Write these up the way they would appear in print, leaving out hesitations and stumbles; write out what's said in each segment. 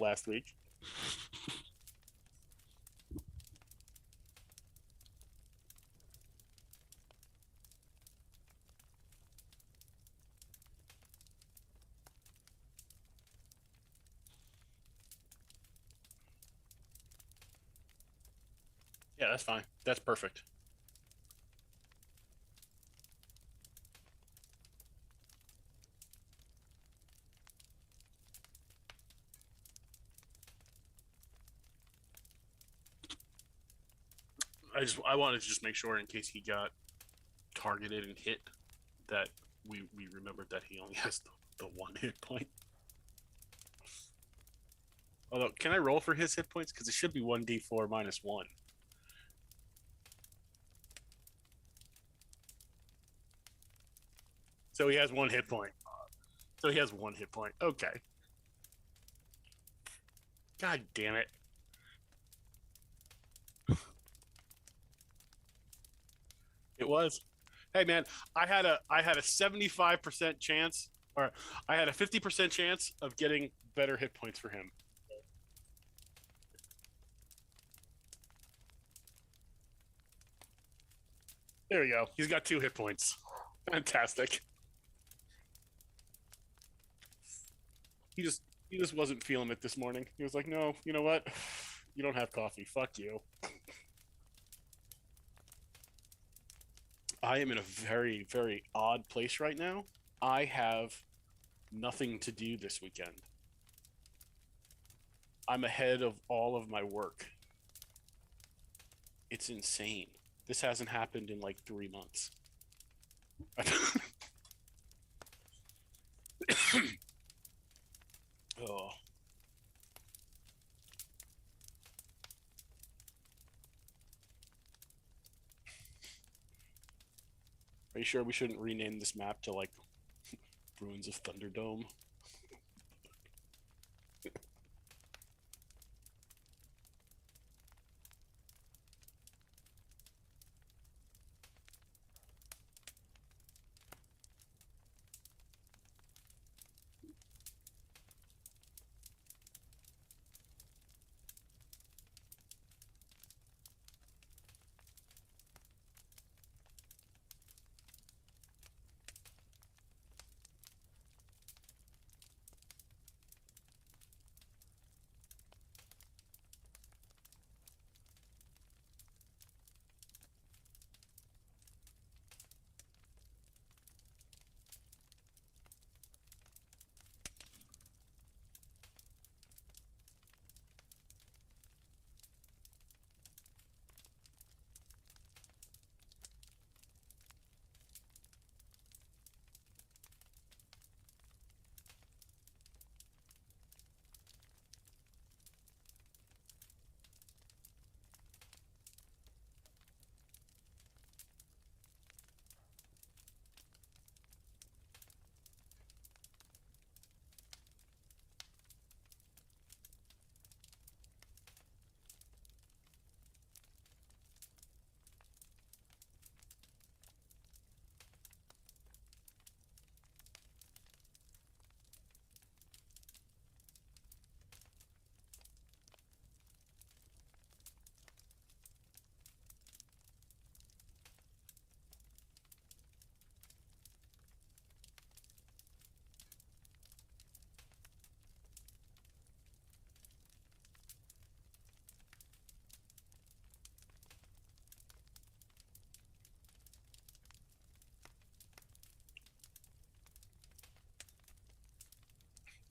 last week. Yeah, that's fine. That's perfect. I wanted to just make sure in case he got targeted and hit that we remembered that he only has the one hit point. Although, can I roll for his hit points? Because it should be 1d4 minus 1. So he has one hit point. So he has one hit point. Okay. God damn it. It was. Hey man, I had a 75% chance, or I had a 50% chance of getting better hit points for him. There we go. He's got 2 hit points. Fantastic. He just he just wasn't feeling it this morning. He was like, "No, you know what? You don't have coffee. Fuck you." I am in a very, very odd place right now. I have nothing to do this weekend. I'm ahead of all of my work. It's insane. This hasn't happened in like 3 months. Oh, are you sure we shouldn't rename this map to like Ruins of Thunderdome?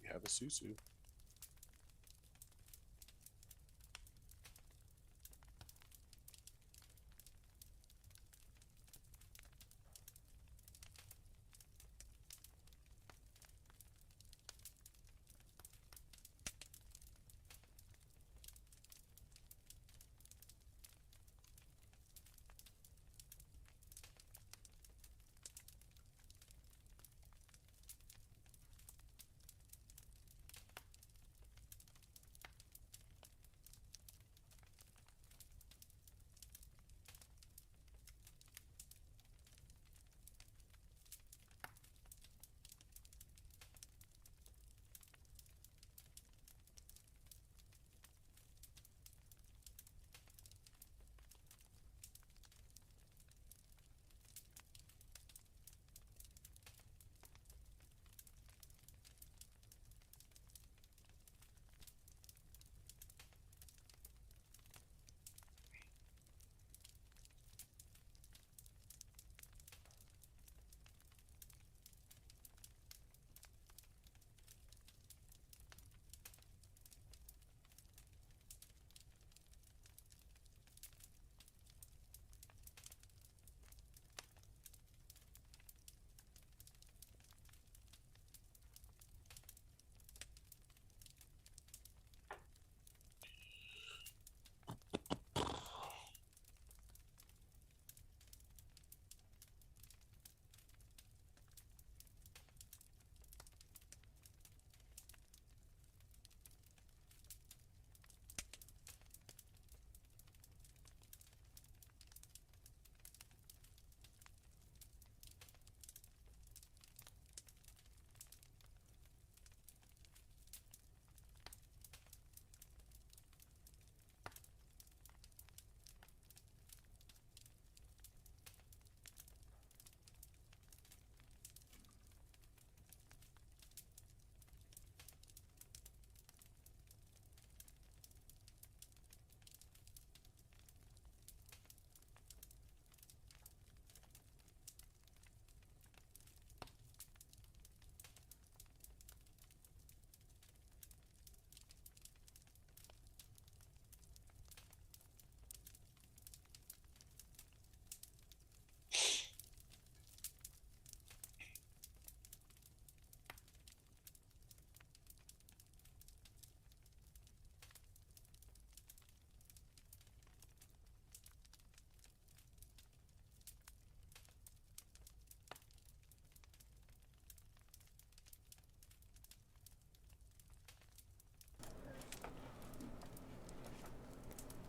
We have a Susu.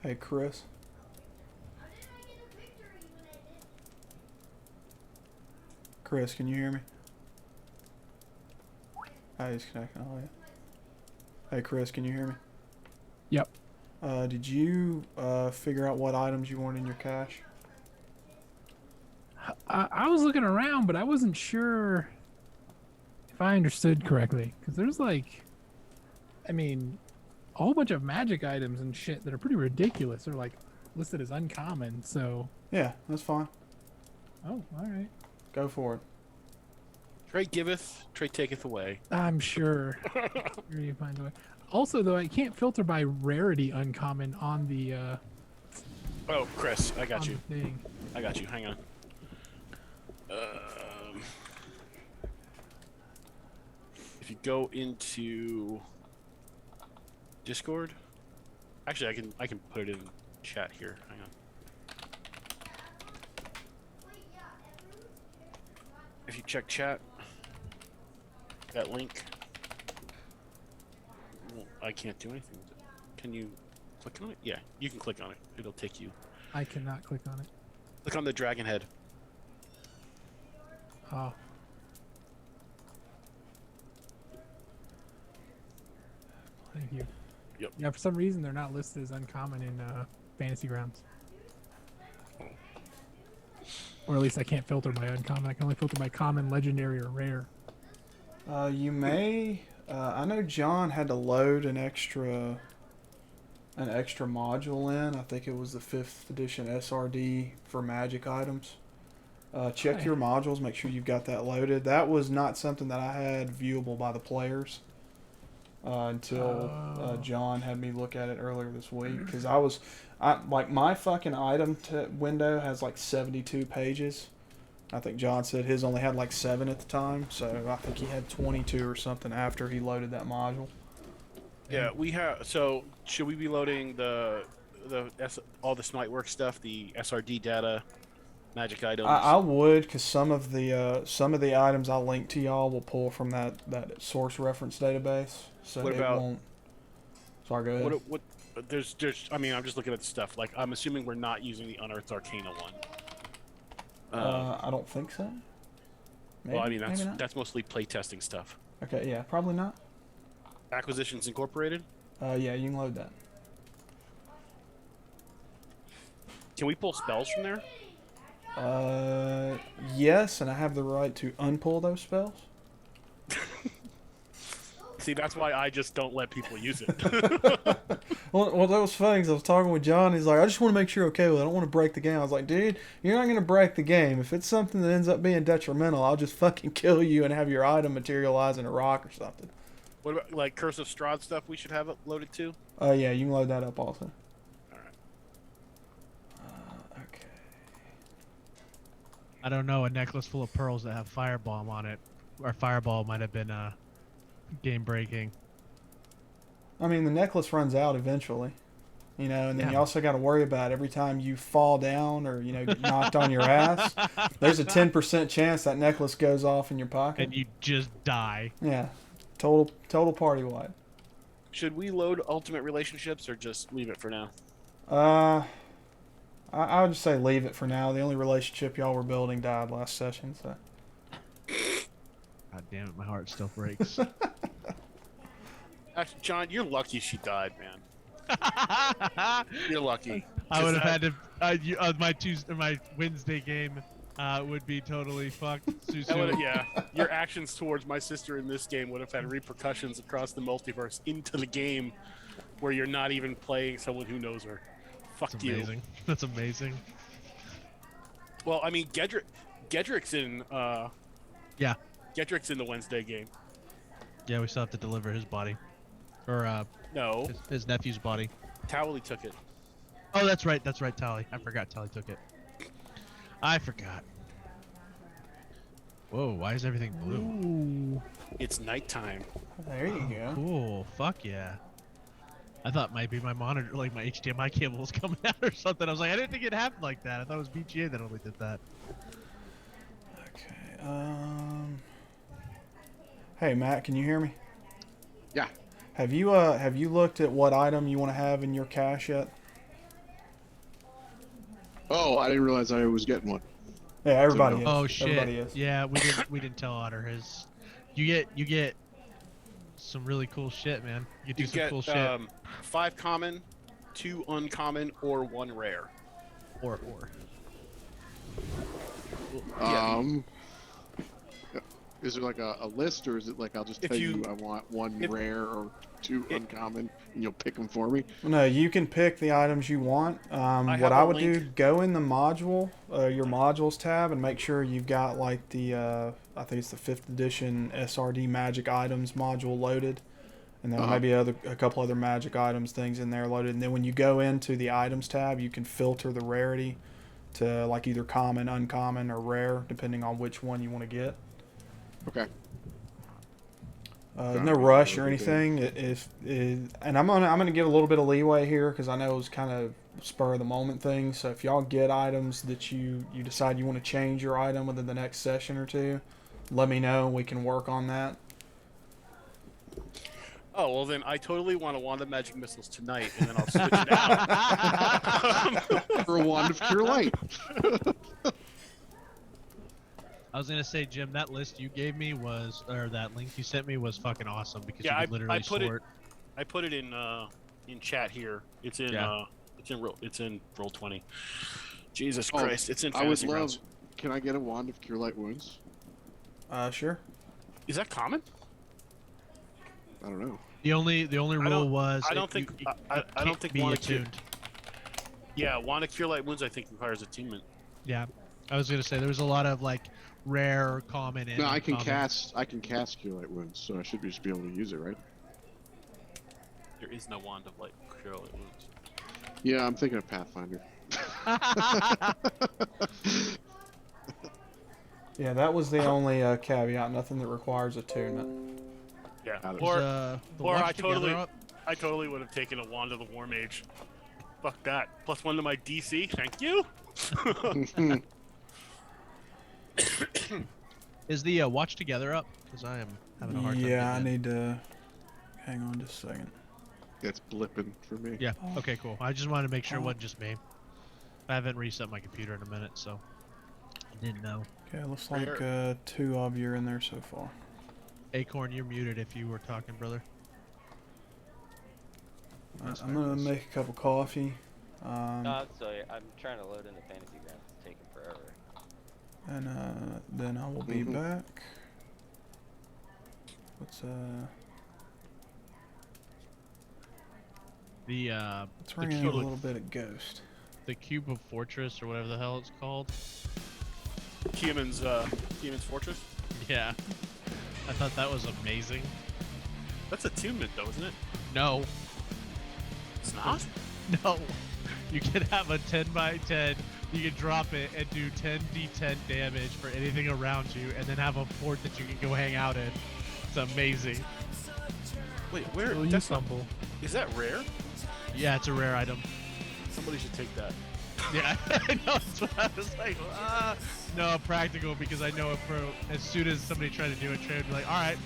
Hey, Chris. Chris, can you hear me? He's connecting. Oh, yeah. Hey, Chris, can you hear me? Yep. Did you figure out what items you want in your cache? I was looking around, but I wasn't sure if I understood correctly. Because there's like, I mean, a whole bunch of magic items and shit that are pretty ridiculous. They're like listed as uncommon. So, Yeah, that's fine. oh, all right. Go for it. Trade giveth, trade taketh away. I'm sure. Sure you find a way. Also, though, I can't filter by rarity uncommon on the Oh, Chris, I got on you. the thing. I got you. Hang on. If you go into Discord, actually, I can put it in chat here. Hang on. If you check chat, that link. Well, I can't do anything with it. Can you click on it? Yeah, you can click on it. It'll take you. I cannot click on it. Click on the dragon head. Oh. Thank you. Yep. Yeah, for some reason they're not listed as uncommon in Fantasy Grounds. Or at least I can't filter by uncommon. I can only filter by common, legendary, or rare. You may. I know John had to load an extra module in. I think it was the 5th edition SRD for magic items. Check Okay. your modules. Make sure you've got that loaded. That was not something that I had viewable by the players until John had me look at it earlier this week. Because like my fucking item window has like 72 pages. I think John said his only had like 7 at the time, so I think he had 22 or something after he loaded that module. Yeah, we have. So, should we be loading all the Smiteworks stuff, the SRD data, magic items? I would, because some of the items I'll link to y'all will pull from that source reference database. So What it about- won't. Sorry, go ahead. What? There's. I mean, I'm just looking at the stuff. Like, I'm assuming we're not using the Unearthed Arcana one. I don't think so. Maybe, Well, I mean, maybe not. that's mostly playtesting stuff. Okay, yeah, probably not. Acquisitions Incorporated. Yeah, you can load that. Can we pull spells from there? Yes, and I have the right to unpull those spells. See, that's why I just don't let people use it. Well, that was funny because I was talking with John. He's like, I just want to make sure you're okay with it. I don't want to break the game. I was like, dude, you're not going to break the game. If it's something that ends up being detrimental, I'll just fucking kill you and have your item materialize in a rock or something. What about like Curse of Strahd stuff? We should have it loaded too. Yeah, you can load that up also. All right. Okay. I don't know, a necklace full of pearls that have firebomb on it, or fireball might have been game breaking. I mean, the necklace runs out eventually, and then Yeah. you also got to worry about every time you fall down or get knocked on your ass. There's a 10% chance that necklace goes off in your pocket. And you just die. Yeah, total party wipe. Should we load Ultimate Relationships or just leave it for now? I would just say leave it for now. The only relationship y'all were building died last session, so. God damn it, my heart still breaks. Actually, John, you're lucky she died, man. You're lucky. I would have had to. My Wednesday game would be totally fucked. Yeah, your actions towards my sister in this game would have had repercussions across the multiverse into the game, where you're not even playing someone who knows her. Fuck That's you. amazing. That's amazing. Well, I mean, Gedrick's in. Yeah. Gedrick's in the Wednesday game. Yeah, we still have to deliver his body, or No, his nephew's body. Towley took it. Oh, that's right. That's right, Tally. I forgot Tally took it. I forgot. Whoa, why is everything blue? Ooh. It's nighttime. There you go. Cool. Fuck yeah. I thought maybe my monitor, like my HDMI cable was coming out or something. I was like, I didn't think it happened like that. I thought it was BGA that only did that. Okay. Hey Matt, can you hear me? Yeah. Have you looked at what item you want to have in your cache yet? Oh, I didn't realize I was getting one. Yeah, everybody no. is. Oh shit! Everybody is. Yeah, we didn't tell Otter his. You get some really cool shit, man. You do You some get cool shit. 5 common, 2 uncommon, or 1 rare. Or Yeah. Is there like a list, or is it like I'll just If tell you- you I want 1 if- rare or 2 it- uncommon, and you'll pick them for me? No, you can pick the items you want. have What I a would do, link. go in the module, your modules tab, and make sure you've got like the, I think it's the 5th edition SRD magic items module loaded. And then maybe a couple other magic items things in there loaded. And then when you go into the items tab, you can filter the rarity to like either common, uncommon, or rare, depending on which one you want to get. Okay. No rush or anything. And I'm gonna give a little bit of leeway here because I know it's kind of spur of the moment thing. So if y'all get items that you decide you want to change your item within the next session or two, let me know. We can work on that. Oh, well then I totally want a wand of magic missiles tonight, and then I'll switch it out. For a wand of cure light. I was gonna say, Jim, that list you gave me was, or that link you sent me was fucking awesome because Yeah, you could literally I put it- sort. I put it in chat here. It's in Yeah. it's in roll 20. Jesus Oh, Christ, it's in I would fantasy love. grounds. Can I get a wand of cure light wounds? Sure. Is that common? I don't know. The only rule was I don't think I don't can't think be wand of cure, attuned. yeah, wand of cure light wounds I think requires attunement. Yeah, I was gonna say there was a lot of like rare, common, and No, I can uncommon. cast. I can cast cure light wounds, so I should just be able to use it, right? There is no wand of light cure light wounds. Yeah, I'm thinking of Pathfinder. Yeah, that was the only caveat. Nothing that requires attunement. Yeah. Got it. Or The or Watch I Together totally up. I totally would have taken a wand of the war mage. Fuck that. +1 to my DC. Thank you. Is the Watch Together up? Because I am having a hard time. Yeah, I getting it. need to. Hang on just a second. It's blipping for me. Yeah. Okay. Cool. I just wanted to make sure it wasn't just me. I haven't reset my computer in a minute, so I didn't know. Okay, looks like 2 of you are in there so far. Acorn, you're muted if you were talking, brother. I'm gonna make a cup of coffee. No, sorry, I'm trying to load into Fantasy Grounds. It's taking forever. And then I will be back. Let's ring in a cube- little bit of Ghost. The Cube of Fortress or whatever the hell it's called. Keeman's fortress. Yeah. I thought that was amazing. That's attunement though, isn't it? No. It's not. No. You can have a 10 by 10. You can drop it and do 10d10 damage for anything around you, and then have a fort that you can go hang out in. It's amazing. Wait, where? Will you That's not, fumble? is that rare? Yeah, it's a rare item. Somebody should take that. Yeah, I know. That's what I was like. No, practical because I know if as soon as somebody tried to do it, Trey would be like, "All right,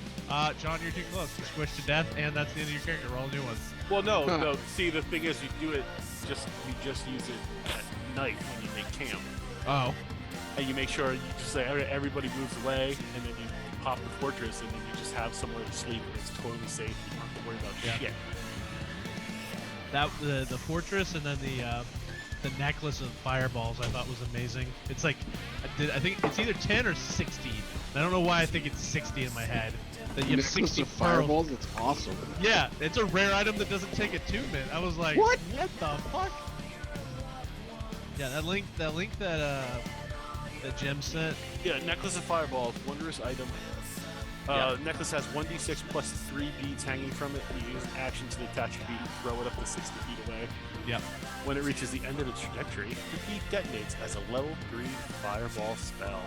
John, you're too close. You squished to death, and that's the end of your character. Roll a new one." Well, no. See, the thing is, you just use it at night when you make camp, Oh. and you make sure you just say everybody moves away, and then you pop the fortress, and then you just have somewhere to sleep, and it's totally safe. You don't have to worry about shit. That the fortress and then the necklace of fireballs I thought was amazing. It's like I think it's either 10 or 60. I don't know why I think it's 60 in my head. That you have Necklace 60 of pearls. fireballs. It's awesome. Yeah, it's a rare item that doesn't take attunement. I was like, What? What the fuck? Yeah, that link that Jim sent. Yeah, necklace of fireballs, wondrous item. Yeah. Necklace has 1d6 plus 3 beads hanging from it. You use action to detach a bead and throw it up to 60 feet away. Yep. When it reaches the end of its trajectory, the bead detonates as a level 3 fireball spell.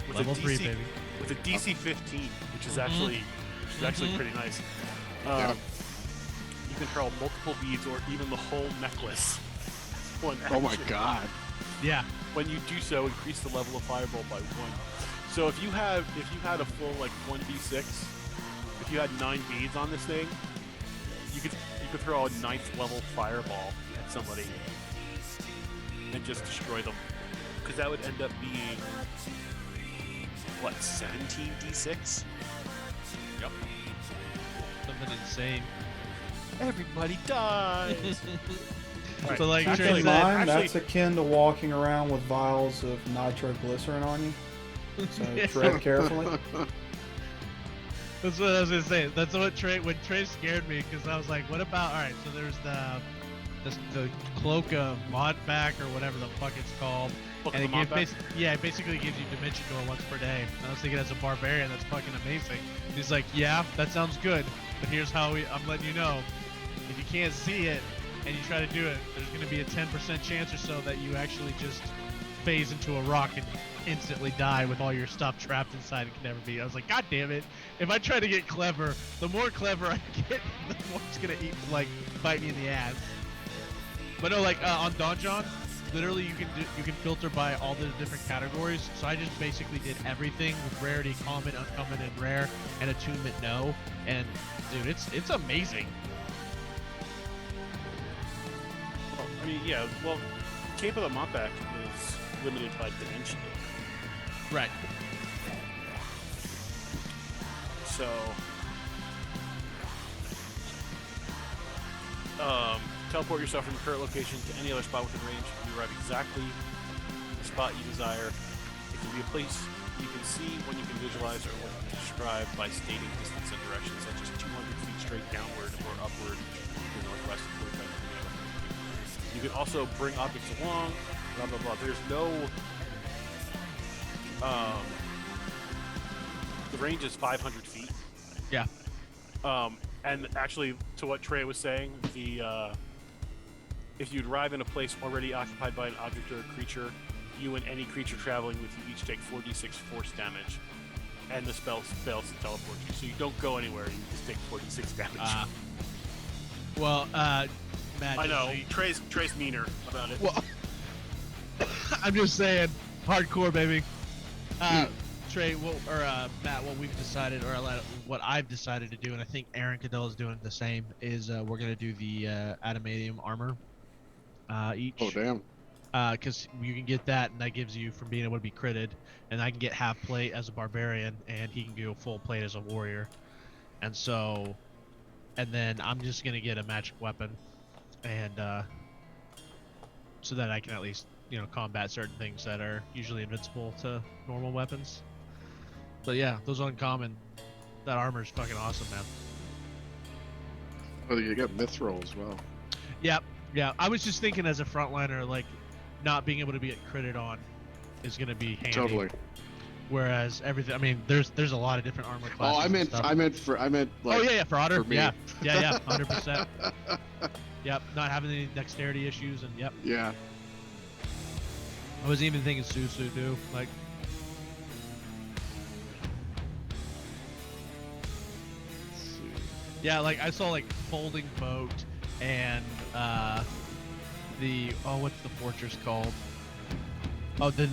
With Level a 3, DC, baby. With a DC 15, which is actually pretty nice. Yeah. You can hurl multiple beads or even the whole necklace. One Oh my action. god. Yeah. When you do so, increase the level of fireball by 1. So if you had a full like 1d6, if you had 9 beads on this thing, you could throw a 9th level fireball at somebody. and just destroy them. Because that would end up being, what, 17d6? Yep. Something insane. Everybody dies! So like Actually, Trey Keep in said, mind, actually- that's akin to walking around with vials of nitroglycerin on you. So tread carefully. that's what I was gonna say. That's what Trey, when Trey scared me, because I was like, what about, alright, so there's the cloak of Modback or whatever the fuck it's called. Book And of it the gives, Montback? it basically gives you Dimension Door once per day. And I was thinking as a barbarian, that's fucking amazing. He's like, yeah, that sounds good, but here's how I'm letting you know. If you can't see it and you try to do it, there's going to be a 10% chance or so that you actually just phase into a rock and instantly die with all your stuff trapped inside and can never be. I was like, God damn it! If I try to get clever, the more clever I get, the more it's gonna bite me in the ass. But no, like on Donjon, literally you can filter by all the different categories. So I just basically did everything with rarity, common, uncommon, and rare, and attunement no. And dude, it's amazing. Well, I mean, yeah, well, Cape of the Montback is limited by dimension. Right. So, teleport yourself from your current location to any other spot within range. You arrive exactly the spot you desire. It can be a place you can see, one you can visualize, or one you can describe by stating distance and direction, such as 200 feet straight downward or upward to the northwest and 45 degrees north. You can also bring objects along, blah blah blah. There's no the range is 500 feet. Yeah. And actually, to what Trey was saying, if you arrive in a place already occupied by an object or a creature, you and any creature traveling with you each take 4d6 force damage, and the spell fails to teleport you. So you don't go anywhere; you just take 4d6 damage. Well, Matt. I know so you- Trey's meaner about it. Well, I'm just saying, hardcore, baby. Trey, Matt, what we've decided, or what I've decided to do, and I think Aaron Cadell is doing the same, is we're gonna do the adamantium armor each. Oh damn. Because you can get that, and that gives you from being able to be critted, and I can get half plate as a barbarian, and he can go full plate as a warrior, and so, and then I'm just gonna get a magic weapon, and so that I can at least combat certain things that are usually invincible to normal weapons. But yeah, those uncommon, that armor is fucking awesome, man. Oh, you got mithril as well. Yeah. I was just thinking as a frontliner, like, not being able to be critted on is gonna be handy. Totally. Whereas everything, I mean, there's a lot of different armor classes. Oh, I meant like. Oh yeah, for Otter. for me. Yeah, 100%. Yep, not having any dexterity issues, and yep. Yeah. I was even thinking Susu too, like. Let's see. Yeah, like I saw like folding boat and what's the fortress called? Oh, the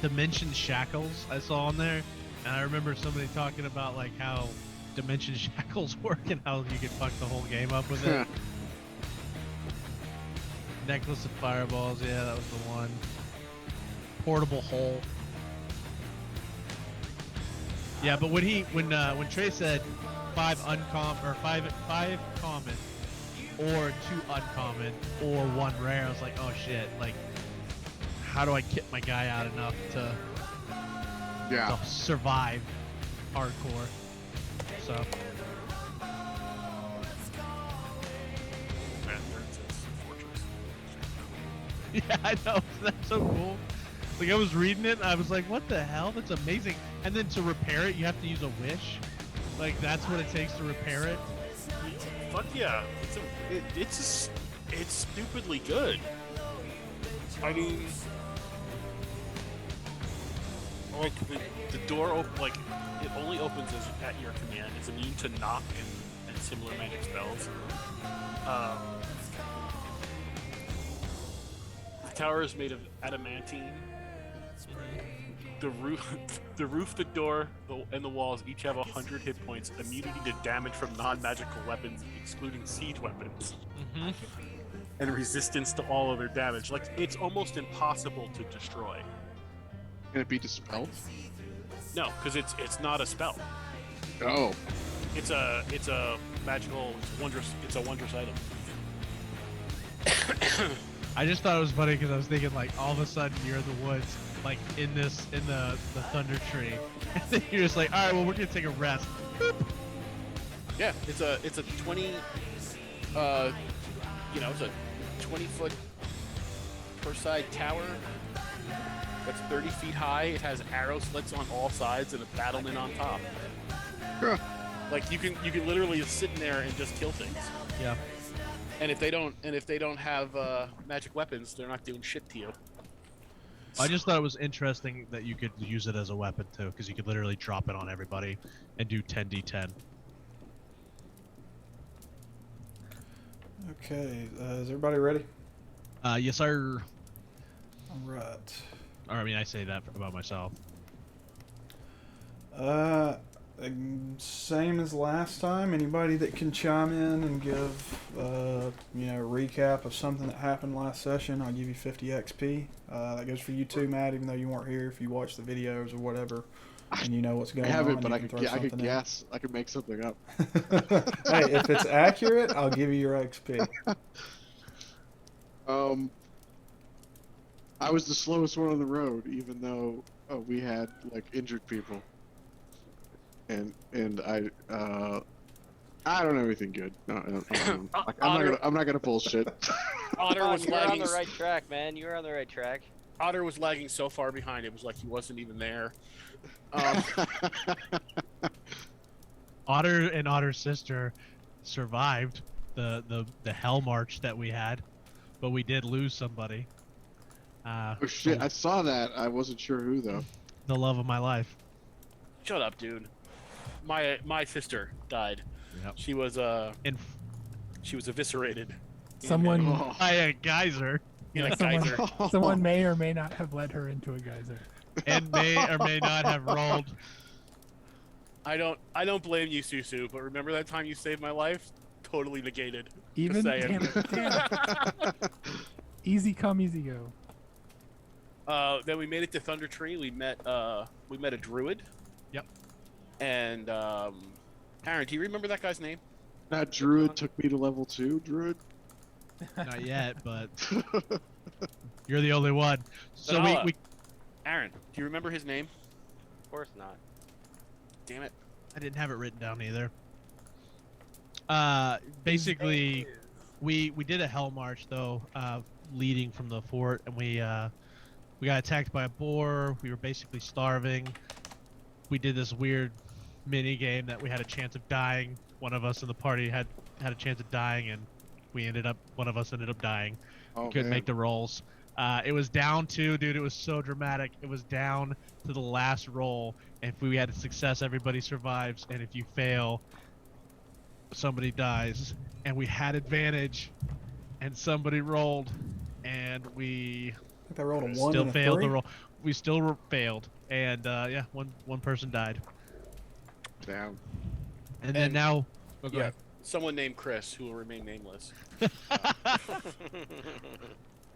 Dimension Shackles I saw on there, and I remember somebody talking about like how Dimension Shackles work and how you can fuck the whole game up with it. Necklace of Fireballs, yeah, that was the one. Portable hole. Yeah, but when Trey said five common, or 2 uncommon, or 1 rare, I was like, oh shit, like, how do I kit my guy out enough to survive hardcore? So. Man, there's fortress. Yeah, I know. That's so cool. Like, I was reading it, and I was like, what the hell? That's amazing. And then to repair it, you have to use a wish. Like, that's what it takes to repair it. Fuck yeah, it's stupidly good. I mean, like the door like it only opens at your command. It's immune to knock and similar magic spells. The tower is made of adamantine. the roof, the door, and the walls each have 100 hit points, immunity to damage from non-magical weapons, excluding siege weapons, and resistance to all other damage. Like, it's almost impossible to destroy. Can it be dispelled? No, because it's not a spell. Oh. It's a magical, it's a wondrous item. I just thought it was funny because I was thinking like all of a sudden you're in the woods, like in the thunder tree, and then you're just like, all right, well we're gonna take a rest. Boop. Yeah, it's a 20, it's a 20-foot per side tower that's 30 feet high. It has arrow slits on all sides and a battlement on top. Huh. Like you can literally just sit in there and just kill things. Yeah. And if they don't have magic weapons, they're not doing shit to you. I just thought it was interesting that you could use it as a weapon too, because you could literally drop it on everybody and do 10d10. Okay, is everybody ready? Yes, sir. All right. Or I mean, I say that about myself. Same as last time. Anybody that can chime in and give, a recap of something that happened last session, I'll give you 50 XP. That goes for you too, Matt, even though you weren't here. If you watch the videos or whatever, and you know what's going I on, haven't, but you I can could, throw I could something in. guess. I could make something up. Hey, if it's accurate, I'll give you your XP. I was the slowest one on the road, even though we had like injured people. And I don't have anything good. No, I'm not gonna bullshit. Otter was You're on lagging. the right track, man. You're on the right track. Otter was lagging so far behind. It was like he wasn't even there. Otter and Otter's sister survived the hell march that we had, but we did lose somebody. Oh shit! I saw that. I wasn't sure who though. The love of my life. Shut up, dude. My sister died. Yep. She was eviscerated. Someone, Oh. By a geyser, In a someone, geyser. someone may or may not have led her into a geyser. and may or may not have rolled. I don't blame you, Susu, but remember that time you saved my life? Totally negated. Even saying. damn it. Easy come, easy go. Then we made it to Thunder Tree. We met a druid. Yep. And Aaron, do you remember that guy's name? That druid took me to level 2. Druid. Not yet, but you're the only one. So But we Aaron, do you remember his name? Of course not. Damn it. I didn't have it written down either. Basically, we did a hell march though, leading from the fort, and we got attacked by a boar. We were basically starving. We did this weird mini game that we had a chance of dying. One of us in the party had a chance of dying, and one of us ended up dying. Oh, Couldn't man. make the rolls. It was down to, dude, it was so dramatic. It was down to the last roll. If we had a success, everybody survives, and if you fail, somebody dies. And we had advantage, and somebody rolled, and we I think I rolled a 1 still and a failed 3. the roll. We still failed, and yeah, one person died. Damn. And then now, oh, go Yeah. ahead. Someone named Chris, who will remain nameless.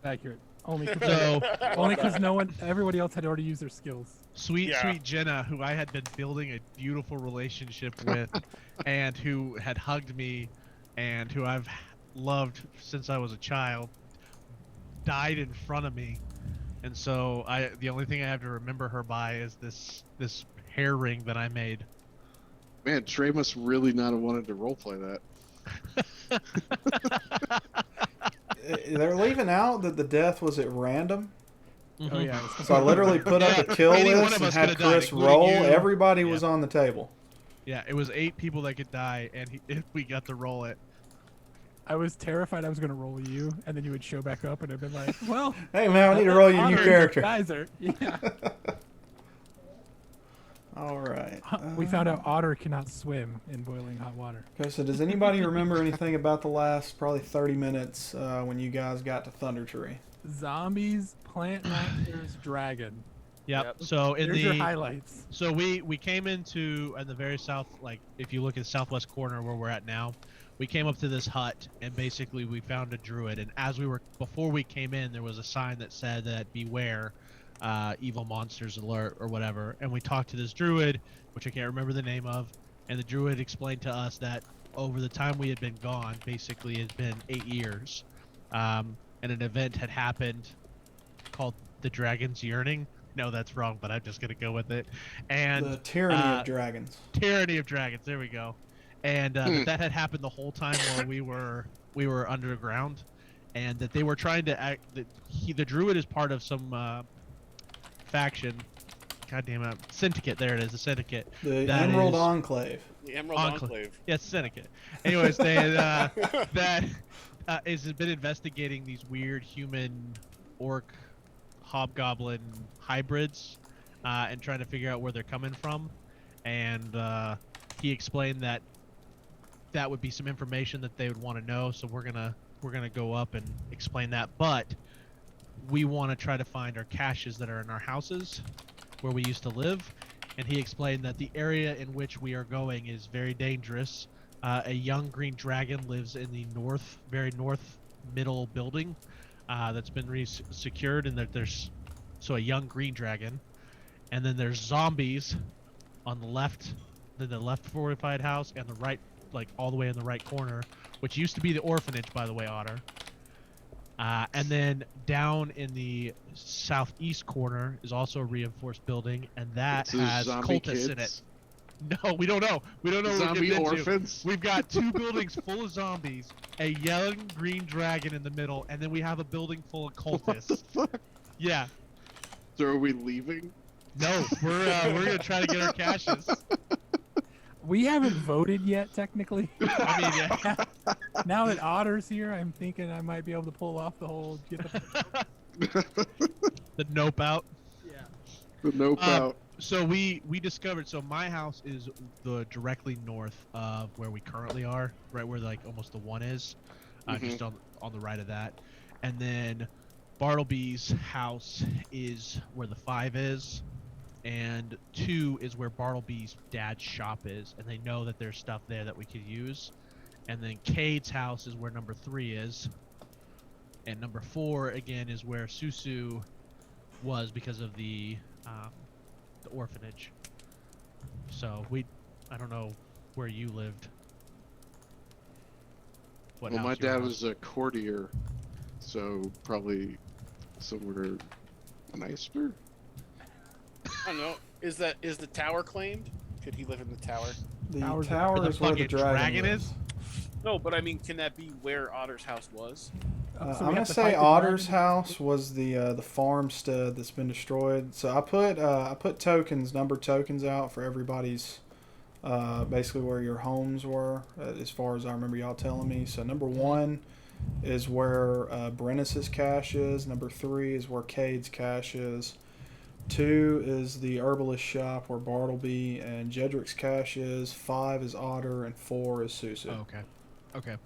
Accurate. Only So because everybody else had already used their skills. sweet Yeah. Jenna, who I had been building a beautiful relationship with, and who had hugged me, and who I've loved since I was a child, died in front of me, and so the only thing I have to remember her by is this hair ring that I made. Man, Trey must really not have wanted to roleplay that. They're leaving out that the death was at random. Oh yeah. So I literally put up a kill Any one list of and us had could've died, Chris including roll. you. Everybody was Yeah. on the table. Yeah, it was 8 people that could die, and we got to roll it. I was terrified I was gonna roll you, and then you would show back up, and I'd been like, "Well, Hey man, I need to roll your new Otter, character. Geyser." Yeah. All right. We found out Otter cannot swim in boiling hot water. Okay, so does anybody remember anything about the last probably 30 minutes when you guys got to Thunder Tree? Zombies, plant monsters, dragon. Yep. Yep. So in There's your the highlights. so we came into at the very south, like if you look at the southwest corner where we're at now, we came up to this hut and basically we found a druid. And as we were before we came in, there was a sign that said that beware, evil monsters alert or whatever. And we talked to this druid, which I can't remember the name of, and the druid explained to us that over the time we had been gone, basically it's been 8 years, and an event had happened called the Dragon's Yearning. No, that's wrong, but I'm just gonna go with it. And The tyranny of dragons. Tyranny of Dragons. There we go. And that had happened the whole time while we were underground, and that they were trying to act. That the druid is part of some faction. God damn it, syndicate. There it is, the syndicate. The That Emerald is- Enclave. The Emerald Enclave. Yes, syndicate. Anyways, they that has been investigating these weird human orc hobgoblin hybrids and trying to figure out where they're coming from. And he explained that that would be some information that they would want to know. So we're gonna go up and explain that. But we want to try to find our caches that are in our houses where we used to live. And he explained that the area in which we are going is very dangerous. A young green dragon lives in the very north middle building that's been secured, and that there's a young green dragon, and then there's zombies on the left, the left fortified house, and the right, like all the way in the right corner, which used to be the orphanage, by the way, Otter. And then down in the southeast corner is also a reinforced building, and that It's has zombie cultists in it. kids? No, we don't know. We don't know what we're Zombie getting into. orphans? We've got 2 buildings full of zombies, a young green dragon in the middle, and then we have a building full of What the cultists. fuck? Yeah. So are we leaving? No, we're gonna try to get our caches. We haven't voted yet, technically. I mean, yeah. Now that Otter's here, I'm thinking I might be able to pull off the whole get the The nope out. The nope out. So we discovered. So my house is the directly north of where we currently are, right where like almost the 1 is, just on the right of that, and then Bartleby's house is where the 5 is, and 2 is where Bartleby's dad's shop is, and they know that there's stuff there that we could use, and then Cade's house is where number 3 is, and number 4 again is where Susu was because of the orphanage. So I don't know where you lived. What Well, house my you were dad on. was a courtier, so probably somewhere nicer. I don't know. Is the tower claimed? Could he live in the tower? The Tower tower the is where the fucking dragon, dragon is. is? No, but I mean, can that be where Otter's house was? So we I'm have gonna to say fight the Otter's dragon? house was the farmstead that's been destroyed. So I put tokens, numbered tokens out for everybody's, basically where your homes were, as far as I remember y'all telling me. So number 1 is where Brennus's cache is. Number 3 is where Cade's cache is. 2 is the herbalist shop where Bartleby and Jedric's cache is. 5 is Otter, and 4 is Susu. Oh, okay. Okay.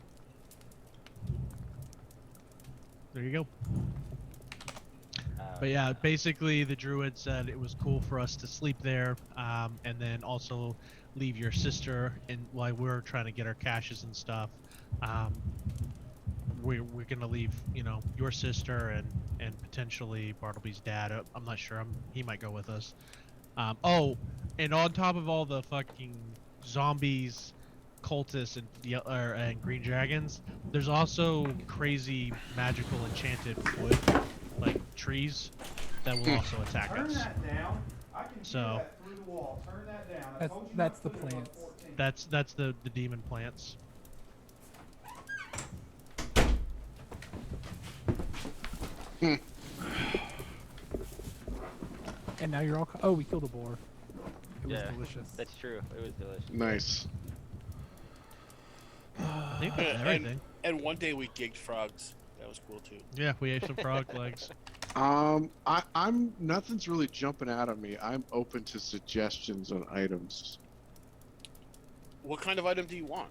There you go. But yeah, basically the druid said it was cool for us to sleep there, and then also leave your sister. And while we're trying to get our caches and stuff, we're gonna leave, your sister and potentially Bartleby's dad. I'm not sure. He might go with us. Oh, and on top of all the fucking zombies, cultists, and green dragons, there's also crazy magical enchanted wood, like trees, that will also attack us. down. I can So- that through the wall. Turn that down. That's the plants. That's the demon plants. And now you're all. Oh, we killed a boar. It was Yeah. delicious. That's true. It was delicious. Nice. I think that's And- everything. And one day we gigged frogs. That was cool too. Yeah, we ate some frog legs. I'm nothing's really jumping out at me. I'm open to suggestions on items. What kind of item do you want?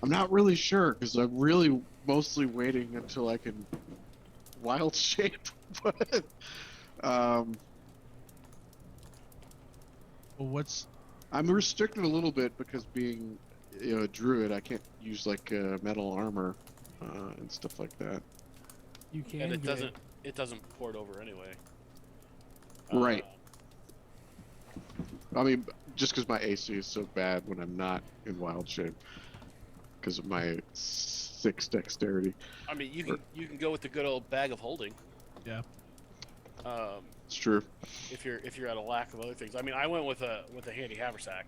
I'm not really sure because I'm really mostly waiting until I can wild shape. But Well, what's I'm restricted a little bit because being, a druid, I can't use like metal armor and stuff like that. You can And get it doesn't port over anyway. Right. I mean, just because my AC is so bad when I'm not in wild shape, because of my 6 dexterity. I mean, you can go with the good old bag of holding. yeah? It's true. If you're at a lack of other things. I mean, I went with a handy haversack.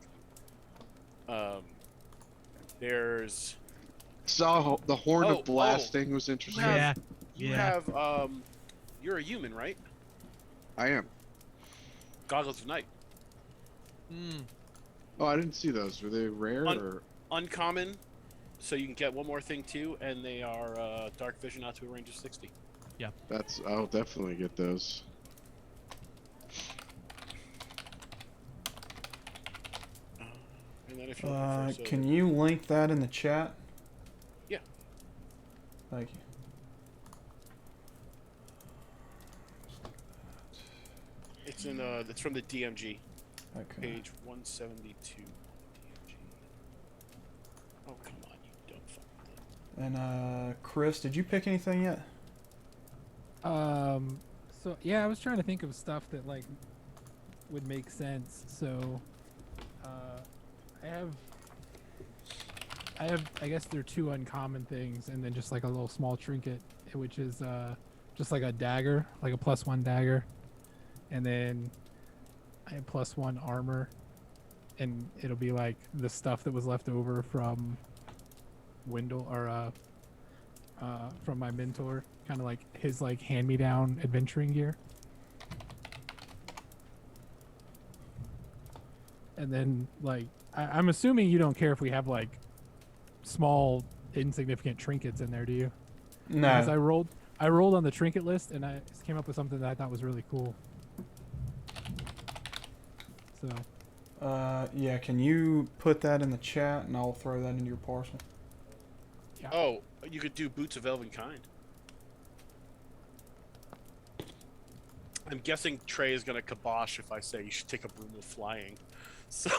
There's Saw the horn Oh, of blasting was interesting. Yeah. you Yeah. have you're a human, right? I am. Goggles of night. Mm. Oh, I didn't see those. Were they rare or? Uncommon, so you can get one more thing too, and they are dark vision out to a range of 60. I'll definitely get those. And then if you're looking for Can you link that in the chat? Yeah. Thank you. it's in it's from the DMG, Okay. page 172. DMG. Oh come on, you dumb fucking thing. And Chris, did you pick anything yet? So yeah, I was trying to think of stuff that like would make sense. So, I guess there are 2 uncommon things, and then just like a little small trinket, which is just like a dagger, like a +1 dagger, and then I have +1 armor, and it'll be like the stuff that was left over from Wendell or from my mentor, kind of like his like hand-me-down adventuring gear. And then like I'm assuming you don't care if we have like small insignificant trinkets in there, do you? No. Because I rolled on the trinket list and I came up with something that I thought was really cool. So Yeah, can you put that in the chat and I'll throw that into your parcel? yeah. Oh, you could do boots of elven kind. I'm guessing Trey is gonna kibosh if I say you should take a broom of flying. So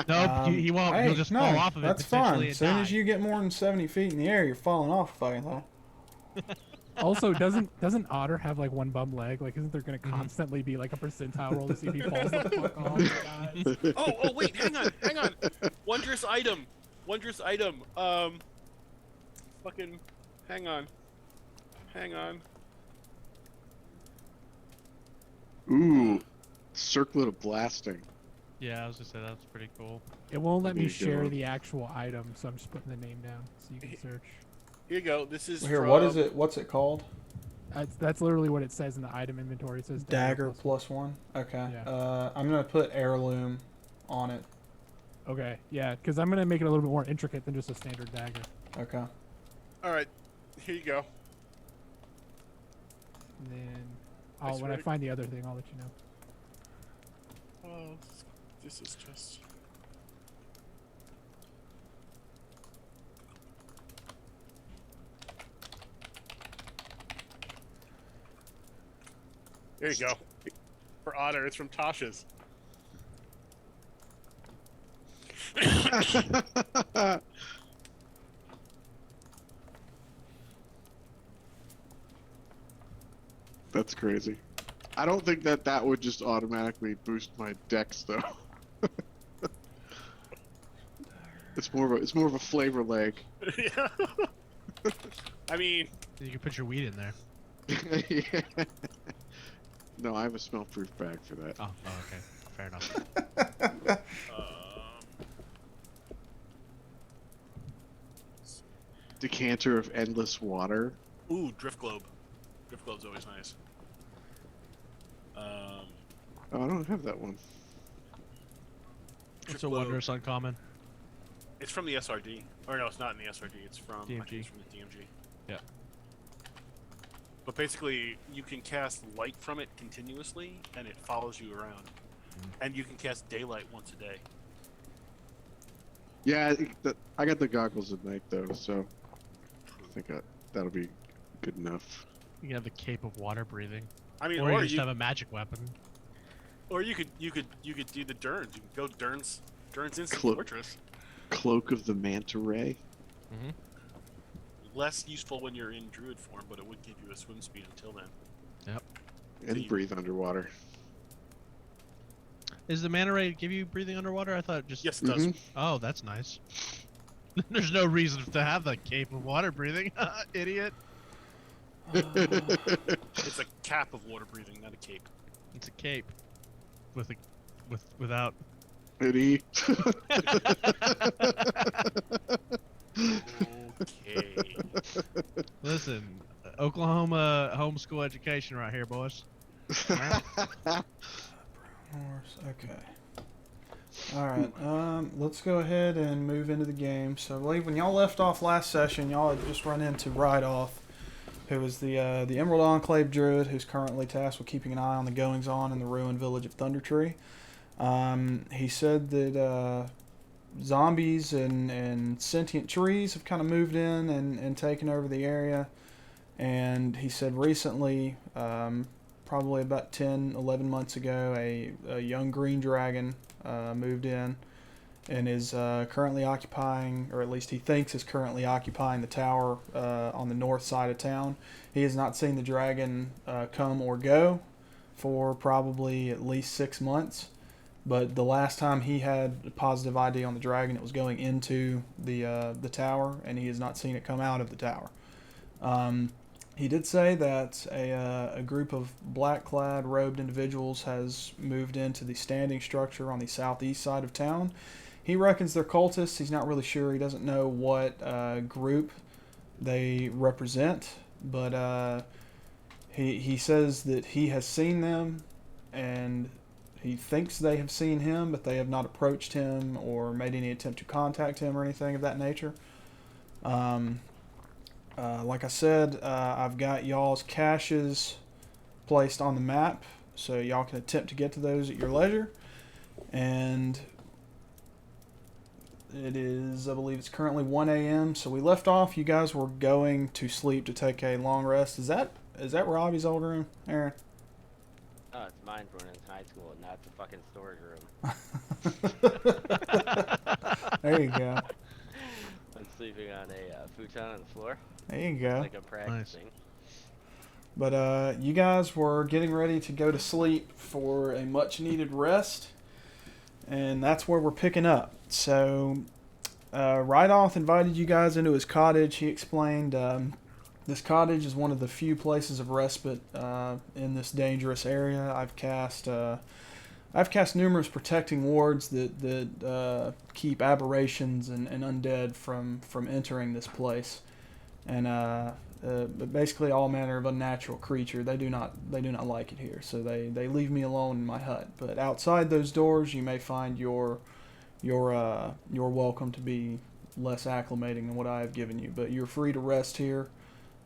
Nope, he won't. Hey, He'll just no, fall off of it that's potentially fine. and As soon die. as you get more than 70 feet in the air, you're falling off the fucking thing. Also, doesn't Otter have like 1 bum leg? Like, isn't there gonna Mhm. constantly be like a percentile roll to see if he falls the fuck off? Guys? oh wait, hang on. Wondrous item. Fucking hang on. Ooh, circlet of blasting. Yeah, I was gonna say that's pretty cool. It won't let me There you share go. the actual item, so I'm just putting the name down so you can search. Here you go. This is Here, from, what is it? What's it called? That's literally what it says in the item inventory. It says Dagger plus. +1. Okay. Yeah. I'm gonna put heirloom on it. Okay, yeah, because I'm gonna make it a little bit more intricate than just a standard dagger. Okay. All right, here you go. And then, I when swear I to- find the other thing, I'll let you know. Oh, this is just. There you go. For Otter, it's from Tasha's. That's crazy. I don't think that would just automatically boost my dex though. It's more of a flavor leg. Yeah. I mean, You can put your weed in there. Yeah. No, I have a smell-proof bag for that. Oh, okay. Fair enough. Decanter of endless water. ooh, drift globe. Drift globe's always nice. Oh, I don't have that one. It's Drift a globe. wondrous uncommon. It's from the SRD. Or no, it's not in the SRD. It's from I think DMG. it's from the DMG. Yeah. But basically, you can cast light from it continuously, and it follows you around. And you can cast daylight once a day. Yeah, I got the goggles at night though, so I think that'll be good enough. You can have the cape of water breathing. I mean, Or you or just you, have a magic weapon. or you could do the Derns. You could go Derns Instant Clo- Fortress. Cloak of the Manta Ray. Mm-hmm. Less useful when you're in Druid form, but it would give you a swim speed until then. Yep. And So you- breathe underwater. Is the manta ray give you breathing underwater? I thought it just. Yes, it does. Oh, that's nice. There's no reason to have the cape of water breathing, idiot. It's a cap of water breathing, not a cape. It's a cape without. Eddie. Okay. Listen, Oklahoma homeschool education right here, boys. Okay. Alright, let's go ahead and move into the game. So I believe when y'all left off last session, y'all had just run into Ride-Off, who is the Emerald Enclave Druid, who's currently tasked with keeping an eye on the goings-on in the ruined village of Thundertree. He said that zombies and sentient trees have kind of moved in and taken over the area. And he said recently, probably about 10, 11 months ago, a young green dragon moved in and is currently occupying, or at least he thinks is currently occupying, the tower on the north side of town. He has not seen the dragon come or go for probably at least 6 months. But the last time he had a positive ID on the dragon, it was going into the tower, and he has not seen it come out of the tower. He did say that a group of black-clad, robed individuals has moved into the standing structure on the southeast side of town. He reckons they're cultists. He's not really sure. He doesn't know what group they represent, but he says that he has seen them, and he thinks they have seen him, but they have not approached him or made any attempt to contact him or anything of that nature. Like I said, I've got y'all's caches placed on the map, so y'all can attempt to get to those at your leisure. And it is, I believe it's currently 1 a.m. So we left off. You guys were going to sleep to take a long rest. Is that Robbie's old room, Aaron? Oh, it's mine from when I was in high school, and that's a fucking storage room. There you go. I'm sleeping on a futon on the floor. There you go. Like I'm practicing. But you guys were getting ready to go to sleep for a much needed rest, and that's where we're picking up. So Ride-Off invited you guys into his cottage. He explained this cottage is one of the few places of respite in this dangerous area. I've cast numerous protecting wards that keep aberrations and undead from entering this place, and basically all manner of unnatural creature. They do not like it here, so they leave me alone in my hut. But outside those doors, you may find your welcome to be less acclimating than what I have given you. But you're free to rest here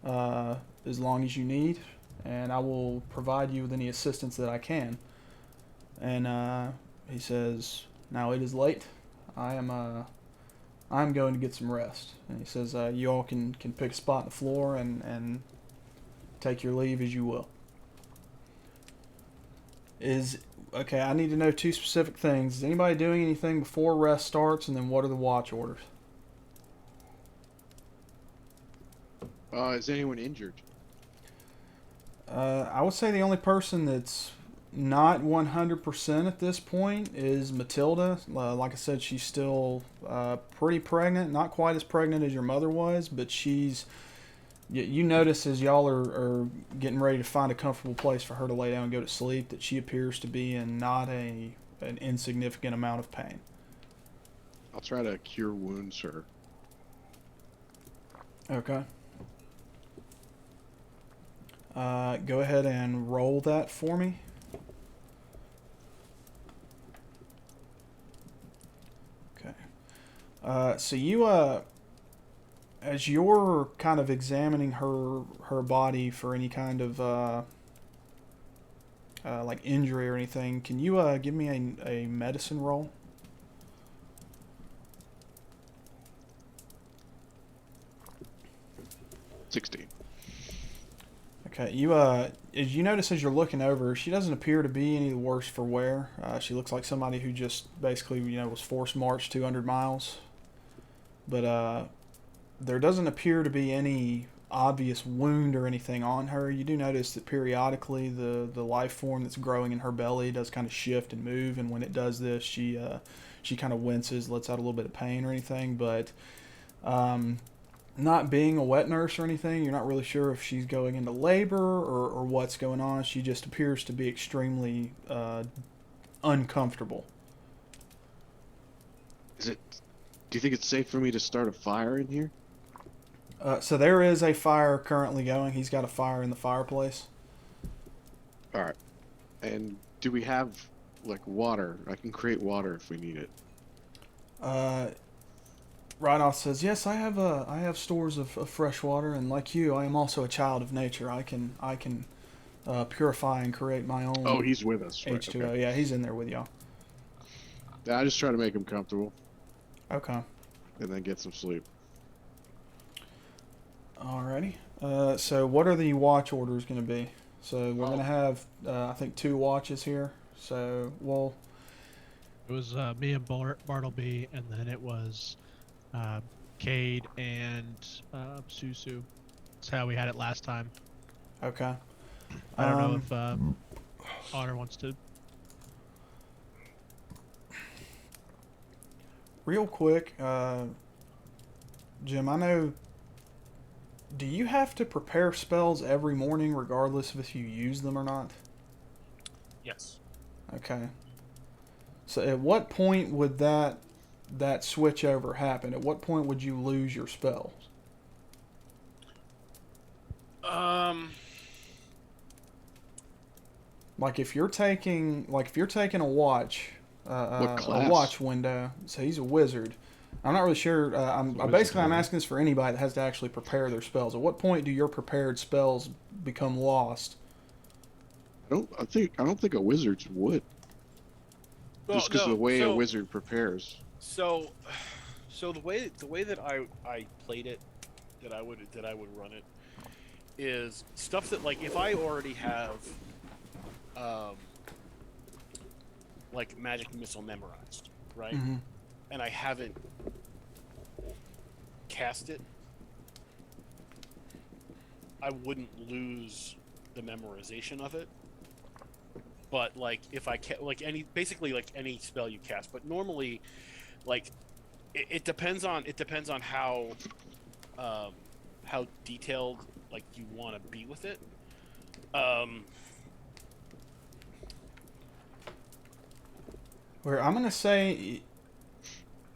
as long as you need, and I will provide you with any assistance that I can. And he says, now it is late. I'm going to get some rest. And he says, you all can pick a spot on the floor and take your leave as you will. Okay, I need to know two specific things. Is anybody doing anything before rest starts, and then what are the watch orders? Is anyone injured? I would say the only person that's not 100% at this point is Matilda. Like I said, she's still pretty pregnant. Not quite as pregnant as your mother was, but she's... You notice as y'all are getting ready to find a comfortable place for her to lay down and go to sleep that she appears to be in not an insignificant amount of pain. I'll try to cure wounds her. Okay. Go ahead and roll that for me. Okay. So you, as you're kind of examining her body for any kind of like injury or anything, can you give me a medicine roll? $16. Okay, as you notice as you're looking over, her, she doesn't appear to be any the worse for wear. She looks like somebody who just basically, was forced marched 200 miles. But there doesn't appear to be any obvious wound or anything on her. You do notice that periodically the life form that's growing in her belly does kind of shift and move, and when it does this, she kind of winces, lets out a little bit of pain or anything. But not being a wet nurse or anything, you're not really sure if she's going into labor or what's going on. She just appears to be extremely uncomfortable. Do you think it's safe for me to start a fire in here? So there is a fire currently going. He's got a fire in the fireplace. All right. And do we have like water? I can create water if we need it. Rydolph says, "Yes, I have stores of fresh water, and like you, I am also a child of nature. I can purify and create my own." Oh, he's with us. Right, H2O. okay. Yeah, he's in there with y'all. Yeah, I just try to make him comfortable Okay. and then get some sleep. Alrighty. So what are the watch orders going to be? So we're going to have, I think, 2 watches here. So we'll. It was me and Bartleby, and then it was Cade and Susu. That's how we had it last time. Okay. I don't know if Otter wants to. Real quick, Jim, I know. Do you have to prepare spells every morning, regardless of if you use them or not? Yes. Okay. So at what point would that switch over happen? At what point would you lose your spells? Like if you're taking a watch, What a class? watch window. So he's a wizard. I'm not really sure. I'm asking this for anybody that has to actually prepare their spells. At what point do your prepared spells become lost? I don't think a wizard would. Just because the way a wizard prepares. So the way that I played it, that I would run it, is stuff that, like, if I already have like magic missile memorized, right? Mm-hmm. And I haven't cast it, I wouldn't lose the memorization of it. But like if I basically any spell you cast, but normally, like it depends on how detailed like you want to be with it. Where I'm gonna say,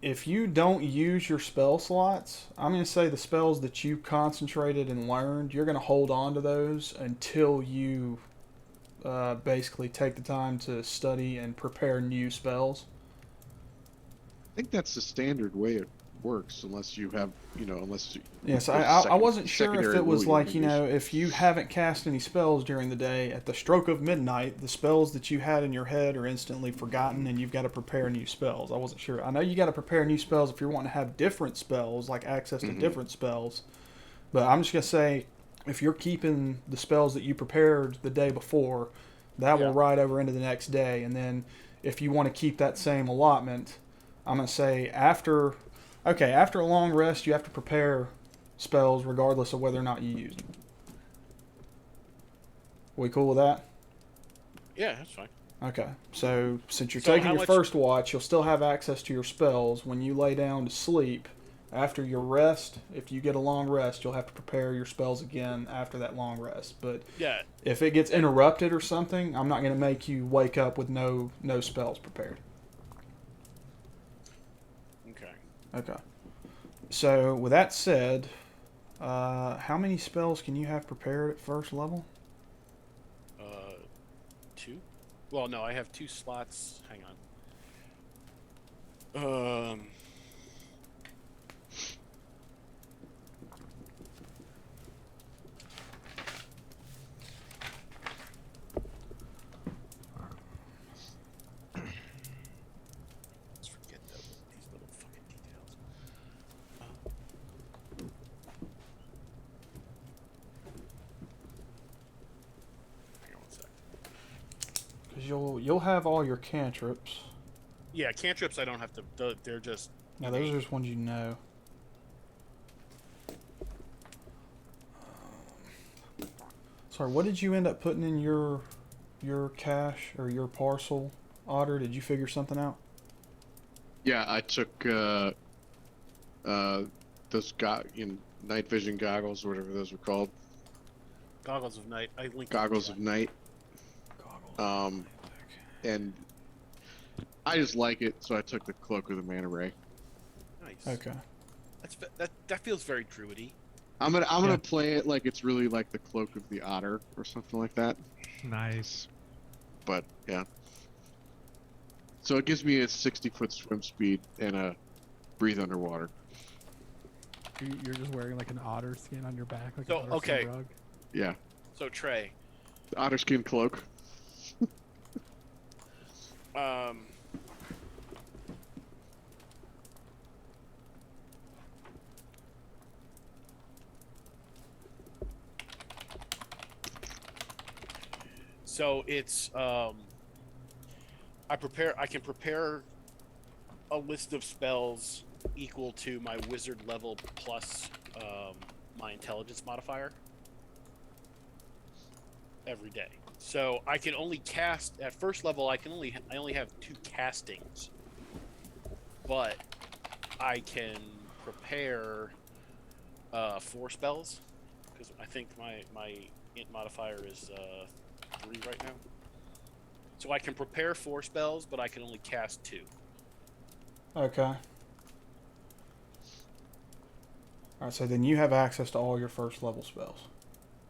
if you don't use your spell slots, I'm gonna say the spells that you concentrated and learned, you're gonna hold on to those until you basically take the time to study and prepare new spells. I think that's the standard way it works, unless you have, unless you. Yes, I wasn't sure if it was like, if you haven't cast any spells during the day, at the stroke of midnight, the spells that you had in your head are instantly forgotten and you've got to prepare new spells. I wasn't sure. I know you got to prepare new spells if you're wanting to have different spells, like access to different spells. But I'm just going to say, if you're keeping the spells that you prepared the day before, that will ride over into the next day. And then if you want to keep that same allotment, I'm going to say after a long rest, you have to prepare spells regardless of whether or not you use them. We cool with that? Yeah, that's fine. Okay. So since you're So taking how your much- first watch, you'll still have access to your spells. When you lay down to sleep, after your rest, if you get a long rest, you'll have to prepare your spells again after that long rest. But Yeah. if it gets interrupted or something, I'm not going to make you wake up with no spells prepared. Okay. Okay. So, with that said, how many spells can you have prepared at first level? 2. Well, no, I have 2 slots. Hang on. Let's forget these little fucking details. because you'll have all your cantrips. Yeah, cantrips I don't have to. They're just. Now those are just ones you know. Sorry, what did you end up putting in your cache or your parcel, Otter? Did you figure something out? Yeah, I took those night vision goggles, whatever those were called. Goggles of night. I linked. Goggles of night. Goggles. And I just like it, so I took the cloak of the manta ray. Nice. Okay. That feels very druidy. I'm gonna play it like it's really like the cloak of the otter or something like that. Nice. But yeah. So it gives me a 60-foot swim speed and a breathe underwater. You're just wearing like an otter skin on your back, like So, an otter okay. skin rug. Yeah. So Trey, The otter skin cloak. so it's I can prepare a list of spells equal to my wizard level plus my intelligence modifier every day. So I can only cast at first level. I only have 2 castings, but I can prepare 4 spells because I think my int modifier is 3 right now. So I can prepare 4 spells, but I can only cast 2. Okay. Alright, so then you have access to all your first level spells.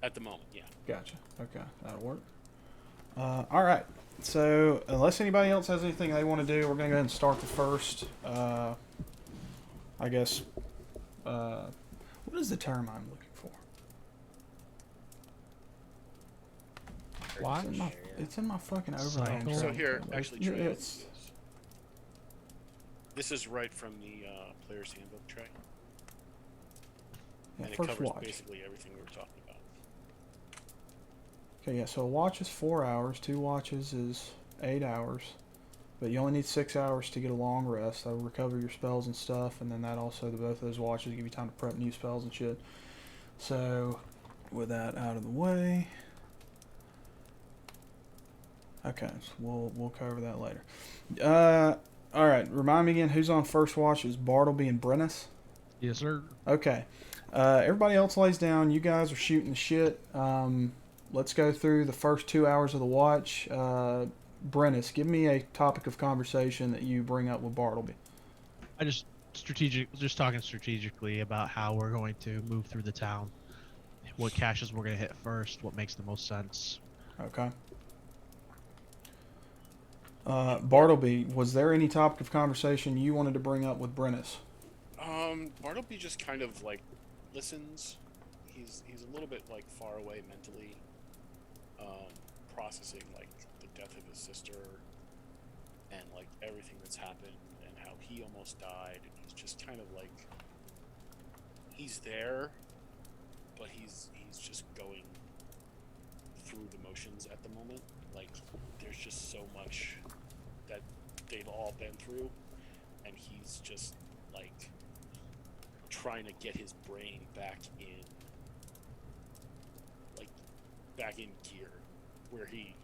At the moment, yeah. Gotcha. Okay, that'll work. Alright, so unless anybody else has anything they want to do, we're going to go ahead and start the first, I guess, what is the term I'm looking for? Watch? It's in my fucking overlay. Cycle. So here, actually, Yeah, Trey, it's- this is right from the player's handbook, Trey, yeah, and it first covers watch. basically everything we were talking about. Okay, yeah, so a watch is 4 hours, 2 watches is 8 hours, but you only need 6 hours to get a long rest. That'll recover your spells and stuff, and then that also, both of those watches give you time to prep new spells and shit. So, with that out of the way, okay, so we'll cover that later. All right, remind me again, who's on first watch? Is Bartleby and Brennis? Yes, sir. Okay. Everybody else lays down. You guys are shooting the shit. Let's go through the first 2 hours of the watch. Brennis, give me a topic of conversation that you bring up with Bartleby. I just talking strategically about how we're going to move through the town, what caches we're going to hit first, what makes the most sense. Okay. Bartleby, was there any topic of conversation you wanted to bring up with Brennis? Bartleby just kind of like listens. He's a little bit like far away mentally, processing like the death of his sister and like everything that's happened and how he almost died. And he's just kind of like he's there, but he's just going through the motions at the moment. Like there's just so much that they've all been through, and he's just like trying to get his brain back in gear, where he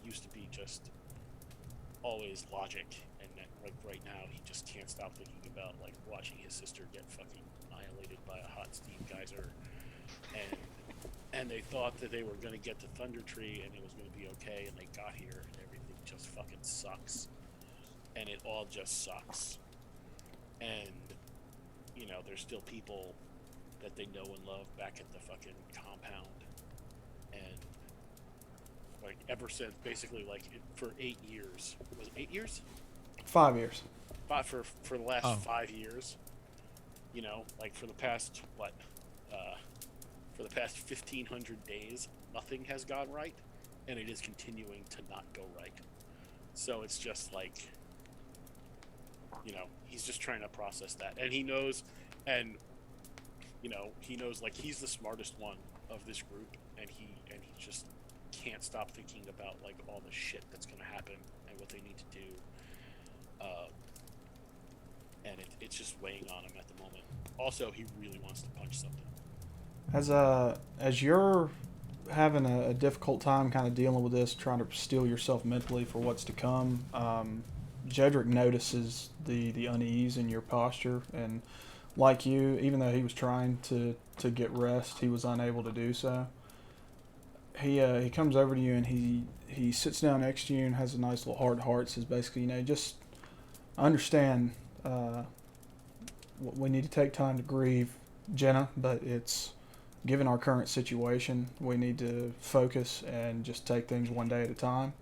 used to be just always logic, and that like right now he just can't stop thinking about like watching his sister get fucking annihilated by a hot steam geyser, and they thought that they were going to get to Thunder Tree and it was going to be okay, and they got here and everything just fucking sucks, and it all just sucks, and there's still people that they know and love back at the fucking compound, and like ever since basically like for 8 years, was it 8 years? 5 years. For the last 5 years, like for the past for the past 1,500 days, nothing has gone right, and it is continuing to not go right. So it's just like, he's just trying to process that, and he knows like he's the smartest one of this group, and he just can't stop thinking about like all the shit that's going to happen and what they need to do. And it's just weighing on him at the moment. Also, he really wants to punch something. As you're having a difficult time kind of dealing with this, trying to steel yourself mentally for what's to come, Jedrick notices the unease in your posture, and like you, even though he was trying to get rest, he was unable to do so. He comes over to you and he sits down next to you and has a nice little heart. Says basically, just understand. We need to take time to grieve Jenna, but it's given our current situation, we need to focus and just take things one day at a time.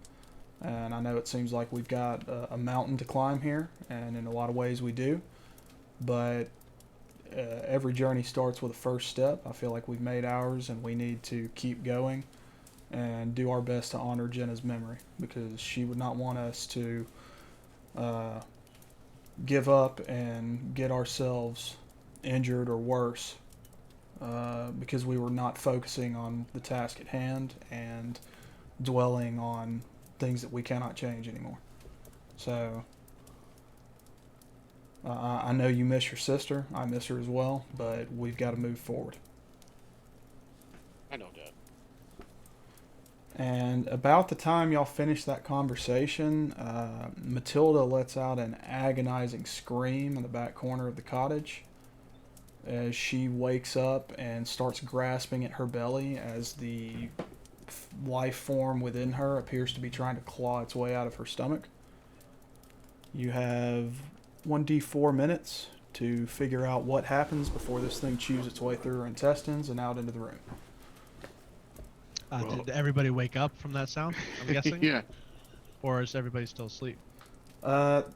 And I know it seems like we've got a mountain to climb here, and in a lot of ways we do, but every journey starts with a first step. I feel like we've made ours, and we need to keep going and do our best to honor Jenna's memory, because she would not want us to give up and get ourselves injured or worse because we were not focusing on the task at hand and dwelling on things that we cannot change anymore. So I know you miss your sister. I miss her as well, but we've got to move forward. I know, Dad. And about the time y'all finish that conversation, Matilda lets out an agonizing scream in the back corner of the cottage as she wakes up and starts grasping at her belly as the life form within her appears to be trying to claw its way out of her stomach. You have 1d4 minutes to figure out what happens before this thing chews its way through her intestines and out into the room. Did everybody wake up from that sound, I'm guessing? Yeah. Or is everybody still asleep?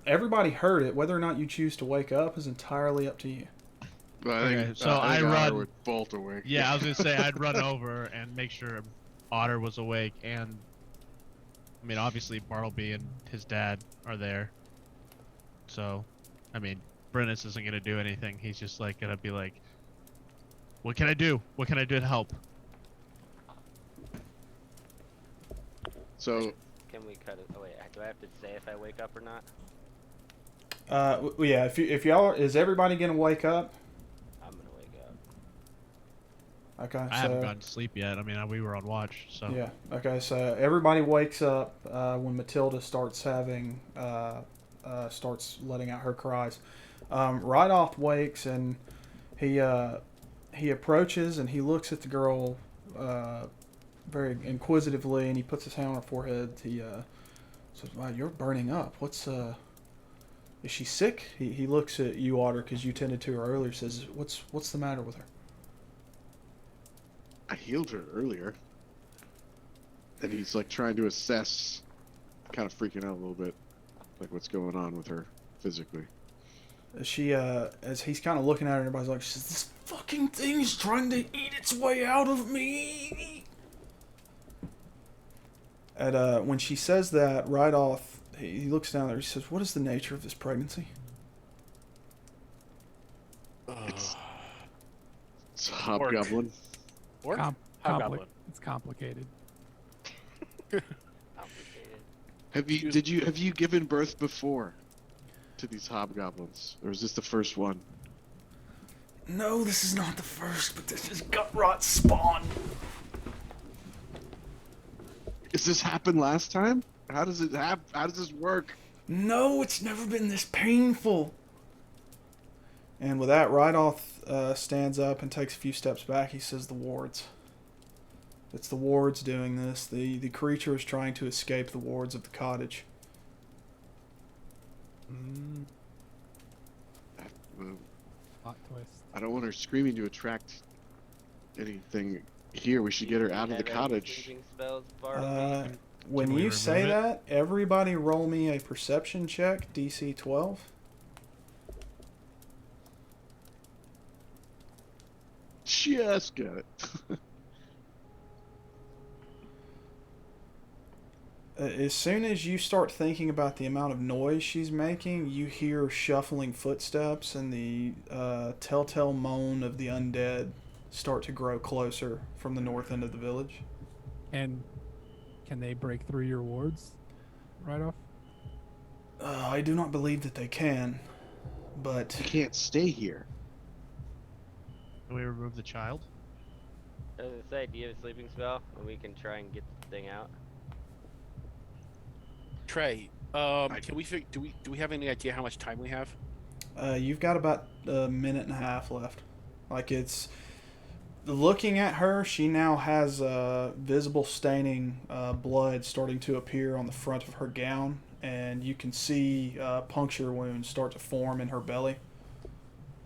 Everybody heard it. Whether or not you choose to wake up is entirely up to you. But I think, so I think I Otter run- would bolt awake. Yeah, I was gonna say I'd run over and make sure Otter was awake, and I mean obviously Bartleby and his dad are there. So, I mean, Brennis isn't gonna do anything. He's just like gonna be like, "What can I do? What can I do to help?" So Can we cut it? Oh wait, do I have to say if I wake up or not? Yeah. If y'all is everybody gonna wake up? I'm gonna wake up. Okay. I haven't gone to sleep yet. I mean, we were on watch, so. Yeah. Okay. So everybody wakes up when Matilda starts having starts letting out her cries. Rydolph wakes and he approaches and he looks at the girl very inquisitively, and he puts his hand on her forehead. He says, "Wow, you're burning up. What's is she sick?" He looks at you, Otter, because you tended to her earlier. Says, "What's the matter with her?" I healed her earlier. And he's like trying to assess, kind of freaking out a little bit, like what's going on with her physically. She as he's kind of looking at her, and everybody's like, she says, "This fucking thing is trying to eat its way out of me." And when she says that, right off, he looks down there. He says, "What is the nature of this pregnancy?" It's a hobgoblin. Or Compli- it's complicated. Complicated. Have you given birth before to these hobgoblins, or is this the first one? No, this is not the first, but this is gut rot spawn. Does this happen last time? How does it How does this work? No, it's never been this painful. And with that, Rydolph stands up and takes a few steps back. He says, "The wards. It's the wards doing this. The creature is trying to escape the wards of the cottage." Plot twist. I don't want her screaming to attract anything here. We should get her out of the cottage. Sleeping spells, Bartleby? When we you say remove it? that, everybody roll me a perception check, DC 12. Just got it. As soon as you start thinking about the amount of noise she's making, you hear shuffling footsteps and the telltale moan of the undead start to grow closer from the north end of the village. And Can they break through your wards right off? I do not believe that they can, but You can't stay here. Can we remove the child? I was gonna say, do you have a sleeping spell? And we can try and get the thing out. Trey, can we do we have any idea how much time we have? you've got about a minute and a half left. Like it's looking at her, she now has visible staining blood starting to appear on the front of her gown, and you can see puncture wounds start to form in her belly.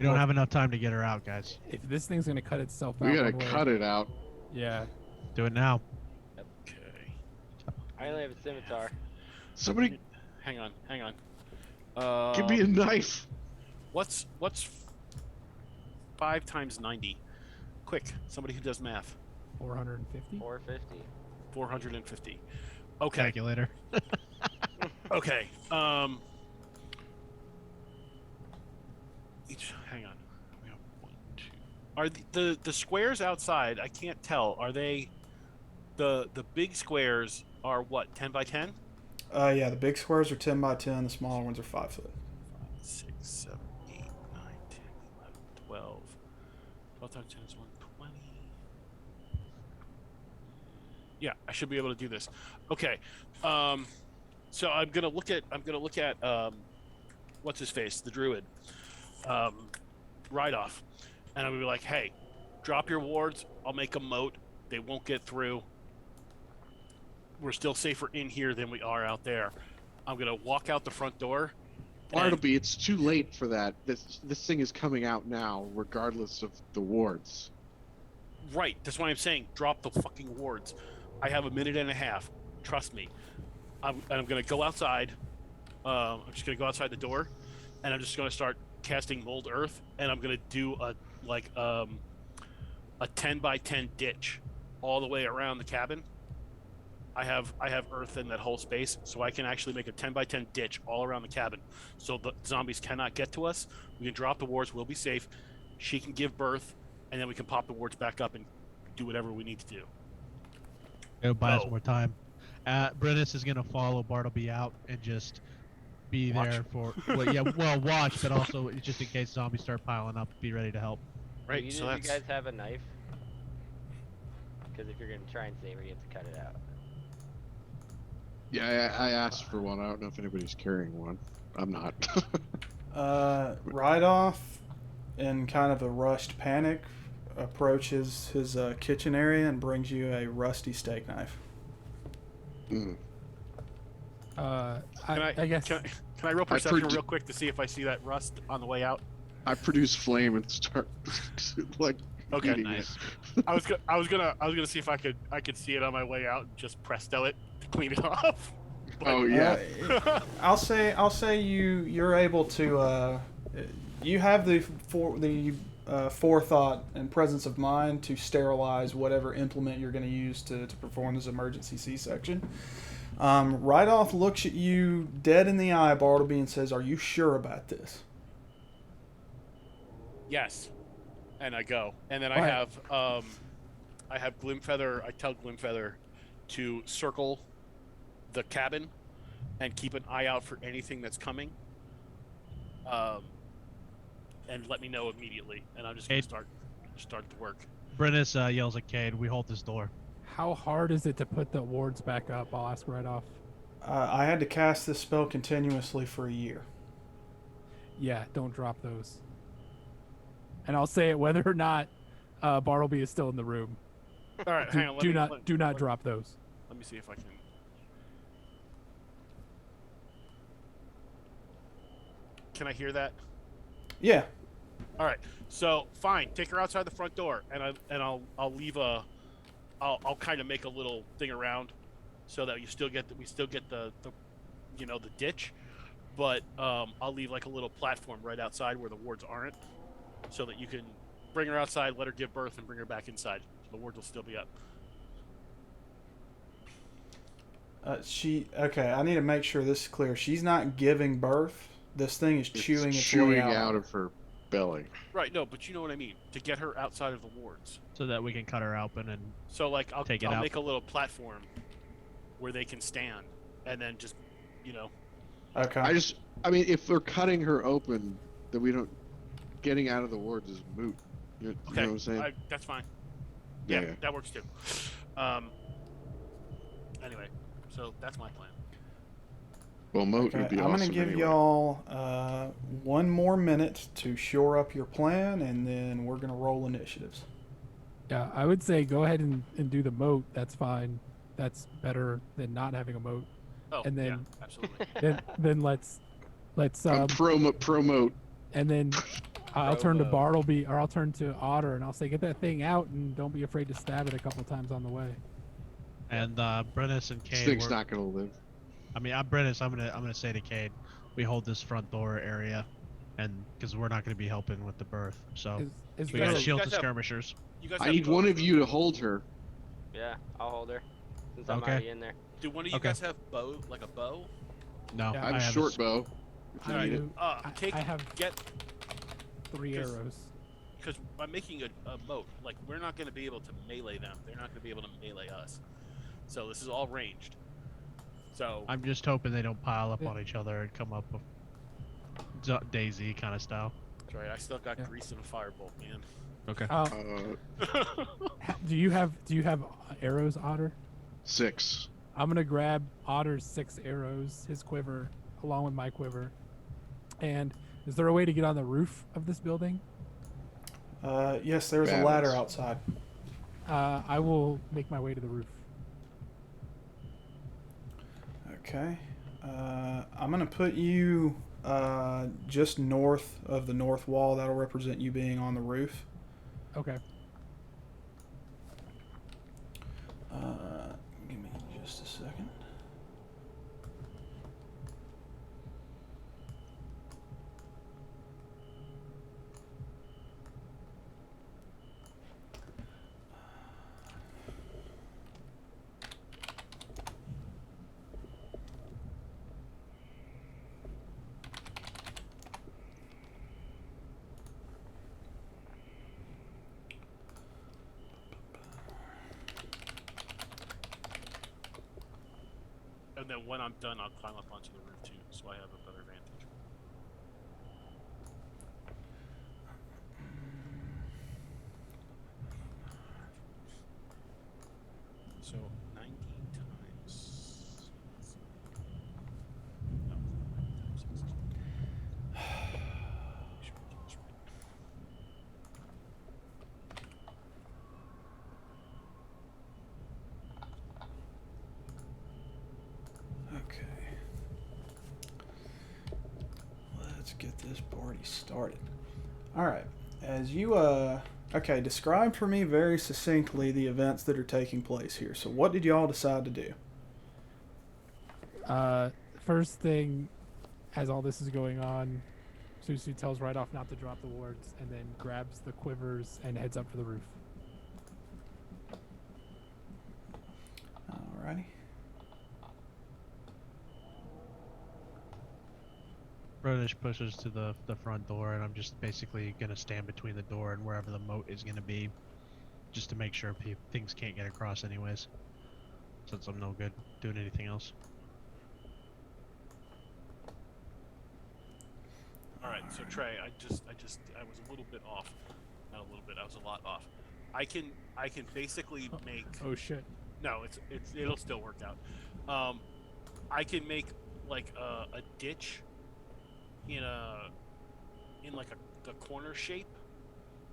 We don't have enough time to get her out, guys. If this thing's gonna cut itself out, We gotta one way- cut it out. Yeah. Do it now. Okay. I only have a scimitar. Somebody Hang on. give me a knife. What's 5 times 90? Quick, somebody who does math. 450. 450. 450. Okay. Calculator. Okay. Hang on. We have 1, 2. Are the squares outside? I can't tell. Are they the big squares are what, 10 by 10? Yeah, the big squares are 10 by 10. The smaller ones are 5 foot. 6, 7, 8, 9, 10, 11, 12. 12 times 10 is 120. Yeah, I should be able to do this. Okay. So I'm gonna look at what's his face, the druid, right off, and I'm gonna be like, hey, drop your wards. I'll make a moat. They won't get through. We're still safer in here than we are out there. I'm gonna walk out the front door. Bartleby, it's too late for that. This thing is coming out now, regardless of the wards. Right, that's why I'm saying drop the fucking wards. I have a minute and a half. Trust me. I'm gonna go outside. I'm just gonna go outside the door, and I'm just gonna start casting mold earth, and I'm gonna do a 10 by 10 ditch all the way around the cabin. I have earth in that whole space, so I can actually make a 10 by 10 ditch all around the cabin, so the zombies cannot get to us. We can drop the wards. We'll be safe. She can give birth, and then we can pop the wards back up and do whatever we need to do. It'll buy us Go. more time. Brennis is gonna follow Bartleby out and just be Watch. there for watch, but also just in case zombies start piling up, be ready to help. Right. Do So you that's guys have a knife? Because if you're gonna try and save her, you have to cut it out. Yeah, I asked for one. I don't know if anybody's carrying one. I'm not. Right off, in kind of a rushed panic, approaches his kitchen area and brings you a rusty steak knife. Mm. I guess. Can I roll I perception produ- real quick to see if I see that rust on the way out? I produce flame and start like Okay, eating nice. it. I was gonna see if I could see it on my way out and just presto it to clean it off. Oh yeah. I'll say you're able to you have the forethought and presence of mind to sterilize whatever implement you're going to use to perform this emergency C-section. Right off looks at you dead in the eye, Bartleby, and says, "Are you sure about this?" Yes, and I go, and then Right. I have Glimfeather. I tell Glimfeather to circle the cabin and keep an eye out for anything that's coming. And let me know immediately, and I'm just gonna start the work. Brennis yells at Cade, "We hold this door." How hard is it to put the wards back up? I'll ask right off. I had to cast this spell continuously for a year. Yeah, don't drop those. And I'll say it whether or not Bartleby is still in the room. All right, hang on. Do not drop those. Let me see if I can. Can I hear that? Yeah. All right. So fine, take her outside the front door, and I'll leave I'll kind of make a little thing around, so that we still get the ditch, but I'll leave like a little platform right outside where the wards aren't, so that you can bring her outside, let her give birth, and bring her back inside. So the wards will still be up. Okay, I need to make sure this is clear. She's not giving birth. This thing is chewing its chewing way out of her belly. Right. No, but you know what I mean. To get her outside of the wards. So that we can cut her open and So like I'll Take it out. make a little platform where they can stand, and then just, you know, Okay. I mean, if they're cutting her open, then we don't. Getting out of the wards is moot. You okay, know what I'm saying? that's fine. Yeah, Yeah, yeah. that works too. Anyway, so that's my plan. Well, moat Okay, would be I'm gonna awesome give anyway. y'all 1 more minute to shore up your plan, and then we're gonna roll initiatives. Yeah, I would say go ahead and do the moat. That's fine. That's better than not having a moat. Oh, And yeah, then absolutely. then let's Promote. and then I'll turn to Promo. Bartleby or I'll turn to Otter and I'll say get that thing out and don't be afraid to stab it a couple times on the way. And Brennis and This Cade, thing's not gonna live. I mean, I'm Brennis. I'm gonna say to Cade, we hold this front door area, and because we're not gonna be helping with the birth, so Is we there got a, you shields guys and have- skirmishers. You guys I have need one bows, of don't you to hold her. Yeah, I'll hold her. Since I'm Okay. already in there. Do one of you Okay. guys have like a bow? No, Yeah. I have a have short bow. If you I need it. do- Take, I have get 3 'cause- arrows. because I'm making a moat. Like, we're not going to be able to melee them. They're not going to be able to melee us. So this is all ranged. So I'm just hoping they don't pile up Yeah. on each other and come up with Daisy kind of style. that's right. I still got Yeah. grease and a firebolt, man. Okay. Do you have arrows, Otter? 6. I'm gonna grab Otter's 6 arrows, his quiver, along with my quiver. And is there a way to get on the roof of this building? Yes, there's a Battles. ladder outside. I will make my way to the roof. Okay. I'm gonna put you just north of the north wall. That'll represent you being on the roof. Okay. Give me just a second. And then when I'm done, I'll climb up onto the roof too, so I have a better vantage. So 19 times. No, 19 times 16. Make sure I get this right. Okay. Let's get this party started. All right. As you okay, describe for me very succinctly the events that are taking place here. So what did y'all decide to do? First thing, as all this is going on, Susu tells right off not to drop the wards, and then grabs the quivers and heads up for the roof. Alrighty. British pushes to the front door, and I'm just basically gonna stand between the door and wherever the moat is gonna be, just to make sure things can't get across anyways. Since I'm no good doing anything else. All right, so Trey, I was a little bit off. Not a little bit. I was a lot off. I can basically make. Oh shit. No, it'll still work out. I can make like a ditch in like the corner shape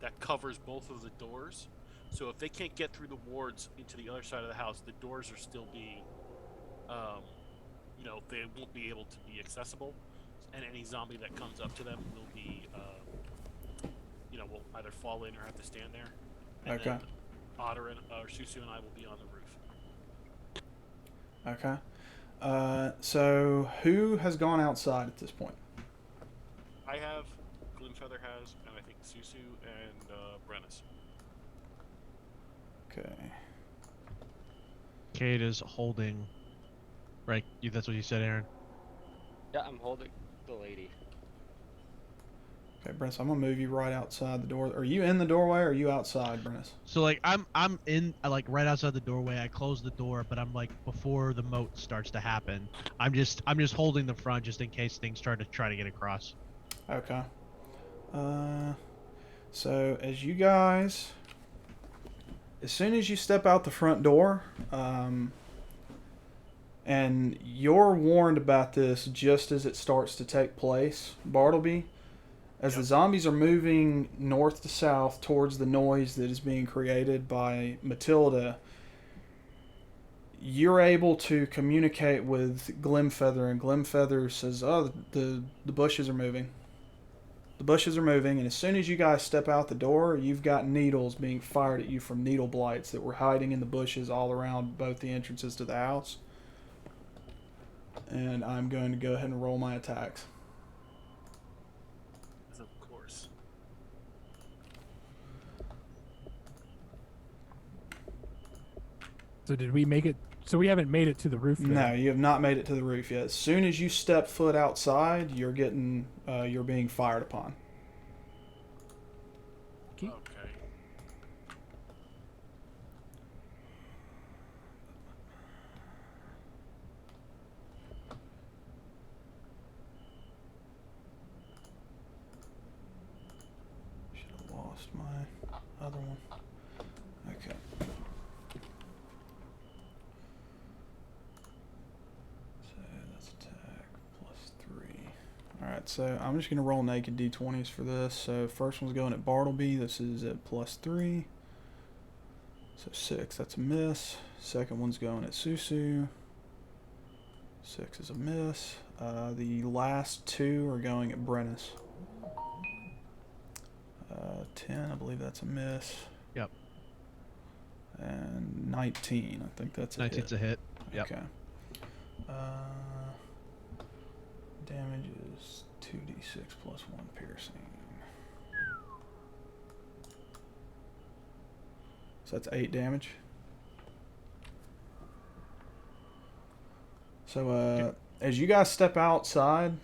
that covers both of the doors. So if they can't get through the wards into the other side of the house, the doors are still being, they won't be able to be accessible, and any zombie that comes up to them will be, will either fall in or have to stand there. And Okay. then Otter or Susu and I will be on the roof. Okay. So who has gone outside at this point? I have, Glimfeather has, and I think Susu and Brennis. Okay. Cade is holding. Right, that's what you said, Aaron. Yeah, I'm holding the lady. Okay, Brent, I'm gonna move you right outside the door. Are you in the doorway or are you outside, Brent? So like I'm in like right outside the doorway. I close the door, but I'm like before the moat starts to happen. I'm just holding the front just in case things try to get across. Okay. So as you guys, as soon as you step out the front door, and you're warned about this just as it starts to take place, Bartleby, as the zombies are moving north to south towards the noise that is being created by Matilda, you're able to communicate with Glimfeather, and Glimfeather says, "Oh, the bushes are moving. The bushes are moving, and as soon as you guys step out the door, you've got needles being fired at you from needle blights that were hiding in the bushes all around both the entrances to the house." And I'm going to go ahead and roll my attacks. Of course. So did we make it? So we haven't made it to the roof yet. No, you have not made it to the roof yet. As soon as you step foot outside, you're being fired upon. Okay. Okay. Should have lost my other one. Okay. So that's attack +3. Alright, so I'm just going to roll naked d20s for this. So first one's going at Bartleby. This is at +3. So 6, that's a miss. Second one's going at Susu. 6 is a miss. The last two are going at Brennus. 10, I believe that's a miss. Yep. And 19, I think that's a 19's a hit. Yep. Okay. Damage is 2d6 plus 1 piercing. So that's 8 damage. So as you guys step outside,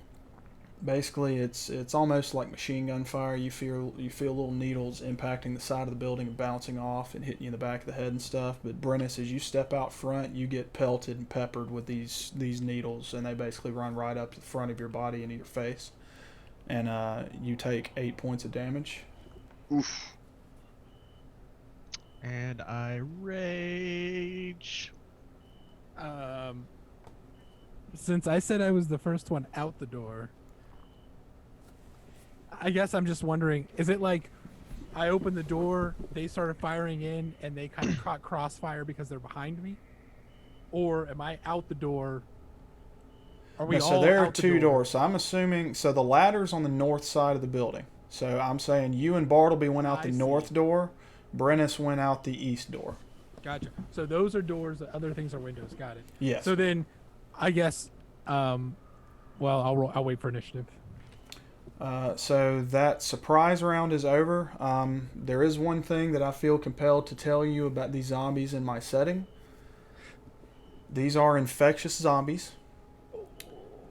basically it's almost like machine gun fire. You feel little needles impacting the side of the building and bouncing off and hitting you in the back of the head and stuff. But Brennus, as you step out front, you get pelted and peppered with these needles, and they basically run right up to the front of your body into your face, and you take 8 points of damage. Oof. And I rage. Since I said I was the first one out the door, I guess I'm just wondering, is it like I opened the door, they started firing in, and they kind of caught crossfire because they're behind me? Or am I out the door? Are we No, all so there are out the two door? doors. So I'm assuming, so the ladder's on the north side of the building. So I'm saying you and Bartleby went out I the see. north door. Brennus went out the east door. Gotcha. So those are doors, the other things are windows. Got it. Yes. So then, I guess, well, I'll wait for initiative. So that surprise round is over. There is one thing that I feel compelled to tell you about these zombies in my setting. These are infectious zombies.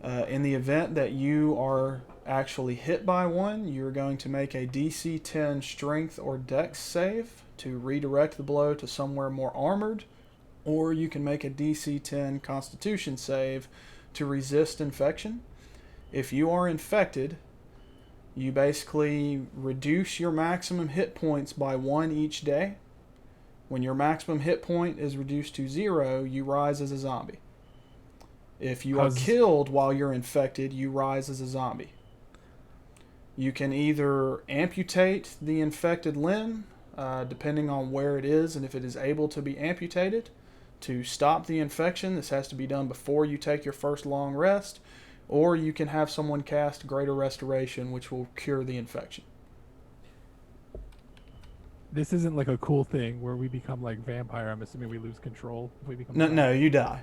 In the event that you are actually hit by one, you're going to make a DC 10 strength or dex save to redirect the blow to somewhere more armored, or you can make a DC 10 constitution save to resist infection. If you are infected, you basically reduce your maximum hit points by 1 each day. When your maximum hit point is reduced to 0, you rise as a zombie. If you are killed while you're infected, you rise as a zombie. You can either amputate the infected limb, depending on where it is and if it is able to be amputated, to stop the infection. This has to be done before you take your first long rest. Or you can have someone cast Greater Restoration, which will cure the infection. This isn't like a cool thing where we become like vampire. I'm assuming we lose control if we become. No, you die.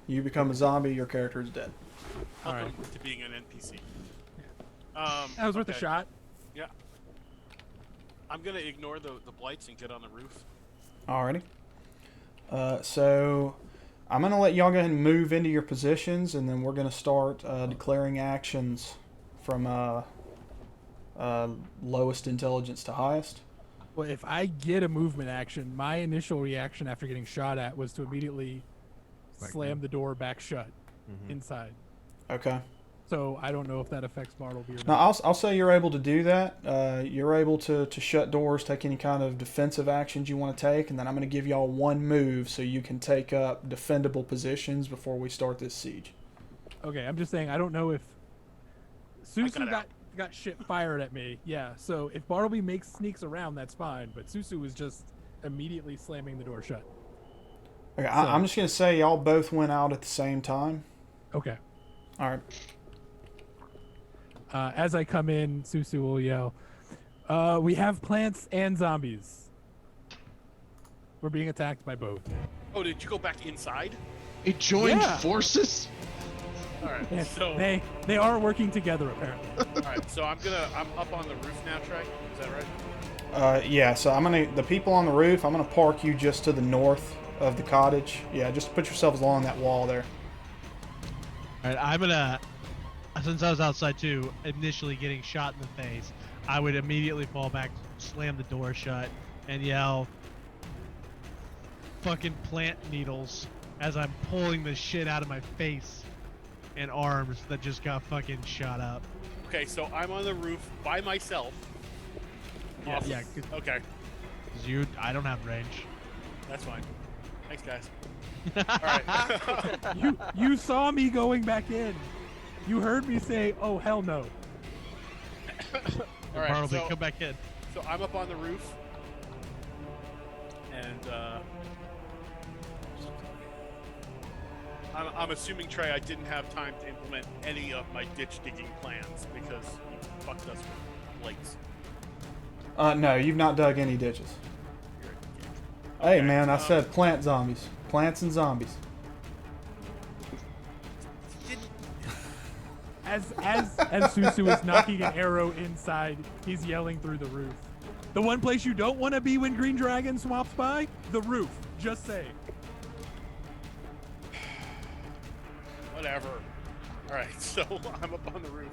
You become a zombie, your character is dead. All right. Welcome to being an NPC. That was worth a okay. shot. Yeah. I'm gonna ignore the blights and get on the roof. Alrighty. So I'm going to let y'all go ahead and move into your positions, and then we're going to start declaring actions from lowest intelligence to highest. Well, if I get a movement action, my initial reaction after getting shot at was to immediately slam the door back shut inside. Okay. So I don't know if that affects Bartleby or Now, not. I'll say you're able to do that. You're able to shut doors, take any kind of defensive actions you want to take, and then I'm going to give y'all one move so you can take up defendable positions before we start this siege. Okay, I'm just saying I don't know if Susu got got shit fired at me. Yeah, so if Bartleby sneaks around, that's fine. But Susu was just immediately slamming the door shut. Okay, I'm just going to say y'all both went out at the same time. Okay. All right. As I come in, Susu will yell, we have plants and zombies. We're being attacked by both. Oh, did you go back inside? It joined Yeah. forces. All right. Yeah, So they are working together apparently. all right. So I'm up on the roof now, Trey. Is that right? Yeah, so the people on the roof, I'm going to park you just to the north of the cottage. Yeah, just put yourselves along that wall there. All right, I'm gonna. Since I was outside too, initially getting shot in the face, I would immediately fall back, slam the door shut, and yell, "Fucking plant needles!" as I'm pulling the shit out of my face and arms that just got fucking shot up. Okay. So I'm on the roof by myself. Yeah, Awesome. yeah. Okay. 'Cause I don't have range. That's fine. Thanks, guys. All right. You saw me going back in. You heard me say, "Oh hell no." All right. Bartleby, So, come back in. so I'm up on the roof, and I'm assuming, Trey, I didn't have time to implement any of my ditch digging plans because you fucked us with plates. No, you've not dug any ditches. You're a dick. Hey, Okay, man, I said plant zombies. Plants and zombies. As Susu is knocking an arrow inside, he's yelling through the roof. The one place you don't want to be when Green Dragon swaps by? The roof. Just say. Whatever. All right. So I'm up on the roof.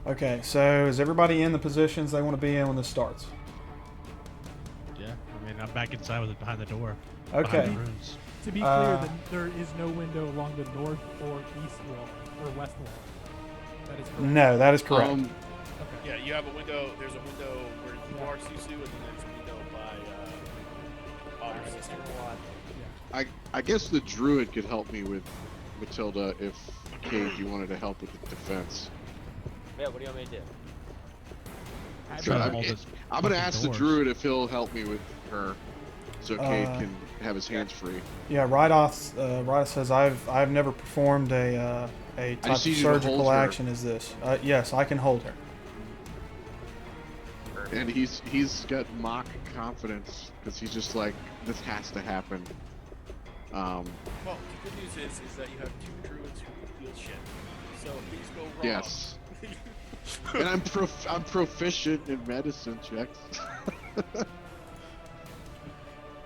Okay, so is everybody in the positions they want to be in when this starts? Yeah, I mean, I'm back inside with it behind the door. Okay. Behind the runes. To be clear, there is no window along the north or east wall or west wall. That is correct. No, that is correct. Okay. Yeah, you have a window. There's a window where you are, Susu, and then there's a window by Otter's sister. I guess the druid could help me with Matilda if Cade, you wanted to help with the defense. Yeah, what do you want me to do? So Trying to hold this I'm gonna fucking ask doors. the druid if he'll help me with her, so Cade Uh, can have his hands free. Yeah, Rydoth says I've never performed a type of just need you to hold surgical her. action as this. Yes, I can hold her. And he's got mock confidence because he's just like, this has to happen. Well, the good news is that you have two druids who can heal shit. So if things go wrong. Yes. And I'm proficient in medicine checks.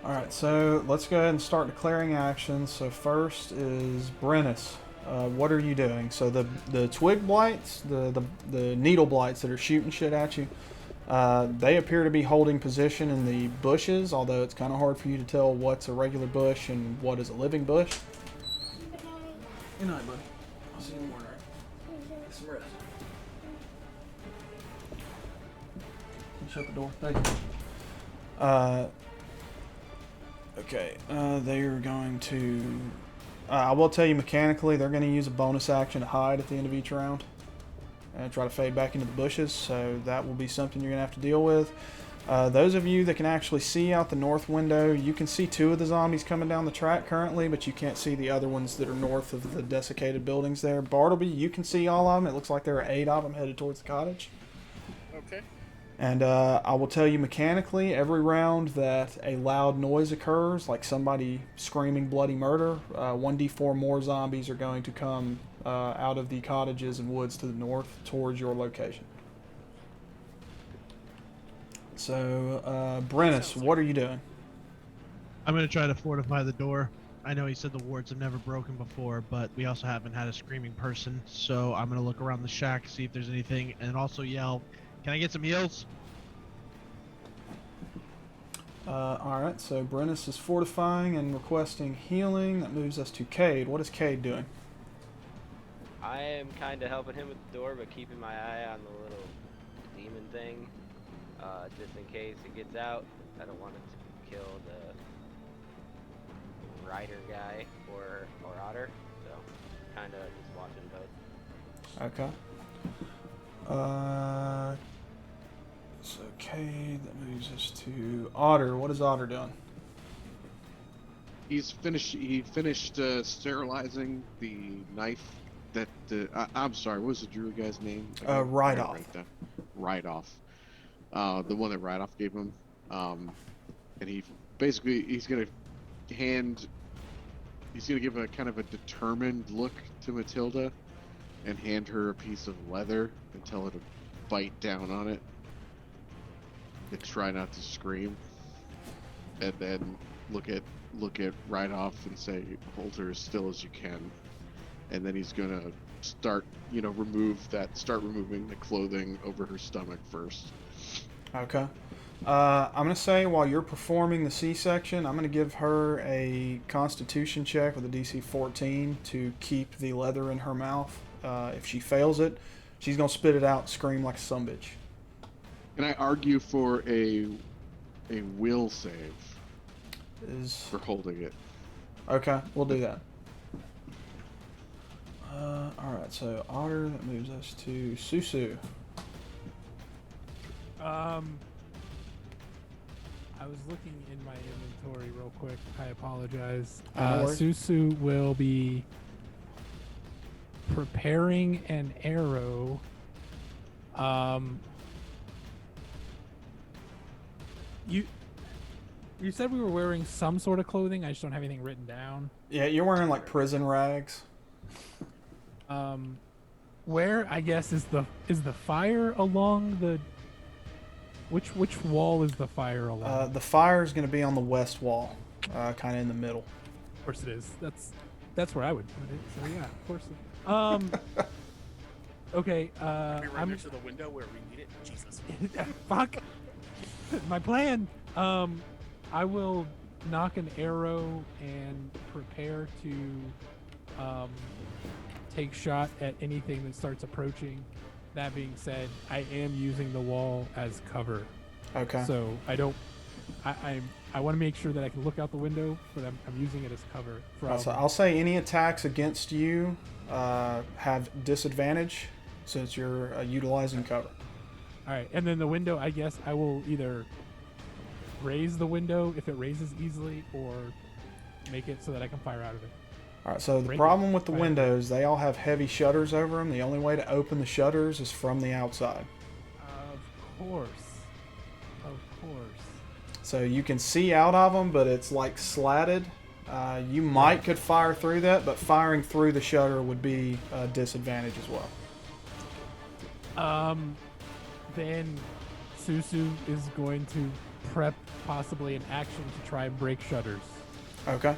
All right, so let's go ahead and start declaring actions. So first is Brennus. What are you doing? So the twig blights, the needle blights that are shooting shit at you, they appear to be holding position in the bushes, although it's kind of hard for you to tell what's a regular bush and what is a living bush. Good night, buddy. I'll see you in the morning. Get some rest. Can you shut the door? Thank you. Okay, they are going to... I will tell you mechanically, they're going to use a bonus action to hide at the end of each round. And try to fade back into the bushes, so that will be something you're going to have to deal with. Those of you that can actually see out the north window, you can see two of the zombies coming down the track currently, but you can't see the other ones that are north of the desiccated buildings there. Bartleby, you can see all of them. It looks like there are 8 of them headed towards the cottage. Okay. And I will tell you mechanically, every round that a loud noise occurs, like somebody screaming bloody murder, 1d4 more zombies are going to come out of the cottages and woods to the north towards your location. So, Brennus, what are you doing? I'm gonna try to fortify the door. I know he said the wards have never broken before, but we also haven't had a screaming person. So I'm gonna look around the shack, see if there's anything, and also yell, Can I get some heals? Alright, so Brennus is fortifying and requesting healing. That moves us to Cade. What is Cade doing? I am kind of helping him with the door, but keeping my eye on the little demon thing, just in case it gets out. I don't want it to kill the rider guy or otter, so kind of just watching both. Okay. So Cade, that moves us to Otter. What is Otter doing? He finished sterilizing the knife that I'm sorry, what was the druid guy's name? Right off. Right off. The one that Right off gave him. And he's gonna give a kind of a determined look to Matilda and hand her a piece of leather and tell her to bite down on it and try not to scream. And then look at Right off and say, hold her as still as you can. And then he's gonna start removing the clothing over her stomach first. Okay. I'm going to say while you're performing the C-section, I'm going to give her a Constitution check with a DC 14 to keep the leather in her mouth. If she fails it, she's going to spit it out and scream like a sumbitch. Can I argue for a will save for holding it? Okay, we'll do that. Alright, so Otter, that moves us to Susu. I was looking in my inventory real quick. I apologize. No worries. Susu will be preparing an arrow. You said we were wearing some sort of clothing. I just don't have anything written down. Yeah, you're wearing like prison rags. Where I guess is the fire along the which wall is the fire along? The fire is going to be on the west wall, kind of in the middle. Of course it is. That's where I would put it. So yeah, of course. Okay. Be right next to the window where we need it. Jesus. Fuck. My plan. I will knock an arrow and prepare to take shot at anything that starts approaching. That being said, I am using the wall as cover. Okay. So I don't. I want to make sure that I can look out the window, but I'm using it as cover. So I'll say any attacks against you have disadvantage since you're utilizing cover. All right, and then the window, I guess I will either raise the window if it raises easily, or make it so that I can fire out of it. All right, so the Break problem it. with the Right. windows, they all have heavy shutters over them. The only way to open the shutters is from the outside. Of course. So you can see out of them, but it's like slatted. You might could fire through that, but firing through the shutter would be a disadvantage as well. Then Susu is going to prep possibly an action to try and break shutters. Okay.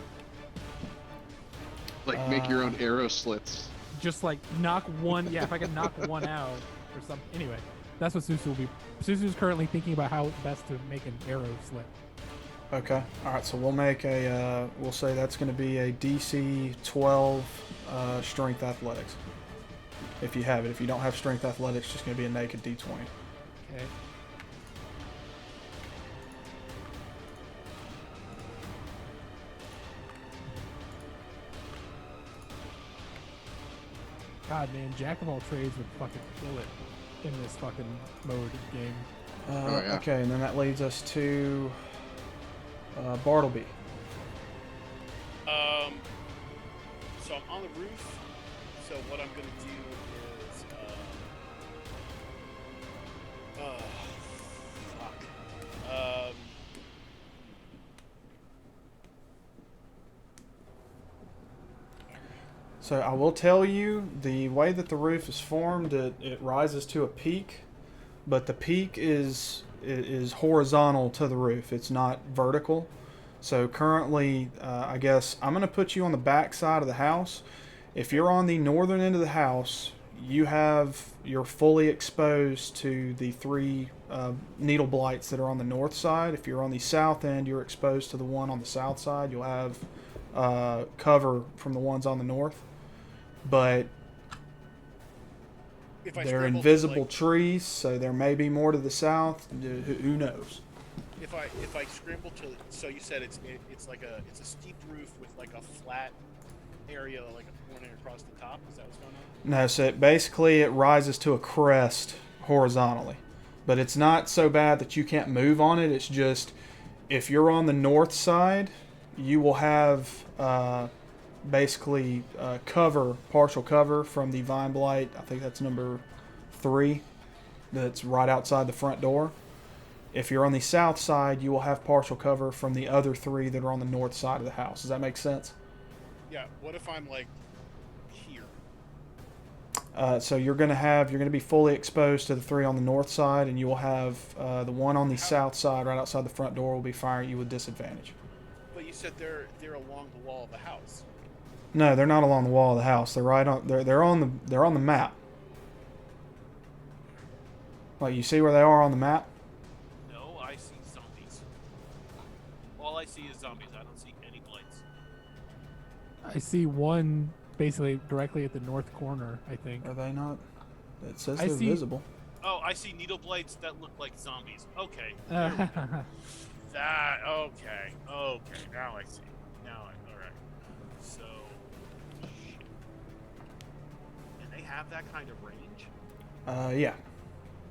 Like make your own arrow slits. Just like knock one. Yeah, if I can knock one out or something. Anyway, that's what Susu will be. Susu's currently thinking about how best to make an arrow slit. Okay. All right. So we'll make a. We'll say that's going to be a DC 12 strength athletics. If you have it. If you don't have strength athletics, it's just going to be a naked D20. Okay. God, man, Jack of all trades would fucking kill it in this fucking mode game. Yeah. Okay, and then that leads us to Bartleby. So I'm on the roof. So what I'm gonna do is, fuck. So I will tell you, the way that the roof is formed, it rises to a peak, but the peak is horizontal to the roof. It's not vertical. So currently, I guess I'm going to put you on the back side of the house. If you're on the northern end of the house, you're fully exposed to the 3 needle blights that are on the north side. If you're on the south end, you're exposed to the one on the south side. You'll have cover from the ones on the north, but If I they're scramble to, invisible like, trees, so there may be more to the south. Who knows? if I scramble to, so you said it's a steep roof with like a flat area like running across the top. Is that what's going on? No, so basically it rises to a crest horizontally, but it's not so bad that you can't move on it. It's just if you're on the north side, you will have basically partial cover from the vine blight. I think that's number 3. That's right outside the front door. If you're on the south side, you will have partial cover from the other 3 that are on the north side of the house. Does that make sense? Yeah. What if I'm like here? So you're going to be fully exposed to the 3 on the north side, and you will have the one on the south side, right outside the front door, will be firing at you with disadvantage. But you said they're along the wall of the house. No, they're not along the wall of the house. They're right on. They're on the map. Like, you see where they are on the map? No, I see zombies. All I see is zombies. I don't see any blights. I see one basically directly at the north corner, I think. Are they not? It says I they're see- visible. Oh, I see needle blights that look like zombies. Okay. Uh, That okay. Okay. Now I see. All right. So, shit. And they have that kind of range? Yeah.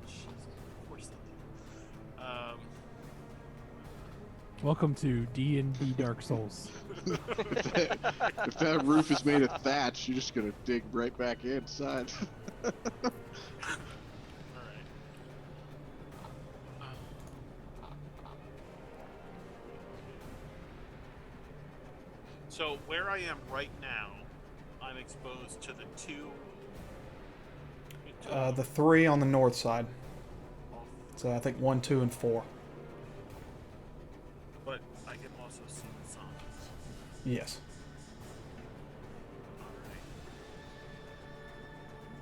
Jesus, of course they do. Welcome to D&D Dark Souls. If that roof is made of thatch, you're just gonna dig right back inside. All right. So where I am right now, I'm exposed to the 2. The 3 on the north side. So I think 1, 2, and 4. But I can also see the zombies. Yes. Alright.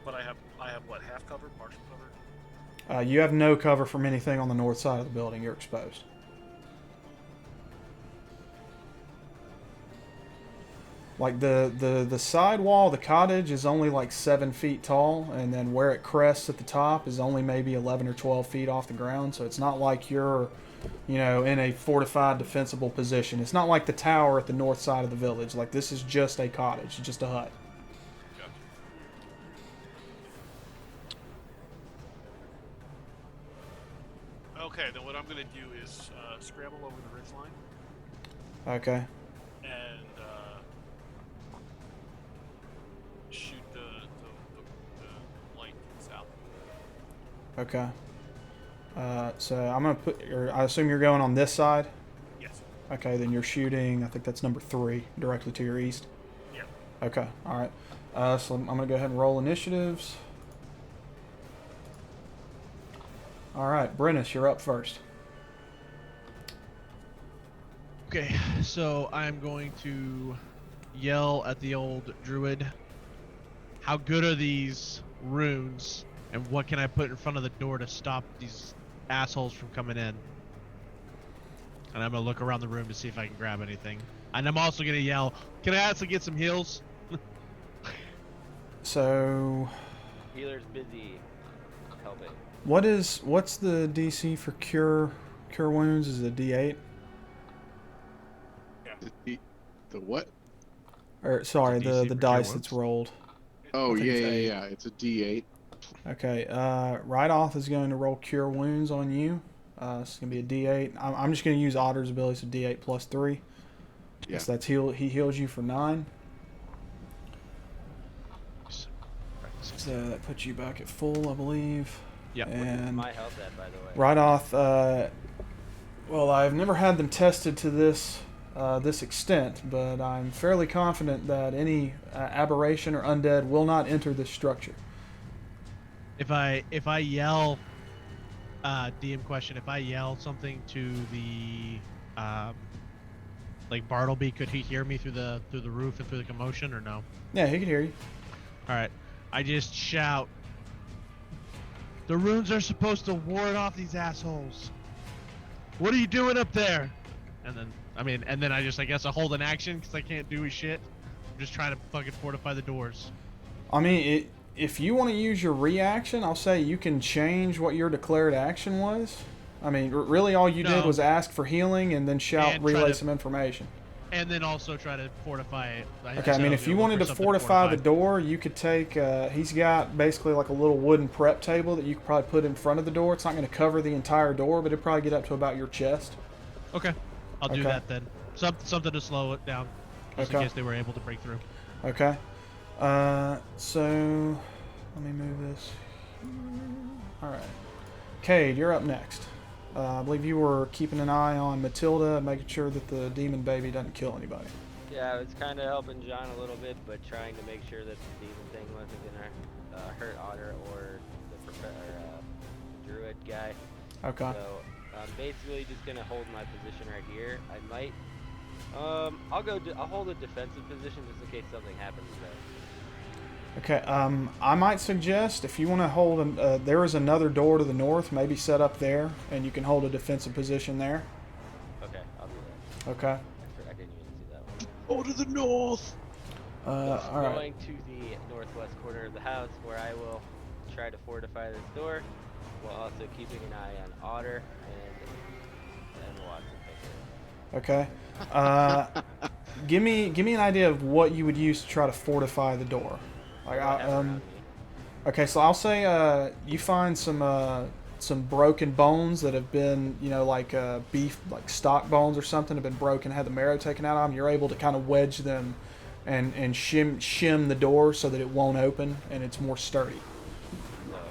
But I have what, half cover, partial cover? You have no cover from anything on the north side of the building. You're exposed. Like the side wall, the cottage is only like 7 feet tall, and then where it crests at the top is only maybe 11 or 12 feet off the ground. So it's not like you're, in a fortified, defensible position. It's not like the tower at the north side of the village. Like, this is just a cottage, just a hut. Gotcha. Okay, then what I'm gonna do is scramble over the ridgeline Okay. and shoot the light south. Okay. So I'm gonna I assume you're going on this side. Yes. Okay, then you're shooting. I think that's number 3, directly to your east. Yeah. Okay. All right. So I'm gonna go ahead and roll initiatives. All right, Brennis, you're up first. Okay, so I'm going to yell at the old druid. How good are these runes, and what can I put in front of the door to stop these assholes from coming in? And I'm gonna look around the room to see if I can grab anything. And I'm also gonna yell, can I actually get some heals? So, Healer's busy helping. what's the DC for cure wounds? Is it a D8? The what? Or sorry, It's a DC the for dice cure that's wounds? rolled. Oh, I think yeah, it's yeah, 8. yeah. It's a D8. Okay. Right-off is going to roll cure wounds on you. It's gonna be a D8. I'm just gonna use Otter's ability, so D8 plus 3. Yeah. So that's heal. He heals you for 9. So that puts you back at full, I believe. Yep. And My health at, by the way. right off, well, I've never had them tested to this extent, but I'm fairly confident that any aberration or undead will not enter this structure. If I yell, DM question, if I yell something to the, like Bartleby, could he hear me through the roof and through the commotion, or no? Yeah, he can hear you. All right. I just shout, "The runes are supposed to ward off these assholes. What are you doing up there?" And then, I guess I hold an action because I can't do shit. I'm just trying to fucking fortify the doors. I mean, if you want to use your reaction, I'll say you can change what your declared action was. I mean, really all you did No. was ask for healing and then shout, And try relay to- some information. And then also try to fortify it. Okay, I mean, if you wanted to fortify the door, you could take, he's got basically like a little wooden prep table that you could probably put in front of the door. It's not going to cover the entire door, but it'd probably get up to about your chest. Okay, I'll do Okay. that then. Something to slow it down, just in Okay. case they were able to break through. Okay. So, let me move this. Alright. Cade, you're up next. I believe you were keeping an eye on Matilda and making sure that the demon baby doesn't kill anybody. Yeah, I was kind of helping John a little bit, but trying to make sure that the demon thing wasn't gonna hurt Otter or the druid guy. Okay. So I'm basically just gonna hold my position right here. I might, I'll hold a defensive position just in case something happens though. Okay, I might suggest if you want to hold, there is another door to the north, maybe set up there, and you can hold a defensive position there. Okay, I'll do that. Okay. I didn't even see that one. Go to the north. So Alright. going to the northwest corner of the house where I will try to fortify this door while also keeping an eye on Otter and Watson. Okay. Give me an idea of what you would use to try to fortify the door. Like, okay, so I'll say you find some broken bones that have been, like beef, like stock bones or something, have been broken, had the marrow taken out of them. You're able to kind of wedge them and shim the door so that it won't open and it's more sturdy.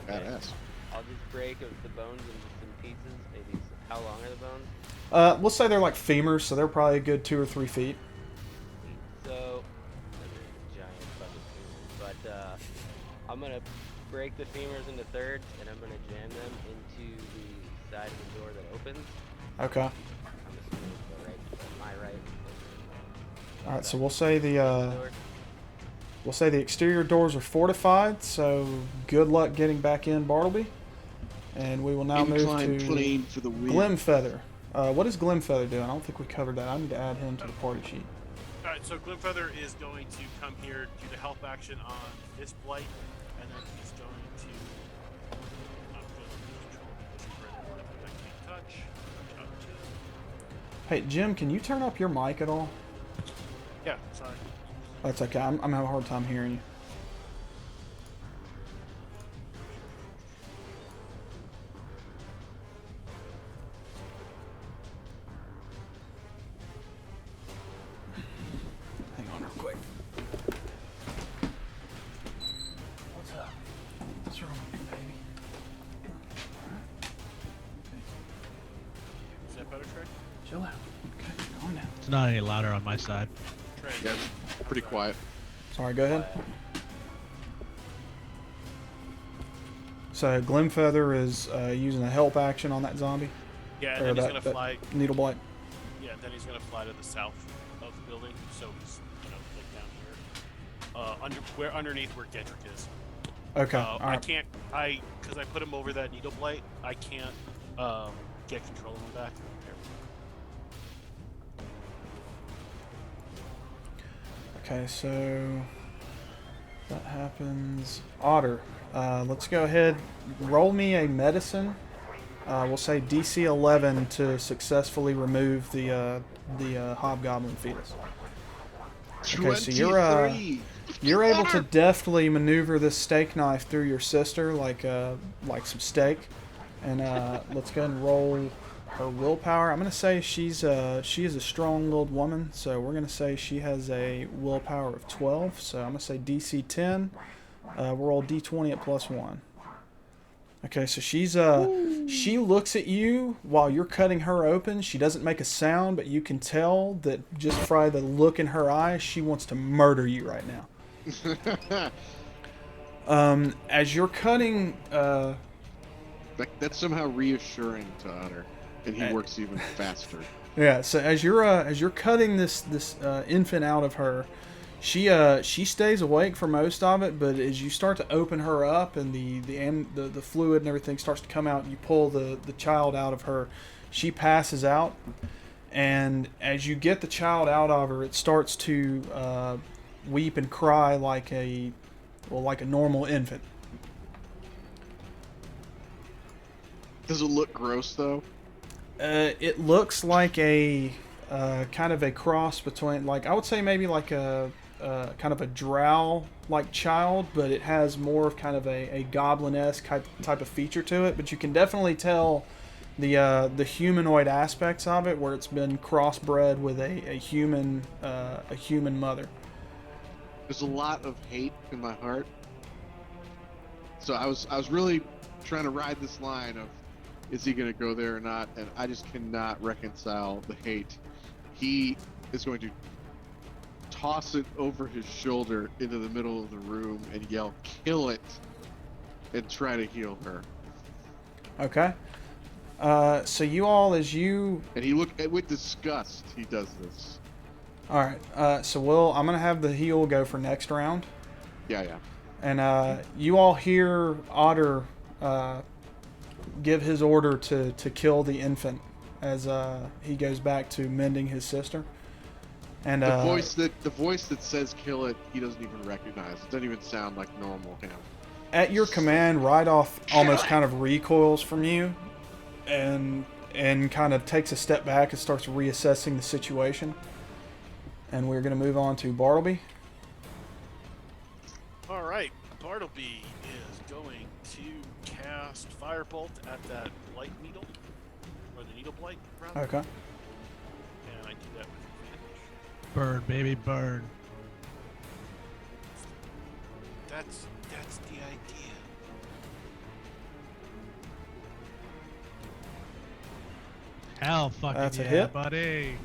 Okay. Badass. I'll just break the bones into some pieces. Maybe how long are the bones? We'll say they're like femurs, so they're probably a good 2 or 3 feet. So, giant fucking femurs. But I'm gonna break the femurs into thirds, and I'm gonna jam them into the side of the door that opens. Okay. I'm assuming it's my right. All right, so we'll say the Door. exterior doors are fortified. So good luck getting back in, Bartleby. And we will now Incline move to plane for the win. Glimfeather. What is Glimfeather doing? I don't think we covered that. I need to add him to the party sheet. Alright, so Glimfeather is going to come here, do the help action on this blight, and then he's going to touch. Hey, Jim, can you turn up your mic at all? Yeah, sorry. That's okay. I'm having a hard time hearing you. Hang on real quick. What's up? What's wrong with you, baby? Is that better, Trey? Chill out. Okay, calm down. It's not any louder on my side. Trey. Yeah, pretty quiet. Sorry, go ahead. So Glimfeather is using a help action on that zombie. Yeah, Or and then he's that- going to that fly. Needle blight. Yeah, then he's going to fly to the south of the building, so he's, like down here. Underneath where Gedrick is. Okay. I Alright. can't, because I put him over that needle blight, I can't get control of him back. Okay, so that happens. Otter, let's go ahead. Roll me a medicine. We'll say DC 11 to successfully remove the hobgoblin fetus. Okay, so you're able to deftly maneuver this steak knife through your sister like some steak. And let's go ahead and roll her willpower. I'm gonna say she is a strong-willed woman, so we're gonna say she has a willpower of 12. So I'm gonna say DC 10. We'll roll D20 at +1. Okay, so she looks at you while you're cutting her open. She doesn't make a sound, but you can tell that just by the look in her eyes, she wants to murder you right now. As you're cutting, That's somehow reassuring to Otter, and he works even faster. yeah. So as you're cutting this infant out of her, She stays awake for most of it, but as you start to open her up and the fluid and everything starts to come out, and you pull the child out of her, she passes out. And as you get the child out of her, it starts to weep and cry like a normal infant. Does it look gross though? It looks like a kind of a cross between, like, I would say maybe like a kind of a drow like child, but it has more of kind of a goblin-esque type of feature to it. But you can definitely tell the humanoid aspects of it, where it's been crossbred with a human mother. There's a lot of hate in my heart. So I was really trying to ride this line of, is he going to go there or not? And I just cannot reconcile the hate. He is going to toss it over his shoulder into the middle of the room and yell, "Kill it!" and try to heal her. Okay. So you all, as you... And he looked with disgust. He does this. All right. So I'm gonna have the heal go for next round, Yeah. and you all hear Otter give his order to kill the infant as he goes back to mending his sister. And The voice that says "kill it," he doesn't even recognize. It doesn't even sound like normal him. at your command, Rydolph almost kind of recoils from you, and kind of takes a step back and starts reassessing the situation. And we're going to move on to Bartleby. All right, Bartleby is going to cast Firebolt at that blight needle, or the needle blight, rather. Okay. And I do that with advantage. Burn, baby, burn. That's the idea. Hell fucking That's a yeah, hit. buddy.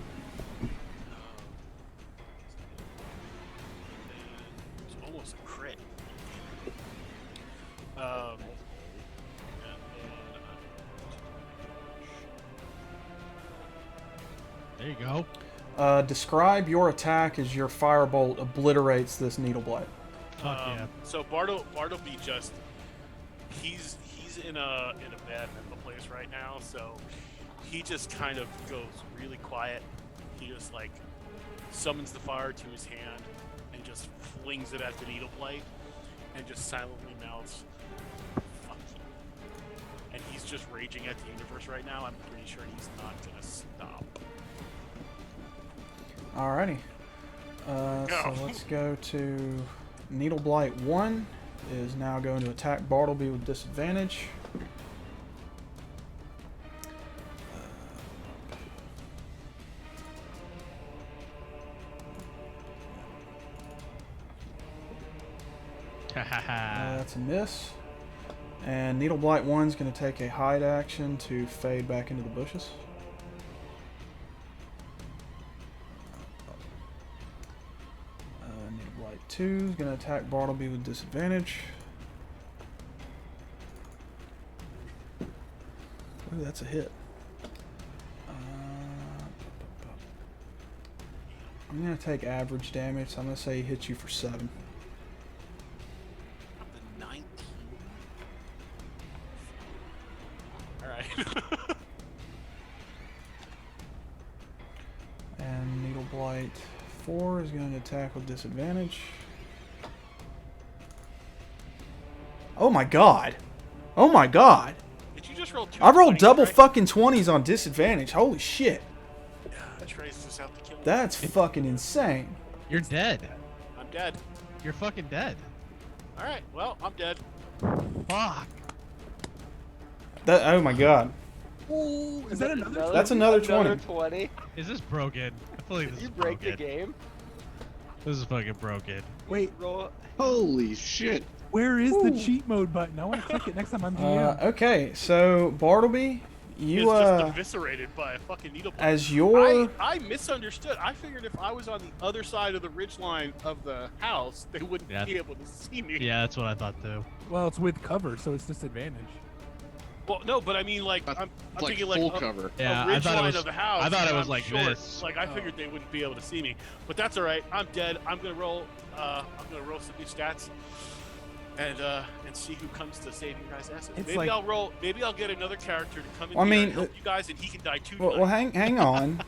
It's almost a crit. And then There you go. Describe your attack as your firebolt obliterates this needle blade. Fuck yeah. So Bartleby just he's in a bad mental place right now, so he just kind of goes really quiet. He just like summons the fire to his hand and just flings it at the needle blade and just silently mouths, "Fuck you." And he's just raging at the universe right now. I'm pretty sure he's not gonna stop. Alrighty. So let's go to Needle Blight 1 is now going to attack Bartleby with disadvantage. That's a miss. And Needle Blight 1 is going to take a hide action to fade back into the bushes. Needle Blight 2 is going to attack Bartleby with disadvantage. Ooh, that's a hit. I'm going to take average damage, so I'm going to say he hits you for 7. The 19. Alright. And Needle Blight 4 is going to attack with disadvantage. Oh my god! Oh my god! Did you just roll 2? I rolled 20s, double right? fucking 20s on disadvantage. Holy shit. Trey's just out to kill me. That's fucking insane. You're dead. I'm dead. You're fucking dead. Alright, well, I'm dead. Fuck. Oh my god. Ooh, is that another? That's another 20. 20. Is this broken? I feel like this You is break broken. the game. This is fucking broken. Wait, Roll. Holy shit! where is the cheat mode button? I want to click it next time I'm GM. Okay, so Bartleby, He you was just eviscerated by a fucking needle. as your I misunderstood. I figured if I was on the other side of the ridgeline of the house, they wouldn't Yeah. be able to see me. Yeah, that's what I thought too. Well, it's with cover, so it's disadvantage. Well, no, but I mean, like, That's I'm like thinking full like cover. Yeah, a I ridge thought it line was. of the house. I thought it and was I'm like short. this. Like I figured they wouldn't be able to see me, but that's all right. I'm dead. I'm gonna roll. I'm gonna roll some new stats, and see who comes to save you guys' asses. It's Maybe like- I'll roll. Maybe I'll get another character to come in I here mean, and help you guys, and he can die too. Well, hang on.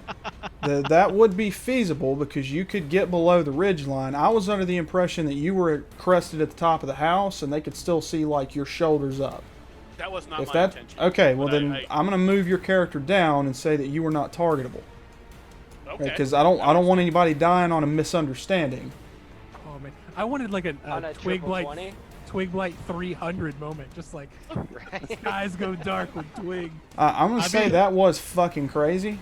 That would be feasible because you could get below the ridge line. I was under the impression that you were crested at the top of the house and they could still see like your shoulders up. That was not If my that intention. okay, well but then I'm gonna move your character down and say that you were not targetable okay. because I don't want anybody dying on a misunderstanding. Oh man, I wanted like On a a twig triple blight 20? 300 moment, just like the Right. skies go dark with twig. I'm gonna I say mean- that was fucking crazy.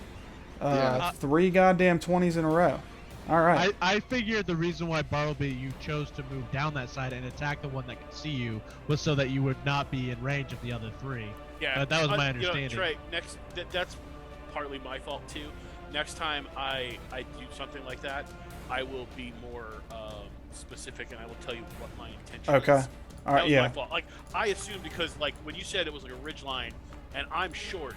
Yeah. 3 goddamn 20s in a row. All right. I figured the reason why Bartleby you chose to move down that side and attack the one that could see you was so that you would not be in range of the other 3. Yeah, that was my you know, understanding. Trey, that's partly my fault too. Next time I do something like that, I will be more specific and I will tell you what my intention Okay. is. All That right. was Yeah. my fault. Like I assumed because like when you said it was like a ridge line, and I'm short,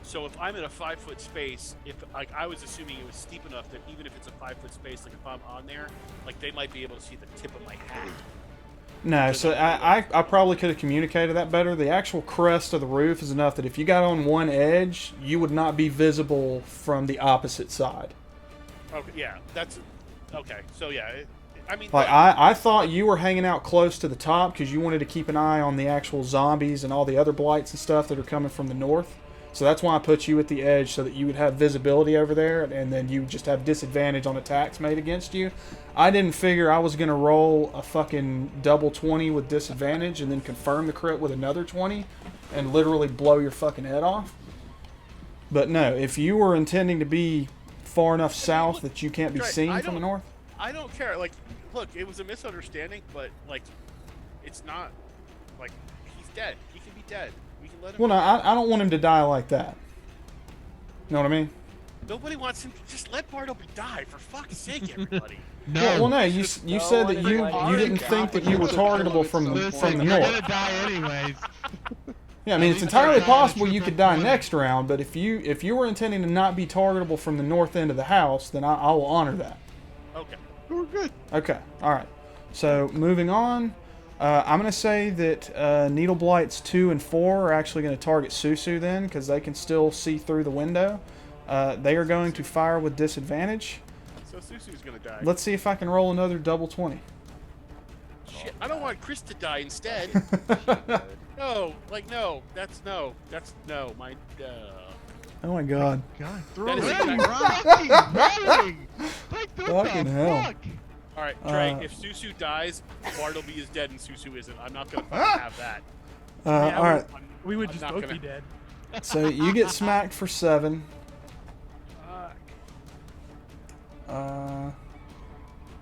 so if I'm in a 5-foot space, if like I was assuming it was steep enough that even if it's a 5-foot space, like if I'm on there, like they might be able to see the tip of my hat. No, so I probably could have communicated that better. The actual crest of the roof is enough that if you got on one edge, you would not be visible from the opposite side. Okay, yeah, that's okay. So yeah, I mean, Like look, I thought you were hanging out close to the top because you wanted to keep an eye on the actual zombies and all the other blights and stuff that are coming from the north. So that's why I put you at the edge so that you would have visibility over there, and then you would just have disadvantage on attacks made against you. I didn't figure I was gonna roll a fucking double 20 with disadvantage and then confirm the crit with another 20 and literally blow your fucking head off. But no, if you were intending to be far enough south that you can't be Trey, seen I from the don't- north. I don't care. Like, look, it was a misunderstanding, but like, it's not like he's dead. He can be dead. We can let him. Well, no, I don't want him to die like that. You know what I mean? Nobody wants him. Just let Bartleby die, for fuck's sake, everybody. No. Well, no, you no said one that is you like didn't that. think that you were targetable from the Listen, north. you're gonna die anyways. Yeah, I mean At it's least entirely you're dying possible a you triple could die 20. next round, but if you were intending to not be targetable from the north end of the house, then I will honor that. Okay. We're good. Okay, all right. So moving on, I'm gonna say that Needle Blights 2 and 4 are actually gonna target Susu then, because they can still see through the window. They are going to fire with disadvantage. So Susu's gonna die. Let's see if I can roll another double 20. Shit, I don't want Chris to die instead. No, like no. That's no. My. Oh my god. God, That is running, exactly- running. Like, what Fucking the hell. fuck? All right, Trey. Uh, If Susu dies, Bartleby is dead and Susu isn't. I'm not gonna fucking have that. Yeah, All right. We would I'm just not both gonna- be dead. So you get smacked for 7. Fuck.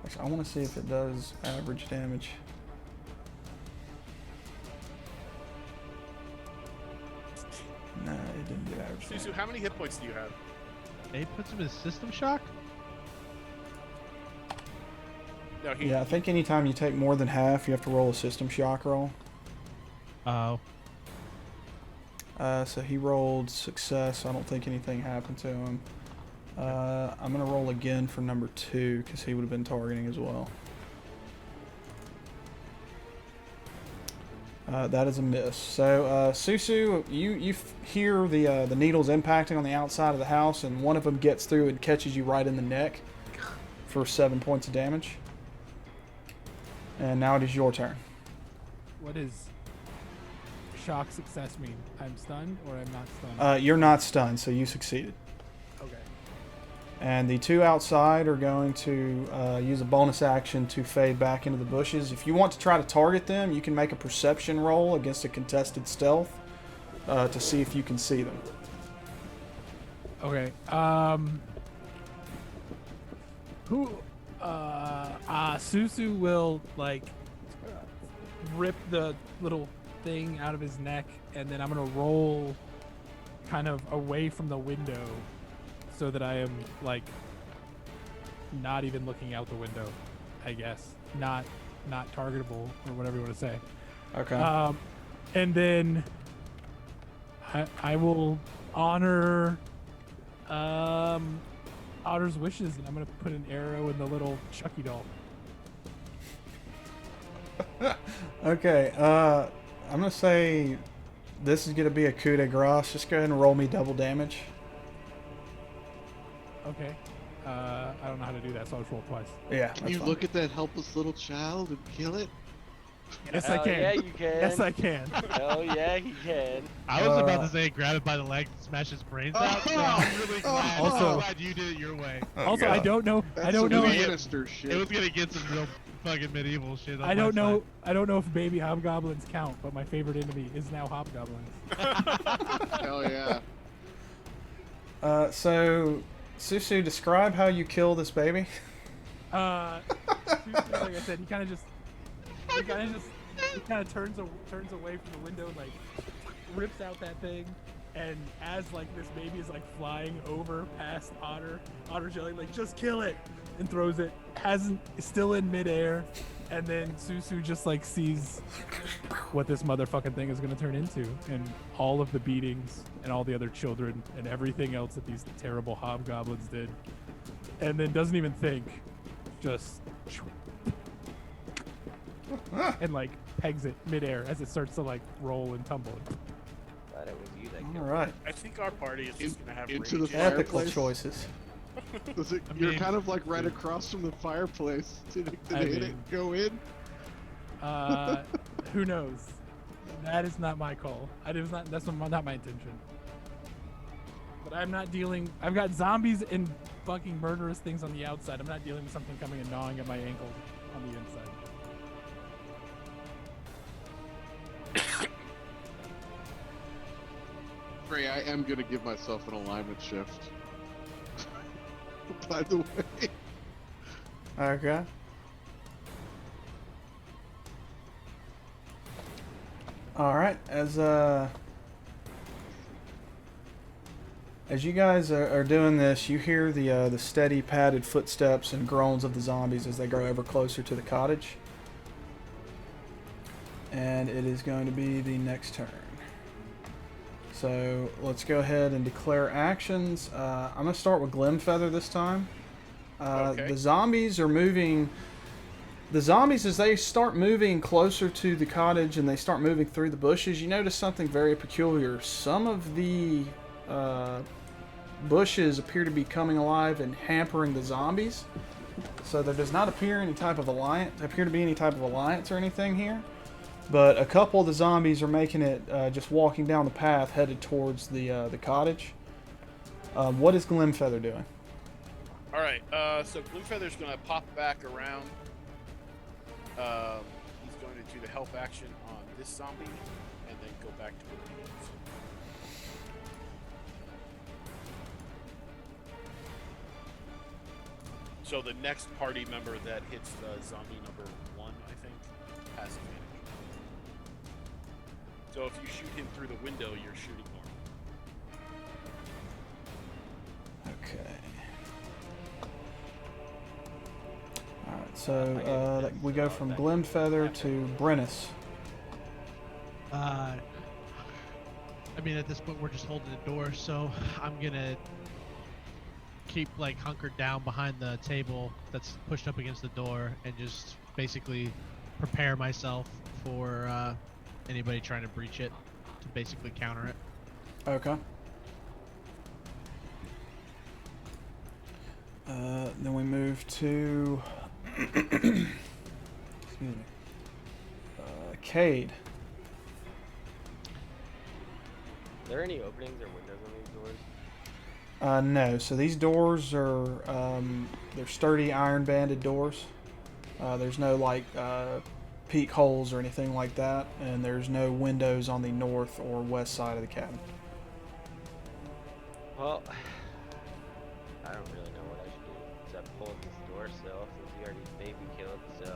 Actually, I want to see if it does average damage. No, it didn't do average Susu, damage. how many hit points do you have? They puts him in system shock? No, he. Yeah, I think anytime you take more than half, you have to roll a system shock roll. Oh. So he rolled success. I don't think anything happened to him. I'm going to roll again for number 2 because he would have been targeting as well. That is a miss. So, Susu, you hear the needles impacting on the outside of the house, and one of them gets through and catches you right in the neck for 7 points of damage. And now it is your turn. What does shock success mean? I'm stunned or I'm not stunned? You're not stunned, so you succeeded. Okay. And the 2 outside are going to use a bonus action to fade back into the bushes. If you want to try to target them, you can make a perception roll against a contested stealth to see if you can see them. Okay. Susu will like rip the little thing out of his neck, and then I'm gonna roll kind of away from the window so that I am like not even looking out the window, I guess. Not targetable or whatever you want to say. Okay. And then I will honor Otter's wishes, and I'm gonna put an arrow in the little Chucky doll. Okay, I'm gonna say this is gonna be a coup de grace. Just go ahead and roll me double damage. Okay. I don't know how to do that, so I'll just roll twice. Yeah. Can that's you fine. look at that helpless little child and kill it? Yes, I Hell can. yeah, you can. Yes, I can. Hell yeah, he can. I was about to say grab it by the leg and smash his brains out. So I'm really glad. Also- I'm glad you did it your way. Also, I don't know. That's I don't some know. Lannister shit. It was gonna get some real fucking medieval shit. On I don't my know. I don't know if baby hobgoblins count, but my favorite enemy is now hobgoblins. Hell yeah. So, Susu, describe how you kill this baby. Like I said, he kind of turns away from the window and like rips out that thing, and as like this baby is like flying over past Otter's yelling like just kill it, and throws it, is still in midair, and then Susu just like sees what this motherfucking thing is gonna turn into, and all of the beatings and all the other children and everything else that these terrible hobgoblins did, and then doesn't even think, just and like pegs it midair as it starts to like roll and tumble. Glad it was you that All killed right. I think our party is just gonna have into rage. the Ethical fireplace. choices. You're mean- kind of like right across from the fireplace. Did I it mean- go in? Who knows? That is not my call. That's not my intention. But I'm not dealing. I've got zombies and fucking murderous things on the outside. I'm not dealing with something coming and gnawing at my ankles on the inside. Ray, I am gonna give myself an alignment shift. By the way. Okay. All right. As you guys are doing this, you hear the steady padded footsteps and groans of the zombies as they grow ever closer to the cottage. And it is going to be the next turn. So let's go ahead and declare actions. I'm going to start with Glimfeather this time. Okay. The zombies are moving. The zombies, as they start moving closer to the cottage and they start moving through the bushes, you notice something very peculiar. Some of the bushes appear to be coming alive and hampering the zombies. So there does not appear to be any type of alliance or anything here. But a couple of the zombies are making it, just walking down the path headed towards the cottage. What is Glimfeather doing? All right. So Glimfeather's gonna pop back around. He's going to do the help action on this zombie, and then go back to where he was. So the next party member that hits zombie number 1, I think, has advantage. So if you shoot him through the window, you're shooting normal. Okay. Alright, so we go from Glimfeather to Brennus. I mean, at this point, we're just holding the door, so I'm gonna keep like hunkered down behind the table that's pushed up against the door, and just basically prepare myself for anybody trying to breach it, to basically counter it. Okay. Then we move to excuse me. Cade. Are there any openings or windows on these doors? No. So these doors are they're sturdy iron banded doors. There's no like peek holes or anything like that, and there's no windows on the north or west side of the cabin. Well, I don't really know what I should do except hold this door still, since he already baby killed. So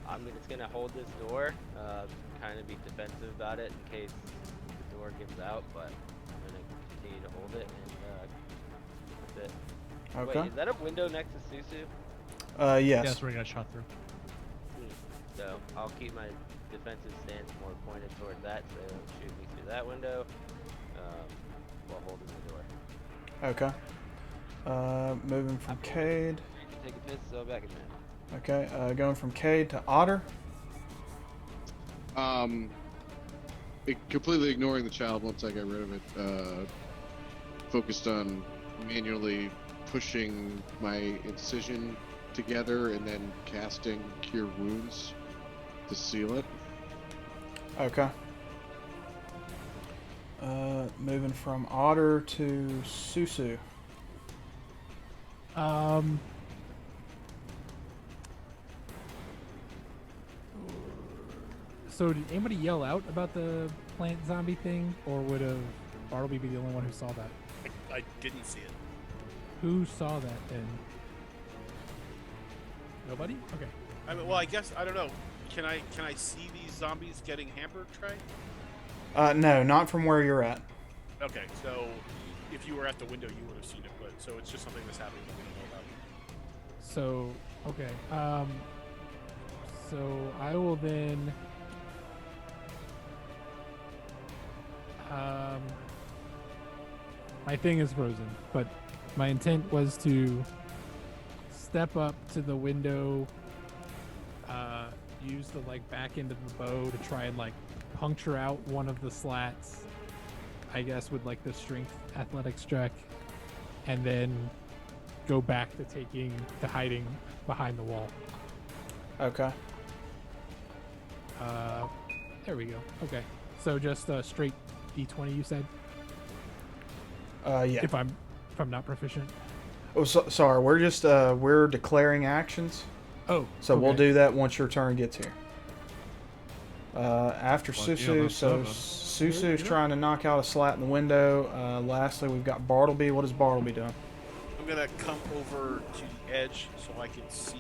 I'm just gonna hold this door, kind of be defensive about it in case the door gives out. But I'm gonna continue to hold it, and that's it. Okay. Wait, is that a window next to Susu? Yes. Yeah, that's where I got shot through. So I'll keep my defensive stance more pointed toward that, so they don't shoot me through that window, while holding the door. Okay. Moving from Cade. You can take a piss, so back in there. Okay. Going from Cade to Otter. Completely ignoring the child once I got rid of it. Focused on manually pushing my incision together and then casting Cure Wounds to seal it. Okay. Moving from Otter to Susu. So did anybody yell out about the plant zombie thing, or would have Bartleby be the only one who saw that? I didn't see it. Who saw that then? Nobody? Okay. I mean, well, I guess I don't know. Can I see these zombies getting hampered, Trey? No, not from where you're at. Okay, so if you were at the window, you would have seen it, but so it's just something that's happening that we don't know about. So, okay. So I will then. My thing is frozen, but my intent was to step up to the window, use the back end of the bow to try and puncture out one of the slats, I guess with the strength athletics check, and then go back to hiding behind the wall. Okay. There we go. Okay. So just straight D20, you said? Yeah. If I'm not proficient. Oh, sorry. We're just we're declaring actions. Oh. So we'll okay. do that once your turn gets here. After Well, yeah, Susu, that's so seven. Susu's trying to knock out a slat in the window. Lastly, we've got Bartleby. What is Bartleby doing? I'm gonna come over to the edge so I can see.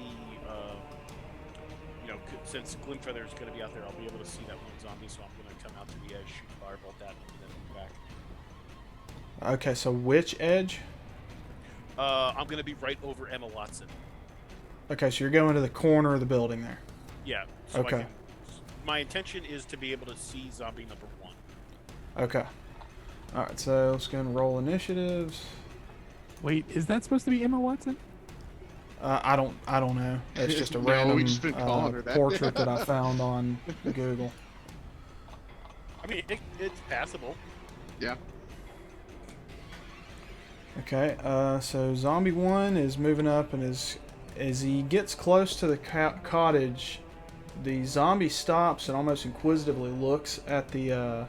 Since Glimfeather is gonna be out there, I'll be able to see that one zombie. So I'm gonna come out to the edge, shoot firebolt that, and then move back. Okay, so which edge? I'm gonna be right over Emma Watson. Okay, so you're going to the corner of the building there. Yeah. So Okay. My intention is to be able to see zombie number 1. Okay. All right, so let's go and roll initiatives. Wait, is that supposed to be Emma Watson? I don't know. It's just a No, random we just been calling her that. portrait that I found on Google. I mean, it's passable. Yeah. Okay, so Zombie 1 is moving up, and as he gets close to the cottage, the zombie stops and almost inquisitively looks at the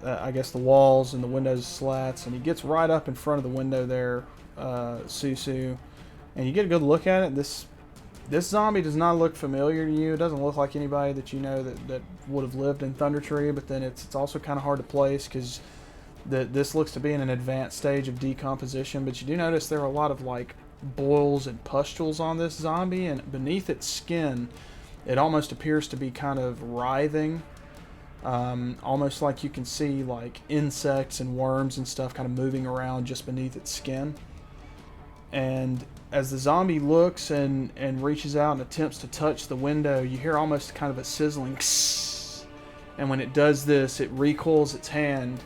I guess the walls and the windows slats, and he gets right up in front of the window there, Susu, and you get a good look at it. This zombie does not look familiar to you. It doesn't look like anybody that you know that would have lived in Thunder Tree, but then it's also kind of hard to place because this looks to be in an advanced stage of decomposition. But you do notice there are a lot of boils and pustules on this zombie, and beneath its skin it almost appears to be kind of writhing, almost like you can see insects and worms and stuff kind of moving around just beneath its skin. And as the zombie looks and reaches out and attempts to touch the window, you hear almost kind of a sizzling kss, and when it does this, it recoils its hand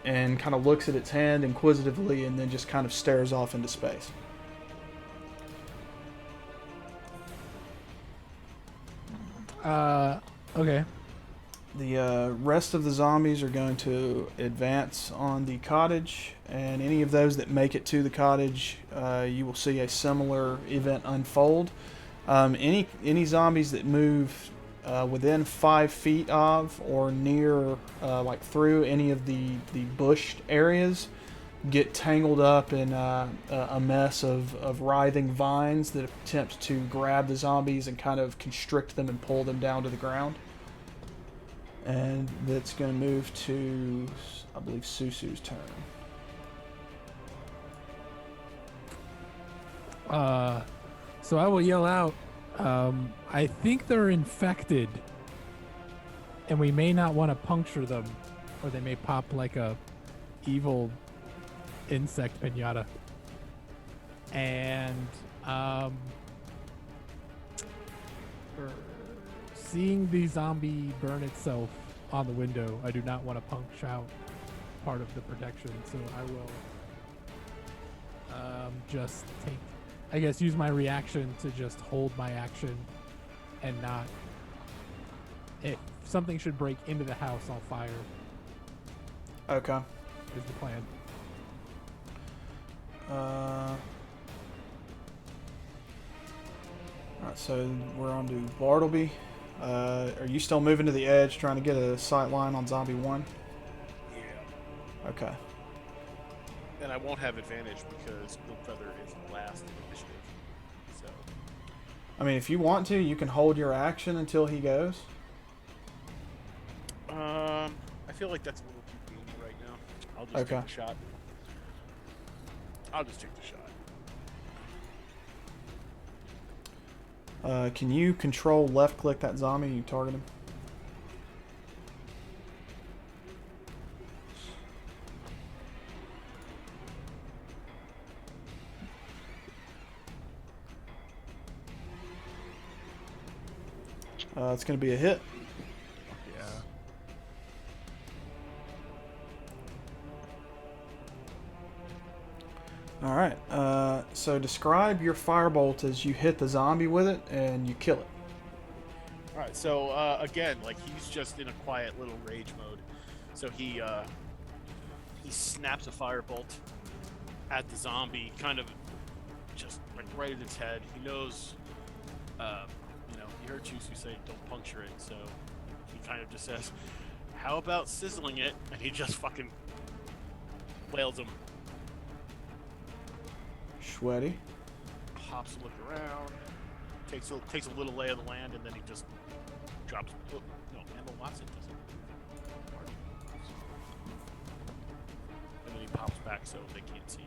and kind of looks at its hand inquisitively and then just kind of stares off into space. Okay. The rest of the zombies are going to advance on the cottage, and any of those that make it to the cottage, you will see a similar event unfold. Any zombies that move within 5 feet of or near, through any of the bushed areas, get tangled up in a mess of writhing vines that attempt to grab the zombies and kind of constrict them and pull them down to the ground. And that's going to move to, I believe, Susu's turn. So I will yell out, I think they're infected, and we may not want to puncture them, or they may pop like a evil insect pinata. And seeing the zombie burn itself on the window, I do not want to puncture out part of the protection, so I will just take, I guess, use my reaction to just hold my action and not. If something should break into the house, I'll fire. Okay. Is the plan. Alright, so we're on to Bartleby. Are you still moving to the edge, trying to get a sight line on Zombie 1? Yeah. Okay. And I won't have advantage because Gloomfeather is last in initiative. So. I mean, if you want to, you can hold your action until he goes. I feel like that's a little too greedy right now. I'll just Okay. take the shot. I'll just take the shot. Can you control left click that zombie and you target him? It's going to be a hit. Yeah. All right. So describe your firebolt as you hit the zombie with it and you kill it. Alright, so again, like he's just in a quiet little rage mode. So he snaps a firebolt at the zombie, kind of just like right at its head. He knows, he heard you say don't puncture it, so he kind of just says, "How about sizzling it?" And he just fucking wails him. Sweaty. Hops a look around, takes a little lay of the land, and then he just drops. Oh, no, Emma Watson doesn't. And then he pops back so they can't see you.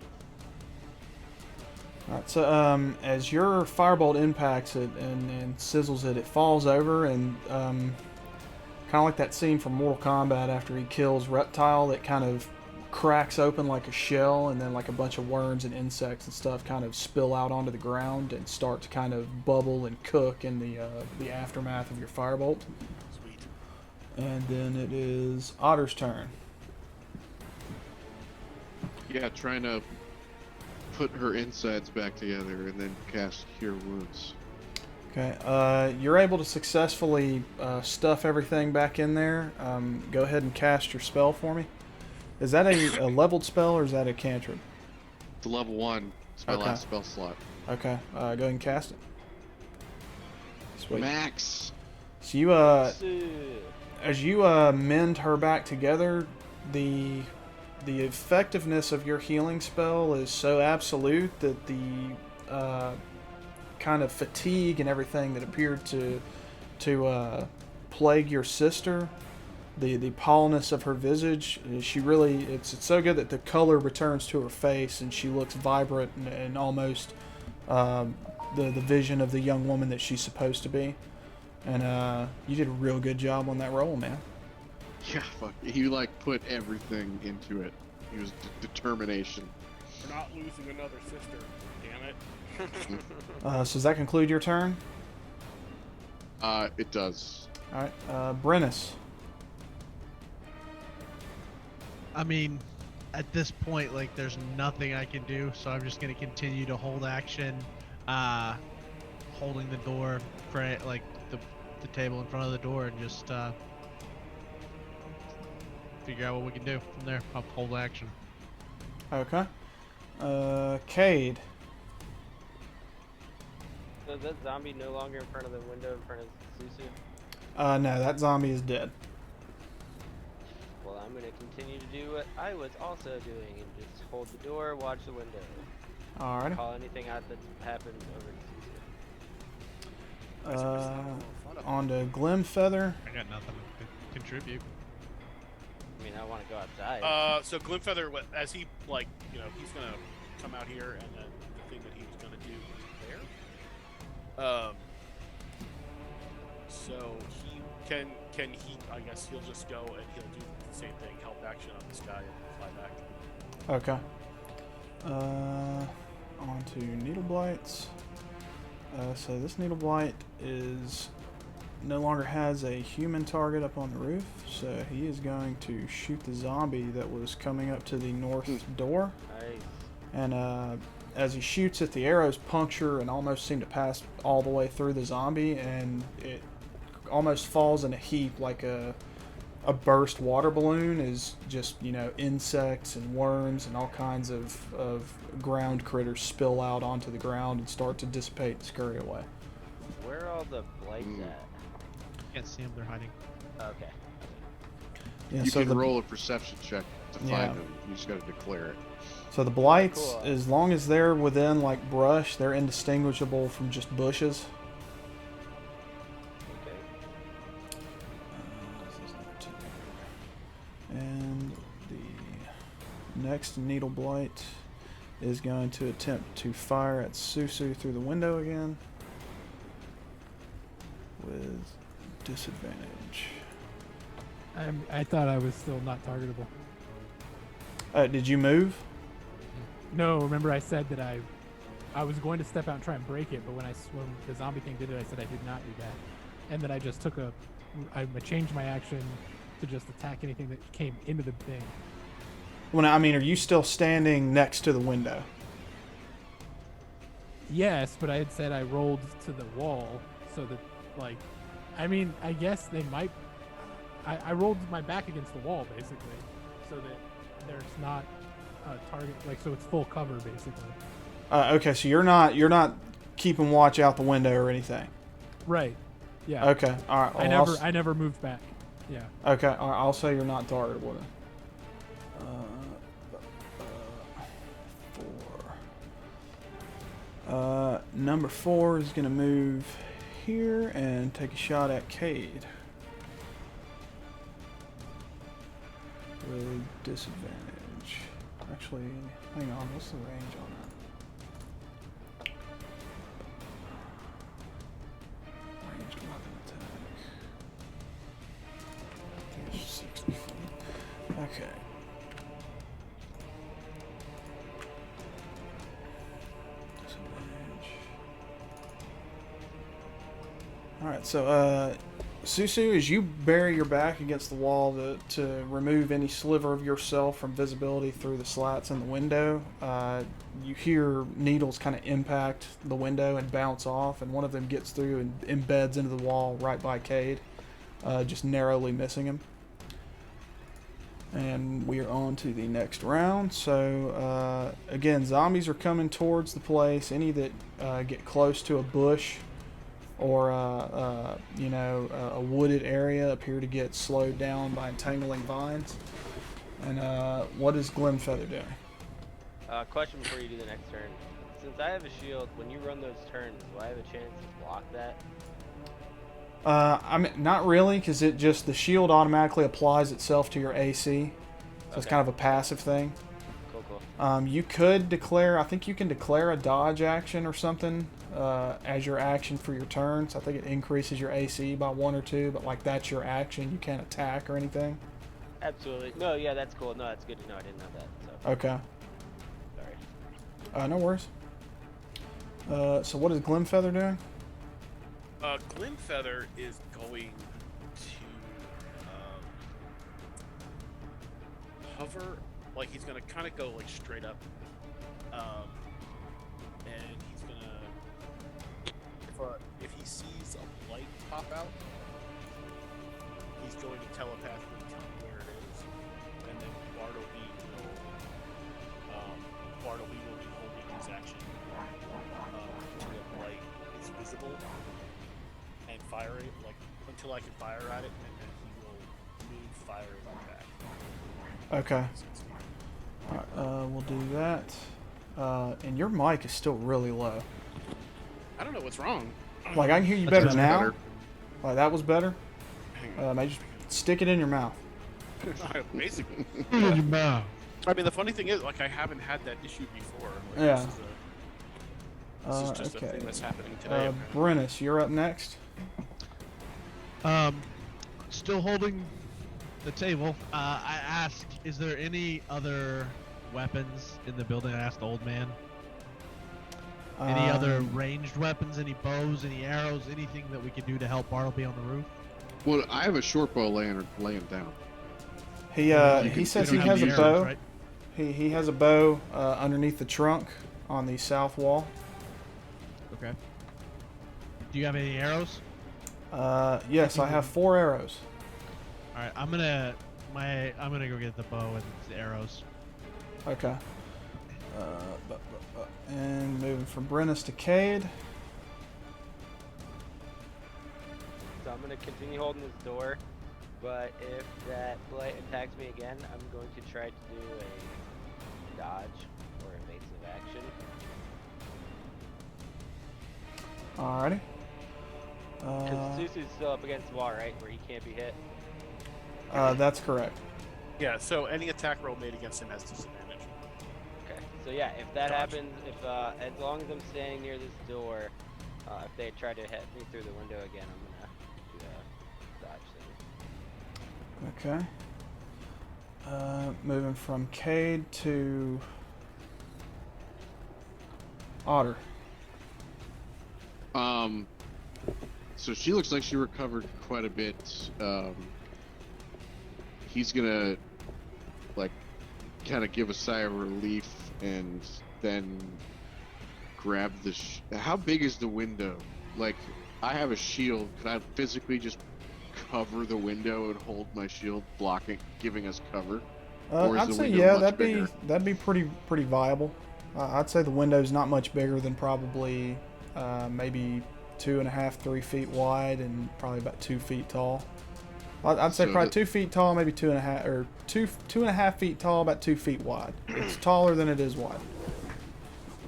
Alright, so as your firebolt impacts it and sizzles it, it falls over and kind of like that scene from Mortal Kombat after he kills Reptile that kind of cracks open like a shell and then like a bunch of worms and insects and stuff kind of spill out onto the ground and start to kind of bubble and cook in the aftermath of your firebolt. Sweet. And then it is Otter's turn. Yeah, trying to put her insides back together and then cast Cure Wounds. Okay, you're able to successfully stuff everything back in there. Go ahead and cast your spell for me. Is that a leveled spell or is that a cantrip? It's a level 1. It's my Okay. last spell slot. Okay, go ahead and cast it. Sweet. Max! So you, as you mend her back together, the effectiveness of your healing spell is so absolute that the kind of fatigue and everything that appeared to plague your sister, the paleness of her visage, she really, it's so good that the color returns to her face and she looks vibrant and almost the vision of the young woman that she's supposed to be. And you did a real good job on that roll, man. Yeah, fuck. He put everything into it. He was determination. We're not losing another sister. Damn it. So does that conclude your turn? It does. All right, Brennus. I mean, at this point, there's nothing I can do, so I'm just gonna continue to hold action, holding the door, the table in front of the door, and just figure out what we can do from there. I'll hold action. Okay. Cade. So is that zombie no longer in front of the window in front of Susu? No, that zombie is dead. Well, I'm going to continue to do what I was also doing and just hold the door, watch the window. Alrighty. Call anything out that's happened over to Susu. On to Glimfeather. I got nothing to contribute. I mean, I want to go outside. So Glimfeather, as he he's gonna come out here, and then the thing that he was gonna do is there. So he can he? I guess he'll just go and he'll do the same thing, help action on this guy and fly back. Okay. On to Needle Blights. So this Needle Blight is no longer has a human target up on the roof, so he is going to shoot the zombie that was coming up to the north door. Nice. And as he shoots it, the arrows puncture and almost seem to pass all the way through the zombie, and it almost falls in a heap like a burst water balloon is just, you know, insects and worms and all kinds of ground critters spill out onto the ground and start to dissipate and scurry away. Where are all the blights at? Can't see them, they're hiding. Okay. Yeah, You so can the, roll a perception check to find Yeah. them. You just got to declare it. so the blights, Cool. as long as they're within like brush, they're indistinguishable from just bushes. Okay. This is number 2. And the next needle blight is going to attempt to fire at Susu through the window again with disadvantage. I thought I was still not targetable. Did you move? No, remember I said that I was going to step out and try and break it, but when the zombie thing did it, I said I did not do that, and then I just I changed my action to just attack anything that came into the thing. I mean, are you still standing next to the window? Yes, but I had said I rolled to the wall, so that, like, I mean, I guess they might. I rolled my back against the wall basically, so that there's not a target, like, so it's full cover basically. Okay, so you're not keeping watch out the window or anything. Right. Yeah. Okay. All right. Well, I never moved back. Yeah. Okay. All right, I'll say you're not targetable then. 4. Number 4 is gonna move here and take a shot at Cade with disadvantage. Actually, hang on. What's the range on that? Ranged weapon attack. I think it's 60 feet. Okay. Disadvantage. Alright, so Susu, as you bury your back against the wall to remove any sliver of yourself from visibility through the slats in the window, you hear needles kind of impact the window and bounce off, and one of them gets through and embeds into the wall right by Cade, just narrowly missing him. And we are on to the next round. So, again, zombies are coming towards the place. Any that get close to a bush or a wooded area appear to get slowed down by entangling vines. And what is Glimfeather doing? Question before you do the next turn. Since I have a shield, when you run those turns, do I have a chance to block that? I mean, not really, because the shield automatically applies itself to your AC. So it's kind of a passive thing. Cool. You could declare, I think you can declare a dodge action or something as your action for your turns. I think it increases your AC by 1 or 2, but like that's your action. You can't attack or anything. Absolutely. No, yeah, that's cool. No, that's good to know. I didn't know that. So. Okay. Sorry. No worries. So what is Glimfeather doing? Glimfeather is going to hover, like he's gonna kind of go like straight up, and he's gonna, if he sees a light pop out, he's going to telepathically tell him where it is, and then Bartleby will be holding his action until the light is visible. And fire it, like, until I can fire at it, and then he will move fire it back. Okay. Alright, we'll do that. And your mic is still really low. I don't know what's wrong. Like, I can hear you That's better now. better. Like, that was better. Hang on. Maybe just stick it in your mouth. Basically. Wow. I mean, the funny thing is, like, I haven't had that issue before. Like, Yeah. This is just a Okay. thing that's happening today. Brennus, you're up next. Still holding the table. I asked, is there any other weapons in the building? I asked the old man. Any other Um, ranged weapons? Any bows? Any arrows? Anything that we can do to help Bartleby on the roof? Well, I have a short bow laying down. He You he can- says We he don't has have a the bow. arrows, right? He has a bow underneath the trunk on the south wall. Okay. Do you have any arrows? Yes, I have 4 arrows. All right, I'm gonna go get the bow and the arrows. Okay. And moving from Brennus to Cade. So I'm gonna continue holding this door, but if that blight attacks me again, I'm going to try to do a dodge or evasive action. Alrighty. Because Susu's still up against the wall, right, where he can't be hit. That's correct. Yeah, so any attack roll made against him has disadvantage. Okay. So yeah, if that Dodge. happens, if as long as I'm standing near this door, if they try to hit me through the window again, I'm gonna do a dodge thing. Okay. Moving from Cade to Otter. So she looks like she recovered quite a bit. He's gonna like kind of give a sigh of relief and then grab the. How big is the window? Like, I have a shield. Could I physically just cover the window and hold my shield, blocking, giving us cover? Or is I'd the say window yeah, much bigger? that'd be pretty viable. I'd say the window's not much bigger than probably maybe 2.5, 3 feet wide and probably about 2 feet tall. I'd say So probably the- 2 feet tall, maybe 2.5 or 2.5 feet tall, about 2 feet wide. It's taller than it is wide.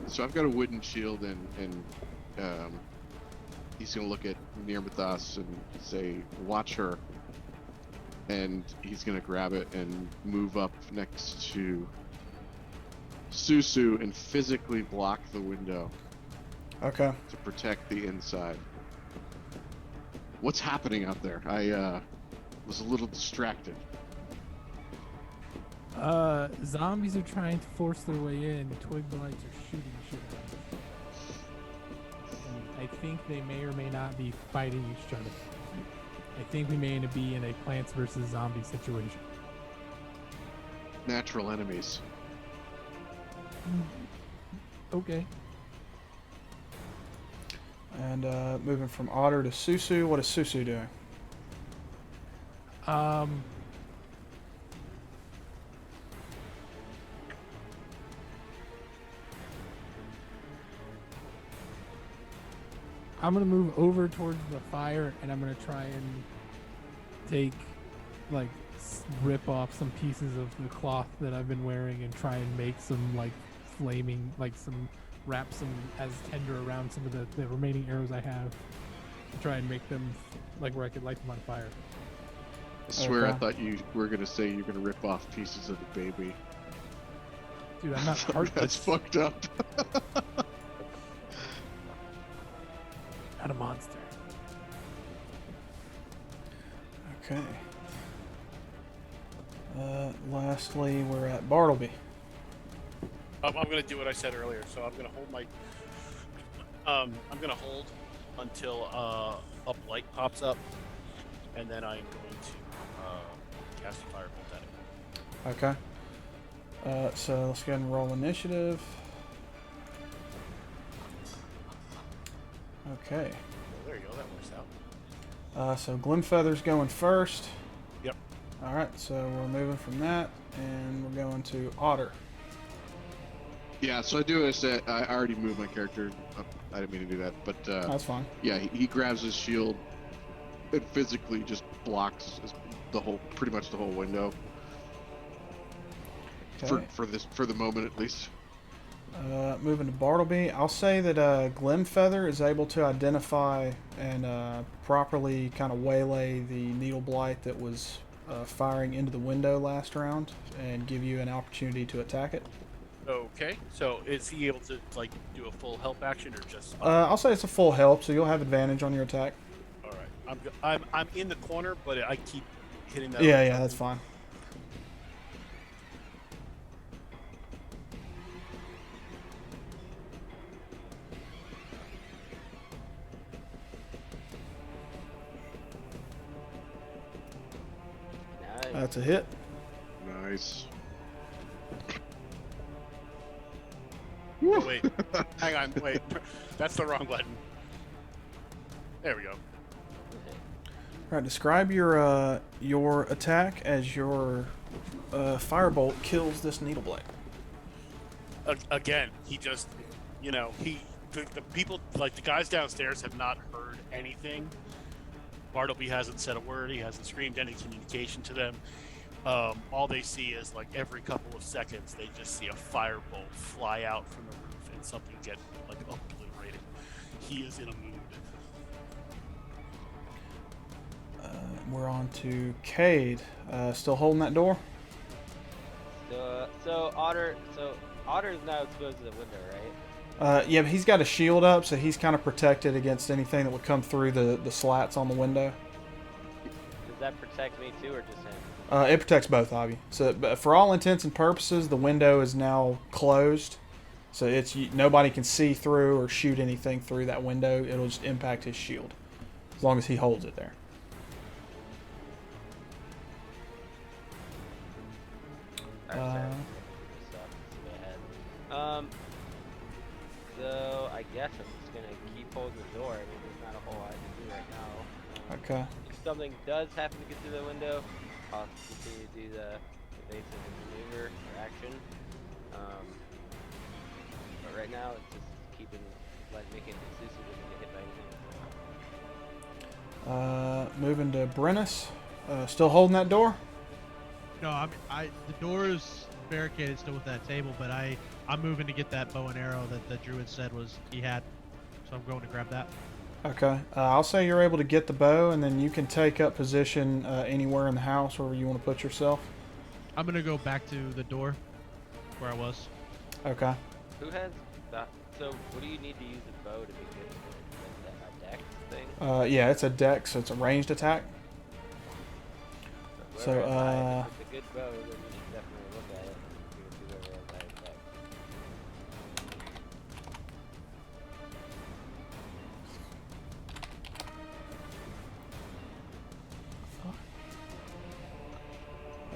So I've got a wooden shield, and he's gonna look at Nirmathas and say, "Watch her." And he's gonna grab it and move up next to Susu and physically block the window Okay. to protect the inside. What's happening out there? I was a little distracted. Zombies are trying to force their way in. Twig blights are shooting shit at them. And I think they may or may not be fighting each other. I think we may be in a Plants vs. Zombies situation. Natural enemies. Okay. And moving from Otter to Susu, what is Susu doing? I'm gonna move over towards the fire, and I'm gonna try and take, like, rip off some pieces of the cloth that I've been wearing, and try and make some like flaming, like wrap some as tender around some of the remaining arrows I have, to try and make them like where I could light them on fire. I swear I Okay. thought you were gonna say you're gonna rip off pieces of the baby. Dude, I'm not That's heartless. fucked up. Not a monster. Okay. Lastly, we're at Bartleby. I'm going to do what I said earlier. So I'm going to hold my. I'm going to hold until a blight pops up, and then I'm going to cast a firebolt at it. Okay. So let's go ahead and roll initiative. Okay. Well, there you go. That works out. So Glimfeather's going first. Yep. All right. So we're moving from that, and we're going to Otter. Yeah, so I do as I already moved my character up. I didn't mean to do that, but That's fine. yeah, he grabs his shield and physically just blocks pretty much the whole window Okay. for the moment at least. Moving to Bartleby, I'll say that Glimfeather is able to identify and properly kind of waylay the needle blight that was firing into the window last round, and give you an opportunity to attack it. Okay. So is he able to like do a full help action or just? I'll say it's a full help, so you'll have advantage on your attack. All right. I'm in the corner, but I keep hitting that. Yeah, that's fine. That's a hit. Nice. Oh, wait. Hang on. Wait. That's the wrong button. There we go. All right. Describe your attack as your firebolt kills this needle blade. Again, he just, the people, like the guys downstairs have not heard anything. Bartleby hasn't said a word. He hasn't screamed any communication to them. All they see is, like, every couple of seconds, they just see a firebolt fly out from the roof and something get, like, obliterated. He is in a mood. We're on to Cade. Still holding that door? So Otter's now exposed to the window, right? Yeah, but he's got a shield up, so he's kind of protected against anything that would come through the slats on the window. Does that protect me too, or just him? It protects both of you. So, but for all intents and purposes, the window is now closed. So nobody can see through or shoot anything through that window. It'll just impact his shield, as long as he holds it there. So I guess I'm just gonna keep holding the door. I mean, there's not a whole lot to do right now. Okay. If something does happen to get through the window, I'll continue to do the evasive maneuver or action. But right now, it's just making it exclusive when you get hit by anything. Moving to Brennus. Still holding that door? No, the door is barricaded still with that table, but I'm moving to get that bow and arrow that the druid said he had, so I'm going to grab that. Okay. I'll say you're able to get the bow, and then you can take up position anywhere in the house wherever you want to put yourself. I'm gonna go back to the door where I was. Okay. Who has that? So what do you need to use a bow to be good? Is that a dex thing? Yeah, it's a dex, so it's a ranged attack. So, If it's a good bow, then you should definitely look at it and give it to whoever has that attack.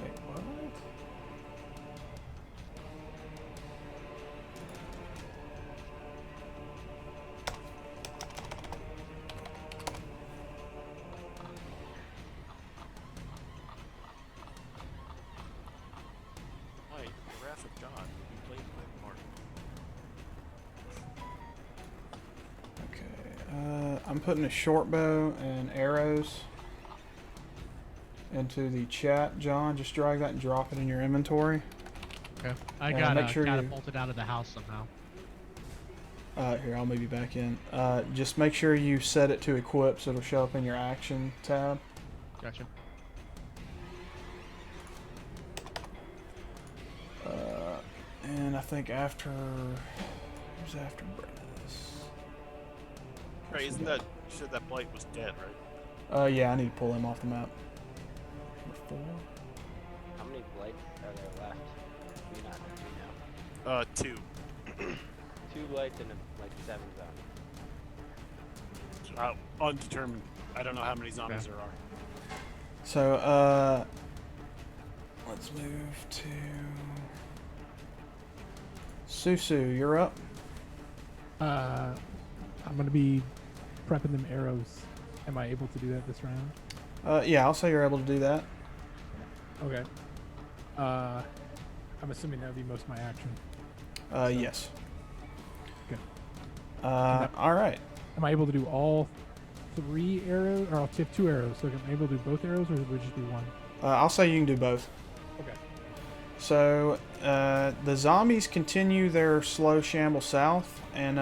Wait, what? Wait, the Wrath of God will be played by Martin. Okay. I'm putting a short bow and arrows into the chat, John. Just drag that and drop it in your inventory. Okay. I Yeah, got make sure you- catapulted out of the house somehow. Here, I'll move you back in. Just make sure you set it to equip so it'll show up in your action tab. Gotcha. And I think who's after Brennus? Right, isn't that, you said that blight was dead, right? Yeah, I need to pull him off the map. Number 4. How many blights are there left? Do not know. 2. 2 blights and 7 zombies. Undetermined. I don't know how many zombies there are. So, let's move to Susu. You're up. I'm gonna be prepping them arrows. Am I able to do that this round? Yeah, I'll say you're able to do that. Okay. I'm assuming that would be most of my action. Yes. Okay. All right. Am I able to do all 3 arrows, or I'll have 2 arrows? So am I able to do both arrows, or would it just be one? I'll say you can do both. Okay. So, the zombies continue their slow shamble south, and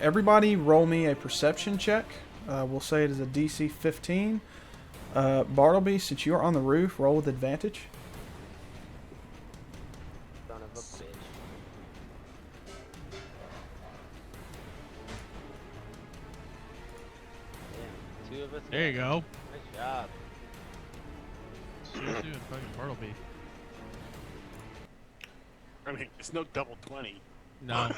everybody roll me a perception check. We'll say it is a DC 15. Bartleby, since you're on the roof, roll with advantage. Son of a bitch. Damn, 2 of us. There you go. Nice job. Susu and fucking Bartleby. I mean, it's no double 20. No.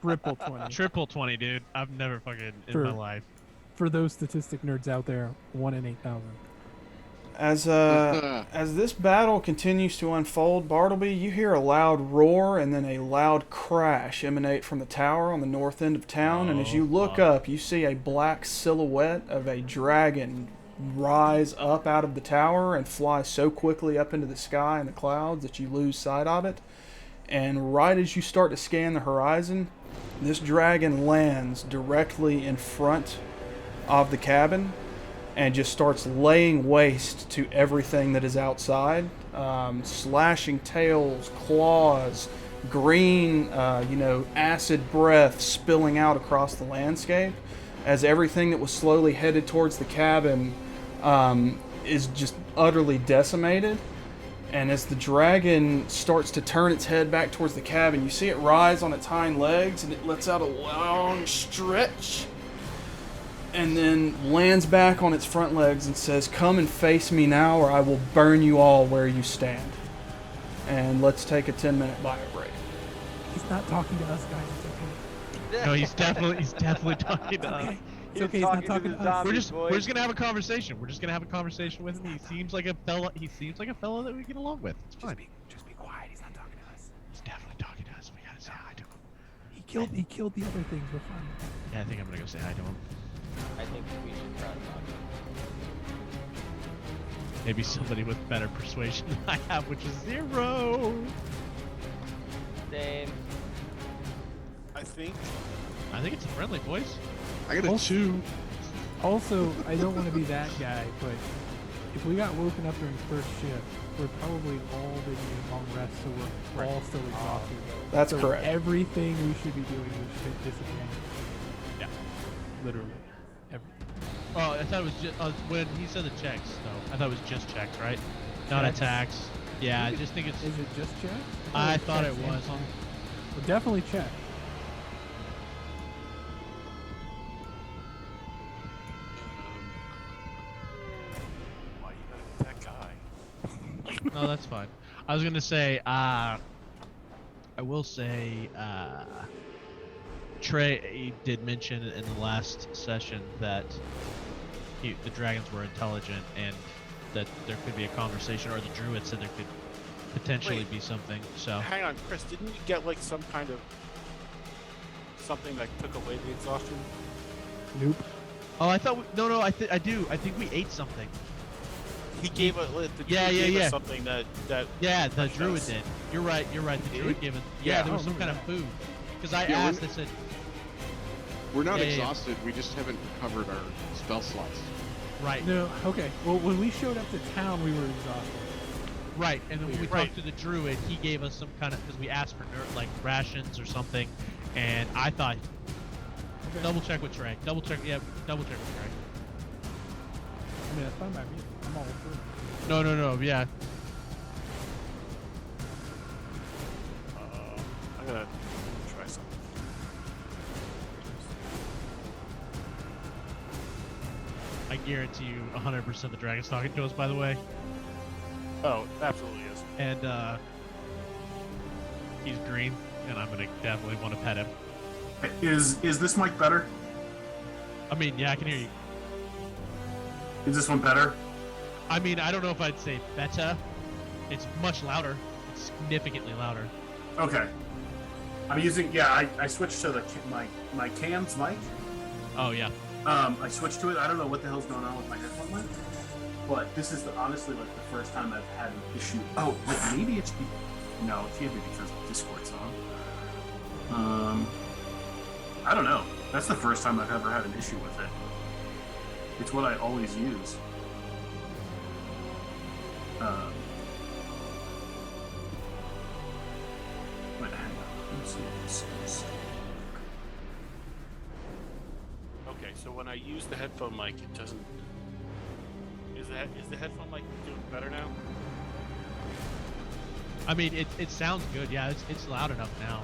Triple 20. Triple 20, dude. I've never fucking in For- my life. For those statistic nerds out there, 1 in 8,000. As this battle continues to unfold, Bartleby, you hear a loud roar and then a loud crash emanate from the tower on the north end of town. And as you look up, you see a black silhouette of a dragon rise up out of the tower and fly so quickly up into the sky and the clouds that you lose sight of it. And right as you start to scan the horizon, this dragon lands directly in front of the cabin and just starts laying waste to everything that is outside. Slashing tails, claws, green, acid breath spilling out across the landscape as everything that was slowly headed towards the cabin is just utterly decimated. And as the dragon starts to turn its head back towards the cabin, you see it rise on its hind legs and it lets out a long stretch and then lands back on its front legs and says, "Come and face me now or I will burn you all where you stand." And let's take a 10-minute bio break. He's not talking to us, guys. It's okay. No, he's definitely talking to us. It's okay. He's not talking to us. We're just gonna have a conversation. We're just gonna have a conversation with him. He seems like a fella. He seems like a fella that we get along with. It's fine. Just be quiet. He's not talking to us. He's definitely talking to us. We gotta say hi to him. He killed the other things. We're fine. Yeah, I think I'm gonna go say hi to him. I think we should try to talk. Maybe somebody with better persuasion than I have, which is 0. Same. I think it's a friendly voice. I got a 2. Also, I don't want to be that guy, but if we got woken up during first shift, we're probably all been in long rest, so we're all still exhausted. That's so correct. Everything we should be doing is fit disadvantage. Yeah. Literally. Everything. Oh, I thought it was just when he said the checks, though. I thought it was just checks, right? Not Checks. attacks. Yeah, I just think it's. Is it just check? I thought it checks was. and- Well, definitely check. why you gotta be that guy? No, that's fine. I was gonna say, I will say, Trey did mention in the last session that the dragons were intelligent and that there could be a conversation, or the druid said there could potentially Wait. be something. So Hang on, Chris. Didn't you get like some kind of something that took away the exhaustion? Nope. oh, I thought no, I do. I think we ate something. He gave us Yeah. something that Yeah, the touched druid us. did. You're right. The druid gave it. Yeah. Yeah, there was I some remember kind of food. Because I Yeah, asked, I said, We're not Yeah, yeah. exhausted. We just haven't covered our spell slots. right, No, okay. Well, when we showed up to town, we were exhausted. right. And then when we Right. talked to the druid, he gave us some kind of, because we asked for like rations or something, and I thought, Okay. double check with Trey. Double check with Trey. I mean, that's fine by me. I'm all for it. No, yeah. I'm gonna try something. I guarantee you 100% the dragon's talking to us, by the way. Oh, absolutely is. And he's green, and I'm gonna definitely want to pet him. Is this mic better? I mean, yeah, I can hear you. Is this one better? I mean, I don't know if I'd say better. It's much louder. It's significantly louder. Okay. I'm using I switched to my Cam's mic. Oh yeah. I switched to it. I don't know what the hell's going on with my headphone mic, but this is honestly like the first time I've had an issue. Oh, wait, maybe it's no, it can't be because of Discord's on. I don't know. That's the first time I've ever had an issue with it. It's what I always use. Wait, hang on. Let me see what this is. Okay, so when I use the headphone mic, it doesn't. Is the headphone mic doing better now? I mean, it sounds good. Yeah, it's loud enough now.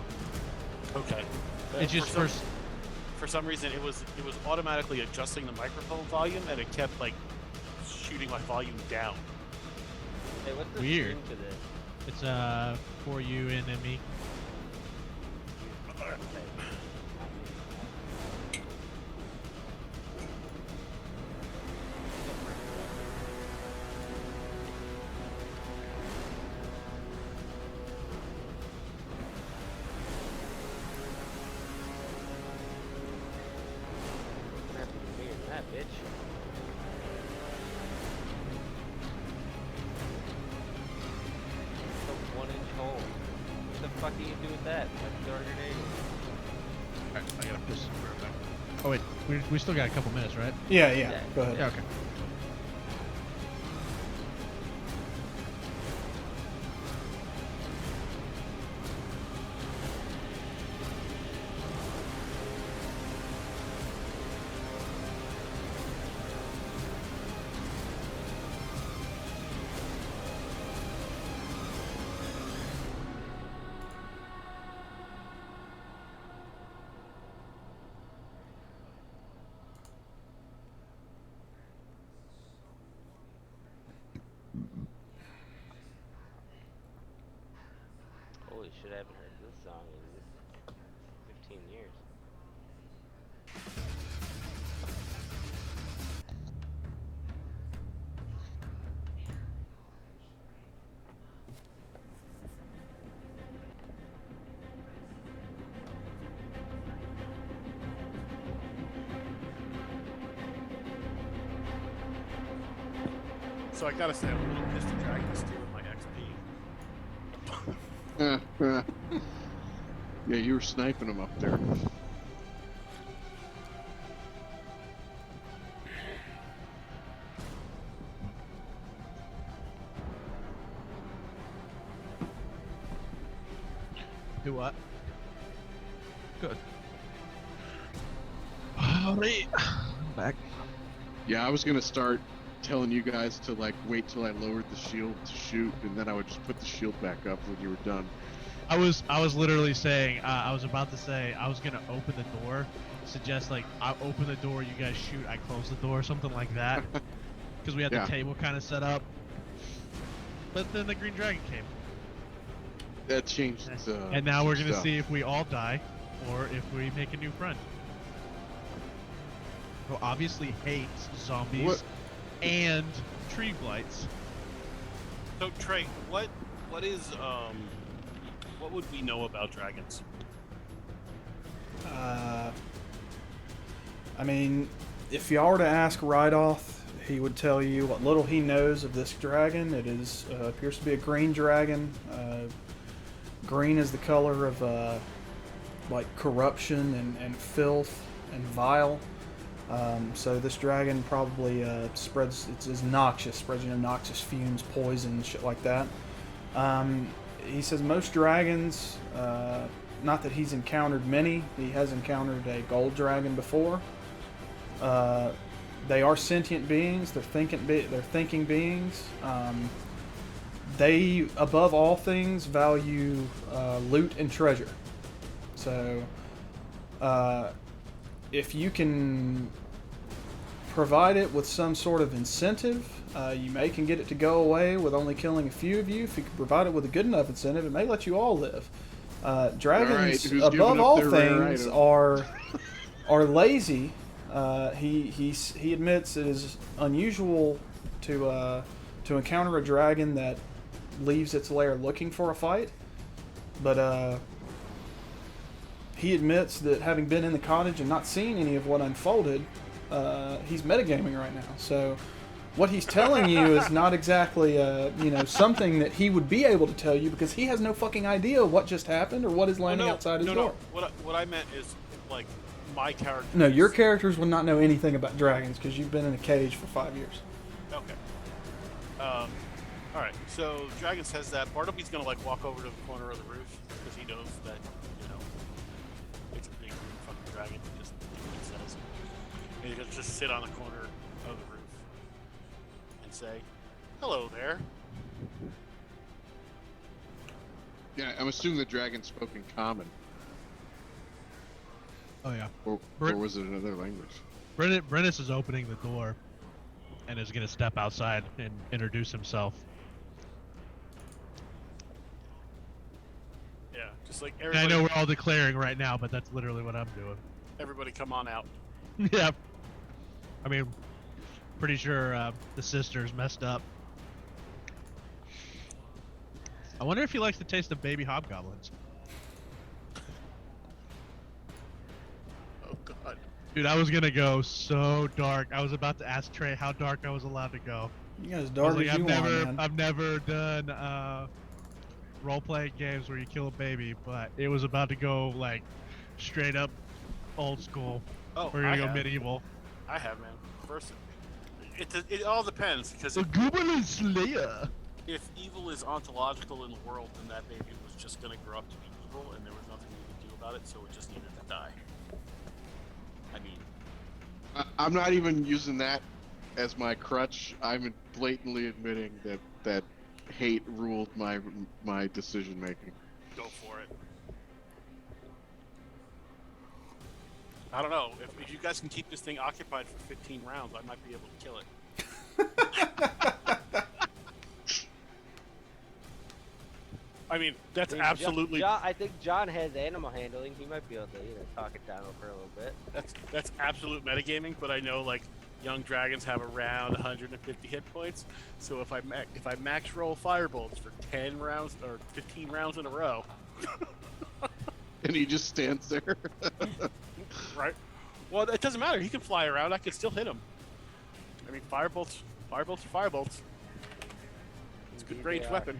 Okay. It's just for some reason it was automatically adjusting the microphone volume and it kept like shooting my volume down. Hey, what's the Weird. stream to this? It's for you and me. bitch. It's a 1-inch hole. What the fuck do you do with that? Like throw a grenade? Alright, I gotta piss for a second. Oh wait, we still got a couple minutes, right? Yeah. Yeah. Go ahead. Yeah, okay. Holy shit, I haven't heard this song in 15 years. So I gotta say, I'm a little pissed at Dragon stealing my XP. Yeah, you were sniping them up there. Do what? Good. Alright. I'm back. Yeah, I was gonna start telling you guys to like wait till I lowered the shield to shoot, and then I would just put the shield back up when you were done. I was literally saying, I was about to say, I was gonna open the door, suggest like, I open the door, you guys shoot, I close the door, something like that. Because we had Yeah. the table kind of set up. But then the green dragon came. That changed. And now we're gonna stuff. see if we all die, or if we make a new friend. Who obviously hates zombies What? and tree blights. So Trey, what would we know about dragons? I mean, if y'all were to ask Rydoth, he would tell you what little he knows of this dragon. It is appears to be a green dragon. Green is the color of like corruption and filth and vile. So this dragon probably spreads. It's noxious. Spreads noxious fumes, poison, shit like that. He says most dragons. Not that he's encountered many. He has encountered a gold dragon before. They are sentient beings. They're thinking beings. They, above all things, value loot and treasure. So, if you can provide it with some sort of incentive, you can get it to go away with only killing a few of you. If you can provide it with a good enough incentive, it may let you all live. Dragons, who's above giving up all their rare things, item? are lazy. He admits it is unusual to encounter a dragon that leaves its lair looking for a fight, but he admits that having been in the cottage and not seen any of what unfolded, he's metagaming right now. So what he's telling you is not exactly something that he would be able to tell you, because he has no fucking idea what just happened or what is landing outside his door. No. What I meant is like my character. No, your characters will not know anything about dragons because you've been in a cage for 5 years. Okay. All right. So Dragon says that Bartleby's gonna like walk over to the corner of the roof because he knows that it's a big fucking dragon. Just he says, and he's gonna just sit on the corner of the roof and say, "Hello there." Yeah, I'm assuming the dragon spoke in common, Oh yeah. or was it another language? Brennus is opening the door and is gonna step outside and introduce himself. Yeah, just like And I everybody. know we're all declaring right now, but that's literally what I'm doing. Everybody, come on out. Yeah. I mean, pretty sure the sisters messed up. I wonder if he likes the taste of baby hobgoblins. Oh God. Dude, I was gonna go so dark. I was about to ask Trey how dark I was allowed to go. You got as I was dark like, as you want, man. I've never done role-playing games where you kill a baby, but it was about to go like straight up old school. Oh, We're gonna I go have. medieval. I have, man. First, it all depends because The Goblin Slayer. if evil is ontological in the world, then that baby was just gonna grow up to be evil, and there was nothing we could do about it, so it just needed to die. I mean, I'm not even using that as my crutch. I'm blatantly admitting that hate ruled my decision making. go for it. I don't know. If you guys can keep this thing occupied for 15 rounds, I might be able to kill it. I mean, that's absolutely I think John has animal handling. He might be able to, talk it down for a little bit. that's absolute metagaming. But I know like young dragons have around 150 hit points. So if I max roll firebolts for 10 rounds or 15 rounds in a row, And he just stands there. right? Well, it doesn't matter. He can fly around. I can still hit him. I mean, firebolts are firebolts. It's a good Indeed ranged they are. weapon.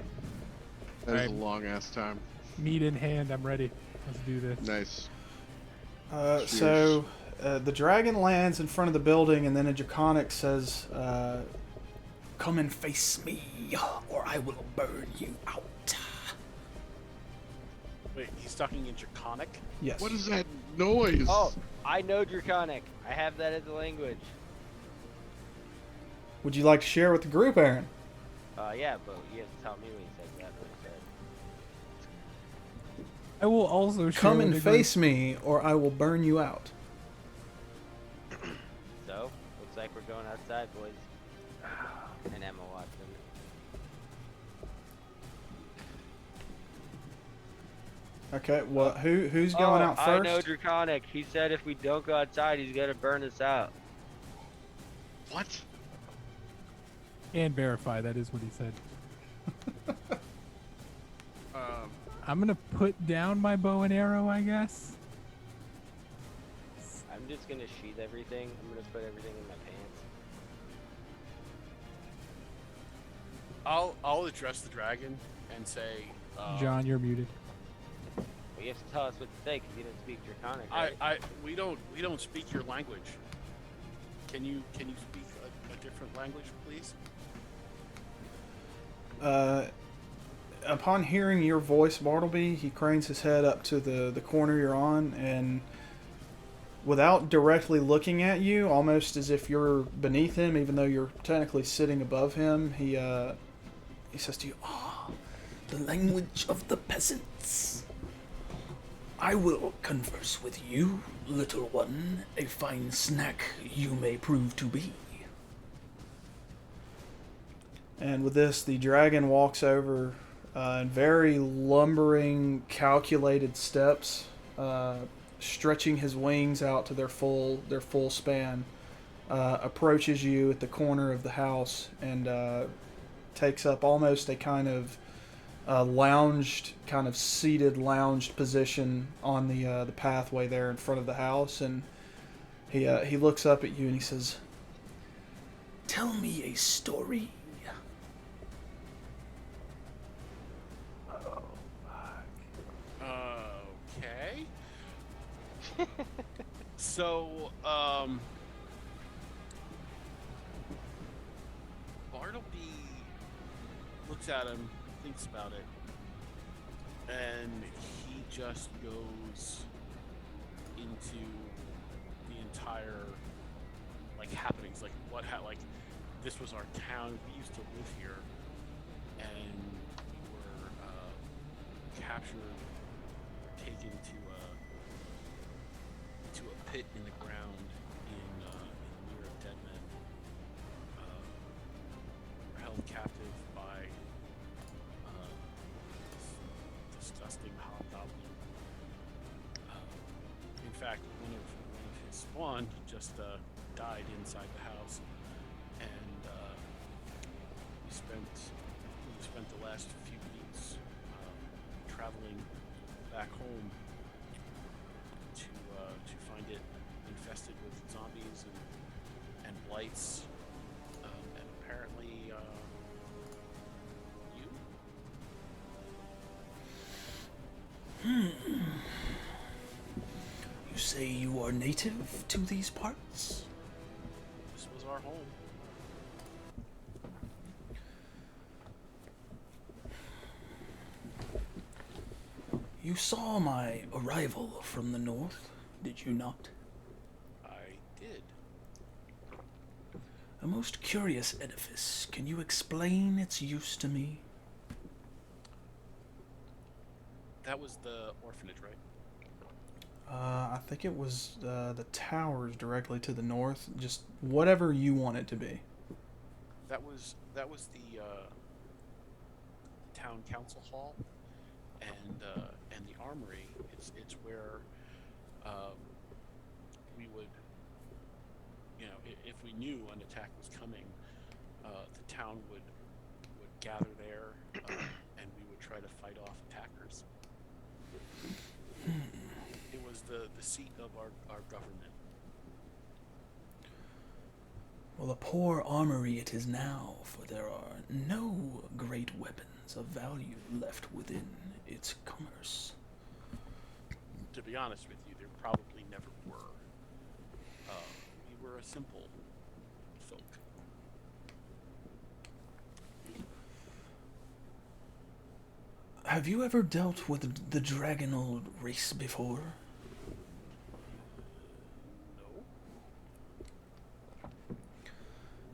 That is a Alright. long ass time. Meat in hand, I'm ready. Let's do this. Nice. So the dragon lands in front of the building, and then a draconic says, "Come and face me, or I will burn you out." Wait, he's talking in Draconic? Yes. What is that noise? Oh, I know Draconic. I have that as a language. Would you like to share with the group, Aaron? Yeah, but you have to tell me when you said that. What he said. I will also share Come with and the group- face me, or I will burn you out. So, looks like we're going outside, boys. And Emma Watson. Okay. Well, who's going out I first? know Draconic. He said if we don't go outside, he's gonna burn us out. What? And verify that is what he said. Um, I'm gonna put down my bow and arrow, I guess. I'm just gonna sheath everything. I'm gonna put everything in my pants. I'll address the dragon and say, John, you're muted. Well, you have to tell us what to say because you didn't speak Draconic, right? we don't speak your language. Can you speak a different language, please? Upon hearing your voice, Bartleby, he cranes his head up to the corner you're on, and without directly looking at you, almost as if you're beneath him, even though you're technically sitting above him, he says to you, "Ah, the language of the peasants. I will converse with you, little one. A fine snack you may prove to be." And with this, the dragon walks over in very lumbering, calculated steps, stretching his wings out to their full span, approaches you at the corner of the house and takes up almost a kind of seated lounged position on the pathway there in front of the house, and he looks up at you and he says, "Tell me a story." Okay. So, Bartleby looks at him, thinks about it, and he just goes into the entire happenings, like this was our town. We used to live here, and we were captured, taken to a pit in the ground in near Dead Men. Were held captive by this disgusting hobgoblin. In fact, one of his spawn just died inside the house, and we spent the last few weeks traveling back home to find it lights, and apparently you. You say you are native to these parts? This was our home. You saw my arrival from the north, did you not? I did. A most curious edifice. Can you explain its use to me? That was the orphanage, right? I think it was the towers directly to the north. Just whatever you want it to be. That was the town council hall, and the armory. It's where we would, if we knew an attack was coming, the town would gather there, and we would try to fight off attackers. It was the seat of our government. Well, a poor armory it is now, for there are no great weapons of value left within its commerce. To be honest with you, there probably never were. We were a simple folk. Have you ever dealt with the Dragonald race before? No.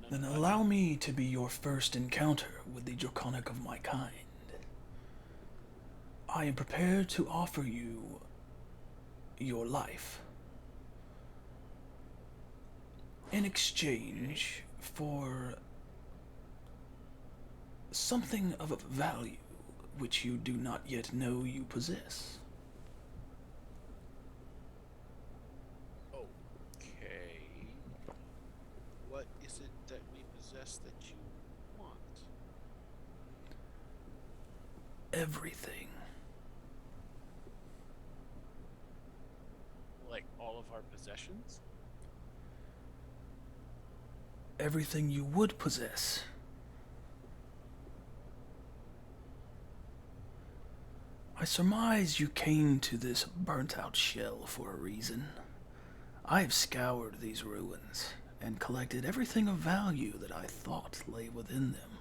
Then allow me to be your first encounter with the Draconic of my kind. I am prepared to offer you your life in exchange for something of value which you do not yet know you possess. Okay. What is it that we possess that you want? Everything. Like all of our possessions? Everything you would possess. I surmise you came to this burnt-out shell for a reason. I have scoured these ruins and collected everything of value that I thought lay within them.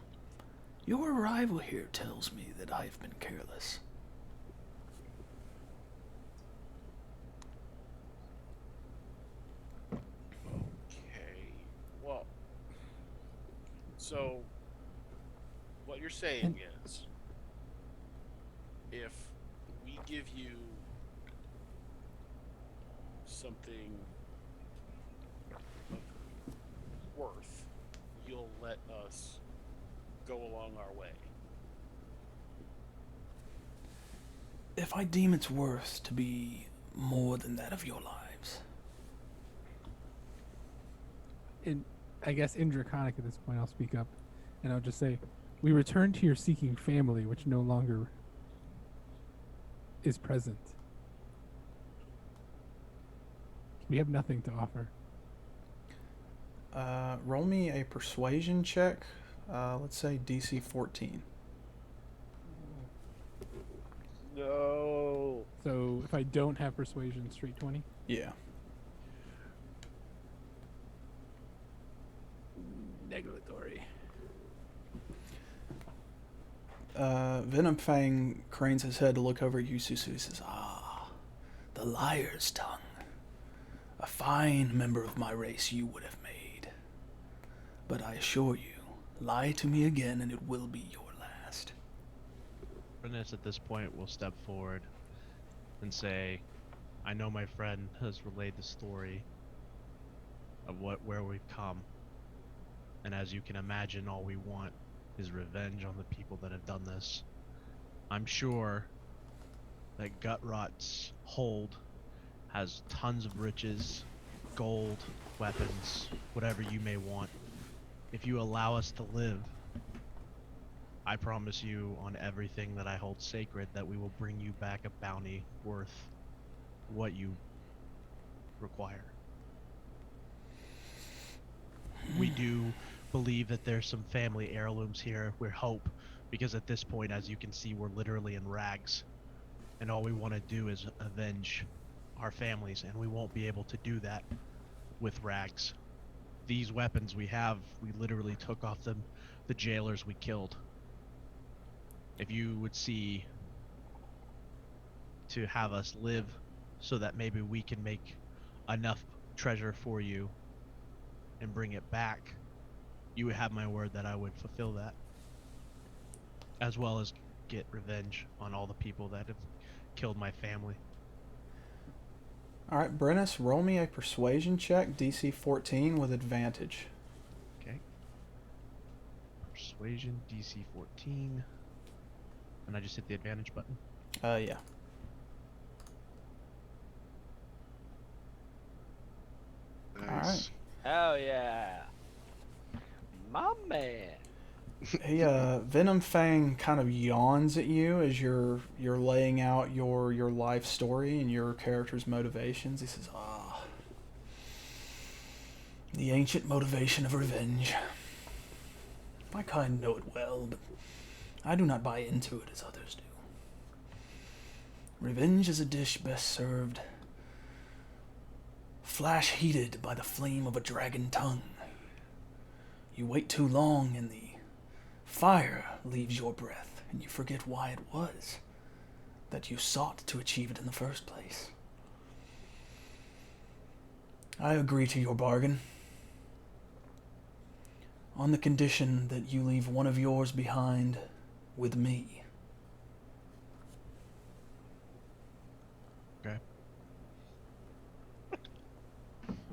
Your arrival here tells me that I have been careless. Okay. Well, so what you're saying is, if we give you something of worth, you'll let us go along our way. If I deem its worth to be more than that of your lives. I guess in Draconic at this point, I'll speak up, and I'll just say, we return to your seeking family, which no longer is present. We have nothing to offer. Roll me a persuasion check. Let's say DC 14. No. So if I don't have persuasion, straight 20. Yeah. Negatory. Venomfang cranes his head to look over at you, Susu. He says, "Ah, The liar's tongue. A fine member of my race you would have made. But I assure you, lie to me again and it will be your last." Ernest at this point will step forward and say, I know my friend has relayed the story of where we've come. And as you can imagine, all we want is revenge on the people that have done this. I'm sure that Gutrot's hold has tons of riches, gold, weapons, whatever you may want. If you allow us to live, I promise you on everything that I hold sacred that we will bring you back a bounty worth what you require. We do believe that there's some family heirlooms here. We hope, because at this point, as you can see, we're literally in rags, and all we want to do is avenge our families, and we won't be able to do that with rags. These weapons we have, we literally took off the jailers we killed. If you would see to have us live so that maybe we can make enough treasure for you and bring it back, you would have my word that I would fulfill that, as well as get revenge on all the people that have killed my family. All right, Brennis, roll me a persuasion check, DC 14 with advantage. Okay. Persuasion, DC 14. And I just hit the advantage button. Yeah. Nice. Oh yeah, my man. He Venomfang kind of yawns at you as you're laying out your life story and your character's motivations. He says, "Ah, the ancient motivation of revenge. My kind know it well, but I do not buy into it as others do. Revenge is a dish best served flash heated by the flame of a dragon tongue. You wait too long and the fire leaves your breath, and you forget why it was that you sought to achieve it in the first place. I agree to your bargain, on the condition that you leave one of yours behind with me." Okay.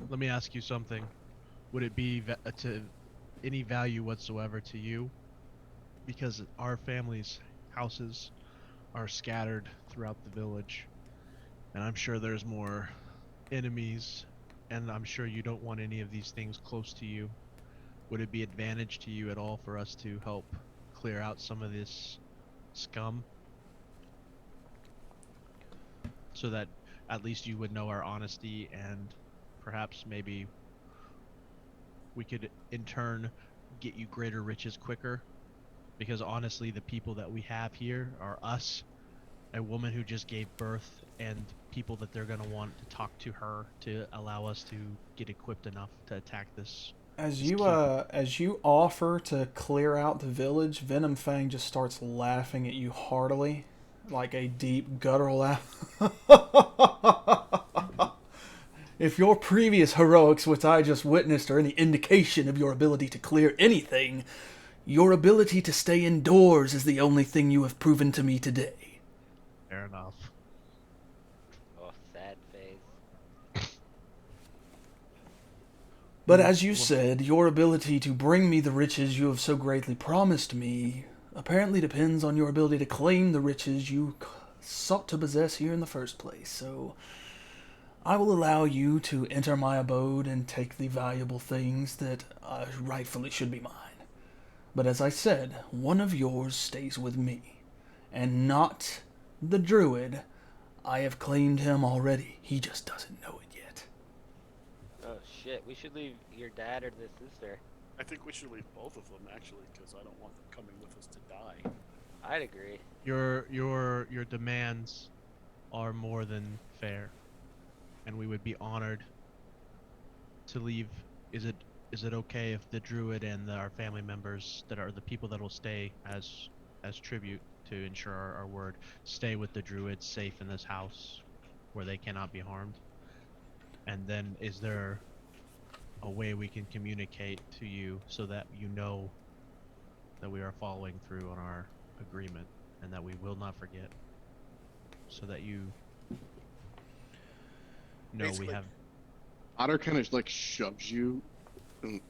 Let me ask you something. Would it be to any value whatsoever to you? Because our family's houses are scattered throughout the village, and I'm sure there's more enemies, and I'm sure you don't want any of these things close to you. Would it be advantage to you at all for us to help clear out some of this scum, so that at least you would know our honesty, and perhaps maybe we could in turn get you greater riches quicker? Because honestly, the people that we have here are us, a woman who just gave birth, and people that they're going to want to talk to her to allow us to get equipped enough to attack this. As this you keep. as you offer to clear out the village, Venomfang just starts laughing at you heartily, like a deep guttural laugh. If your previous heroics, which I just witnessed, are any indication of your ability to clear anything, your ability to stay indoors is the only thing you have proven to me today. Fair enough. Oh, sad face. But as you said, your ability to bring me the riches you have so greatly promised me apparently depends on your ability to claim the riches you sought to possess here in the first place. So I will allow you to enter my abode and take the valuable things that rightfully should be mine. But as I said, one of yours stays with me, and not the druid. I have claimed him already. He just doesn't know it yet. Oh shit, we should leave your dad or the sister. I think we should leave both of them, actually, because I don't want them coming with us to die. I'd agree. Your demands are more than fair, and we would be honored to leave. Is it okay if the druid and our family members that are the people that will stay as tribute to ensure our word, stay with the druid safe in this house where they cannot be harmed? And then is there a way we can communicate to you so that you know that we are following through on our agreement and that we will not forget, so that you know Basically- we have. Otter kind of like shoves you, and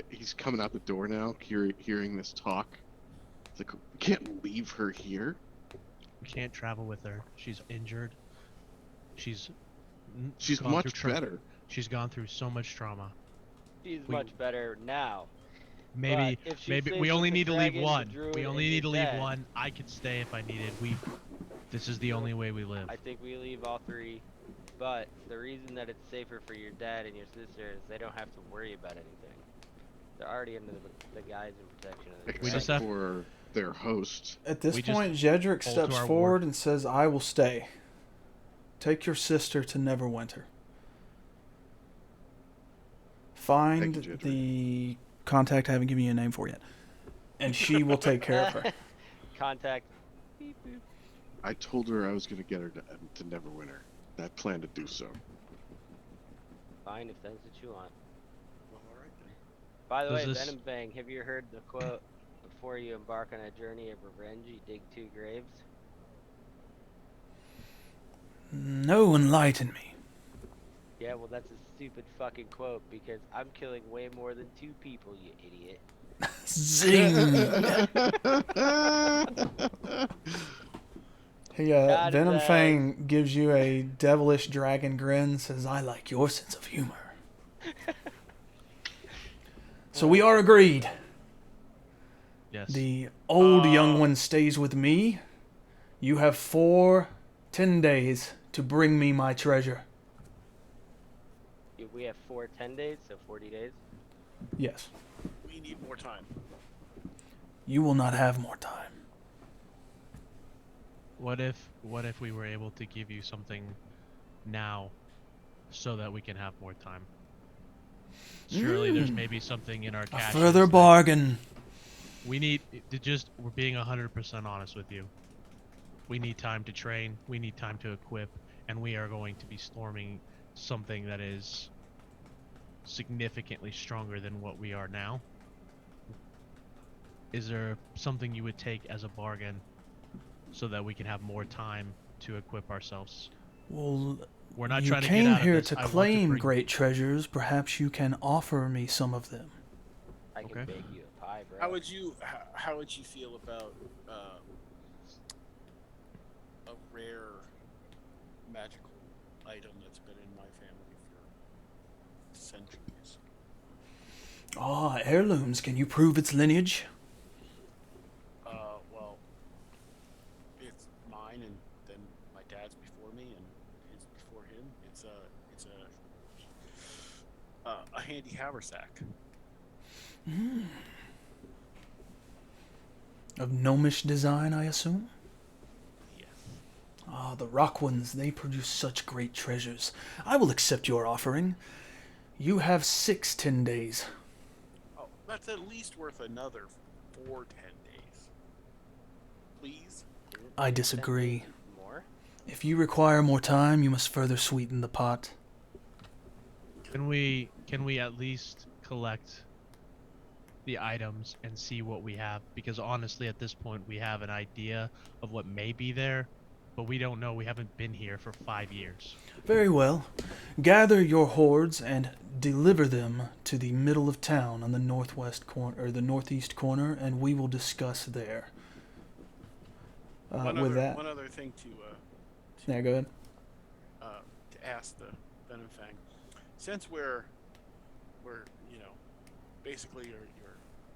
he's coming out the door now, hearing this talk. It's like, we can't leave her here. We can't travel with her. She's injured. She's gone much through better. She's gone through so much trauma. She's We- much better now. Maybe But if she maybe stays we with only the need to leave dragon, the one. druid, We and only your need to leave dad, one. I could stay if I needed. This is the only way we live. I think we leave all three. But the reason that it's safer for your dad and your sister is they don't have to worry about anything. They're already under the guise and protection of the We just Except have- for their host. At this We just point, Jedrick hold to steps our forward word. and says, "I will stay. Take your sister to Neverwinter. Find Thank you, Jedrick. the contact I haven't given you a name for yet, and she will take care of her." Contact. Beep, boop. I told her I was going to get her to Neverwinter. I plan to do so. Fine, if that's what you want. Well, all right then. By the way, Does this- Venomfang, have you heard the quote? Before you embark on a journey of revenge, you dig 2 graves. No, enlighten me. Yeah, well, that's a stupid fucking quote because I'm killing way more than 2 people, you idiot. Zing! Got it, Venomfang gives you a devilish dragon grin and says, "I like your sense of humor." So we are agreed. Yes. The old young one stays with me. You have 10 days to bring me my treasure. We have 10 days, so 40 days. Yes. We need more time. You will not have more time. What if we were able to give you something now so that we can have more time? Surely there's maybe something in our A cache. further bargain. We need to just, we're being 100% honest with you. We need time to train, we need time to equip, and we are going to be storming something that is significantly stronger than what we are now. Is there something you would take as a bargain so that we can have more time to equip ourselves? Well, We're not you trying to get came out of here this. to I want claim bring- great treasures. Perhaps you can offer me some of them. I can Okay. bake you a pie, bro. How would you feel about a rare magical item that's been in my family for centuries? Ah, heirlooms. Can you prove its lineage? Well, it's mine, and then my dad's before me, and his before him. It's a handy haversack. Of gnomish design, I assume? Yes. Ah, the rock ones, they produce such great treasures. I will accept your offering. You have 10 days. Oh, that's at least worth another 10 days. Please. I disagree. More? If you require more time, you must further sweeten the pot. Can we at least collect the items and see what we have? Because honestly, at this point, we have an idea of what may be there, but we don't know. We haven't been here for 5 years. Very well. Gather your hoards and deliver them to the middle of town on the northwest corner or the northeast corner, and we will discuss there. With that, one other thing to yeah, go ahead. to ask the Venomfang, since we're basically you're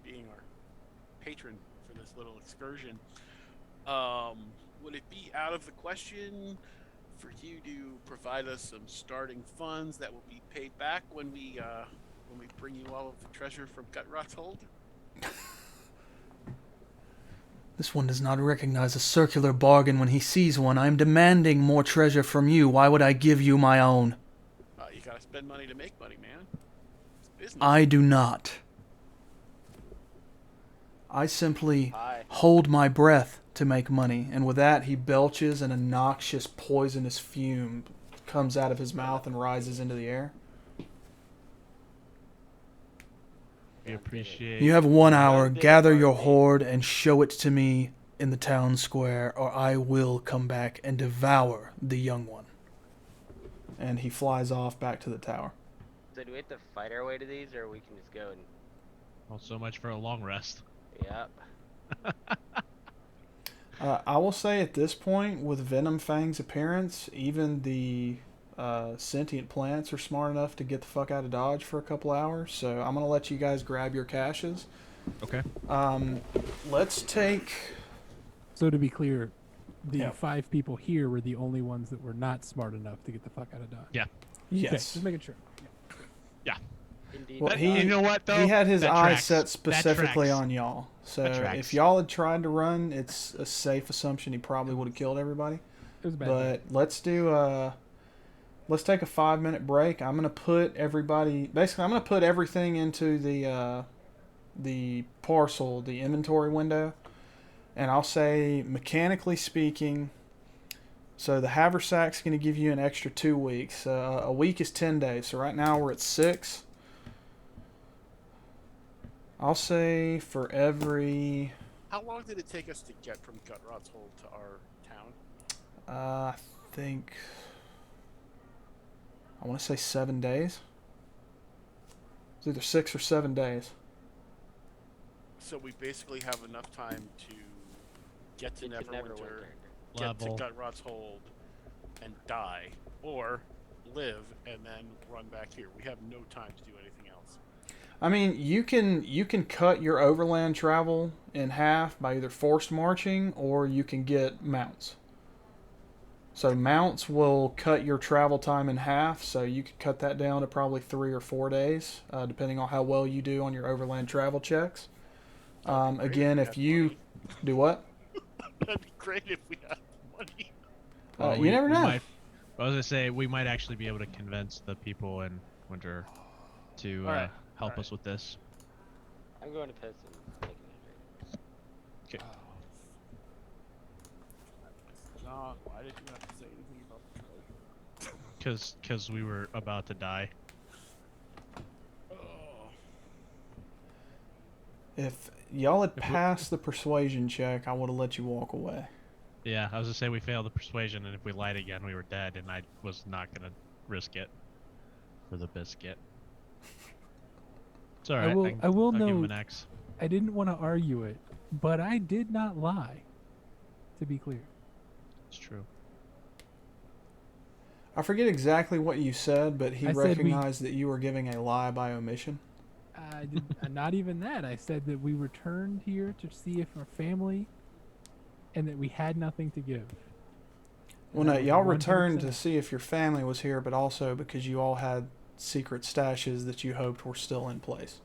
being our patron for this little excursion, would it be out of the question for you to provide us some starting funds that will be paid back when we bring you all of the treasure from Gutrot's hold? This one does not recognize a circular bargain when he sees one. I am demanding more treasure from you. Why would I give you my own? You gotta spend money to make money, man. It's business. I do not. I simply Pie. hold my breath to make money, and with that he belches and a noxious poisonous fume comes out of his mouth and rises into the air. We appreciate. You have 1 hour. Done did, Gather your Barbie. hoard and show it to me in the town square, or I will come back and devour the young one. And he flies off back to the tower. So do we have to fight our way to these, or we can just go and... Well, so much for a long rest. Yep. I will say at this point, with Venomfang's appearance, even the sentient plants are smart enough to get the fuck out of Dodge for a couple hours. So I'm going to let you guys grab your caches. Okay. Let's take... So to be clear, the Yeah. 5 people here were the only ones that were not smart enough to get the fuck out of Dodge. Yeah. Okay, Yes. just making sure. Indeed. Well, You know what though? he had his That eyes tracks. set That specifically tracks. on y'all. So That tracks. if y'all had tried to run, it's a safe assumption he probably would have killed everybody. It was a bad But let's do let's take a 5-minute break. I'm gonna put everybody basically I'm gonna put everything into the parcel, the inventory window, and I'll say mechanically speaking. So the haversack's going to give you an extra 2 weeks. A week is 10 days. So right now we're at 6. I'll say for every How long did it take us to get from Gutrot's Hold to our town? I think I want to say 7 days. It's either 6 or 7 days. So we basically have enough time to get to Neverwinter, get to Level. Gutrot's Hold, and die, or live and then run back here. We have no time to do anything else. I mean, you can cut your overland travel in half by either forced marching or you can get mounts. So mounts will cut your travel time in half, so you could cut that down to probably 3 or 4 days, depending on how well you do on your overland travel checks. Again, if you do what? That'd be great if we had money. You never know. I was gonna say we might actually be able to convince the people in Winter to Alright, help us with this. I'm going to piss and taking a drink. John, why did you have to say anything about the Because we were about to die. If y'all had passed the persuasion check, I would have let you walk away. Yeah, I was gonna say we failed the persuasion, and if we lied again, we were dead, and I was not gonna risk it for the biscuit. It's alright. I will I'll give him note- an X. I didn't want to argue it, but I did not lie. To be clear. It's true. I forget exactly what you said, but he I said we- recognized that you were giving a lie by omission. I did, not even that. I said that we returned here to see if our family, and that we had nothing to give. Well, And no, that was y'all returned 100%. to see if your family was here, but also because you all had secret stashes that you hoped were still in place.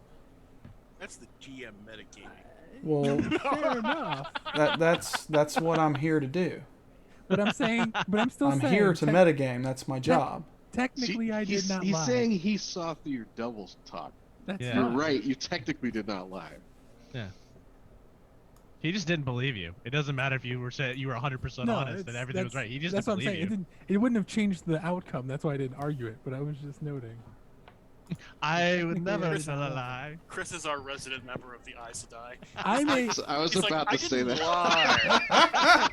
That's the GM metagaming. Well, Fair enough. that's what I'm here to do. But I'm saying, but I'm still I'm saying. here to metagame. That's my job. Technically, I did not he's lie. saying he saw through your double talk. That's Yeah. You're not. right. You technically did not lie. He just didn't believe you. It doesn't matter if you were saying you were 100% No, honest and it's- everything was that's- right. He just That's didn't what I'm believe saying. you. It didn't. It wouldn't have changed the outcome. That's why I didn't argue it. But I was just noting. I would Technically, never I did tell not a lie. lie. Chris is our resident member of the Aes Sedai. I may. So I was He's like, about I to say didn't that. lie.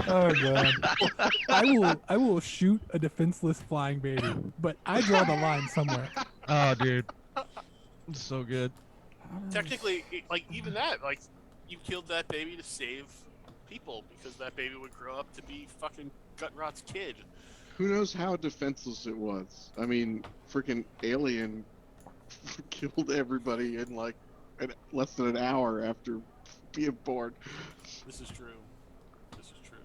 Oh god. I will shoot a defenseless flying baby, but I draw the line somewhere. Oh, dude. So good. Technically, like even that, like you killed that baby to save people because that baby would grow up to be fucking Gutrot's kid. Who knows how defenseless it was? I mean, freaking alien killed everybody in like less than an hour after being born. This is true. This is true.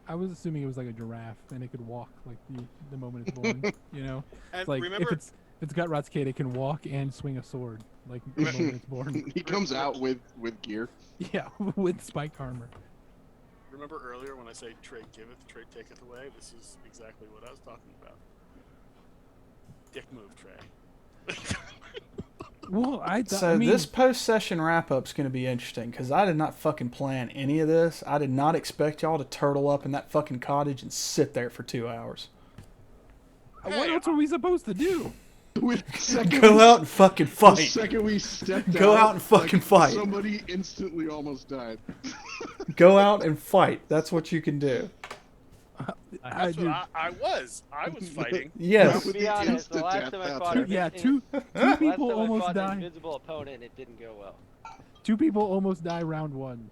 I was assuming it was like a giraffe and it could walk like the moment it's born. You know, And like remember, if it's Gutrot's kid, it can walk and swing a sword like the moment it's born. He comes out with gear. Yeah, with spike armor. remember earlier when I say trade giveth, trade taketh away? This is exactly what I was talking about. Dick move, Trey. Well, I So mean, this post-session wrap-up's going to be interesting because I did not fucking plan any of this. I did not expect y'all to turtle up in that fucking cottage and sit there for 2 hours. what else are we supposed to do? Go out and fucking The fight. second we stepped Go out and fucking fight. Somebody instantly almost died. Go out and fight. That's what you can do. That's dude, what I was. I was fighting. Yes. To be honest, the last time I fought two, yeah, two people almost an died. invisible opponent and it didn't go well. 2 people almost die round 1.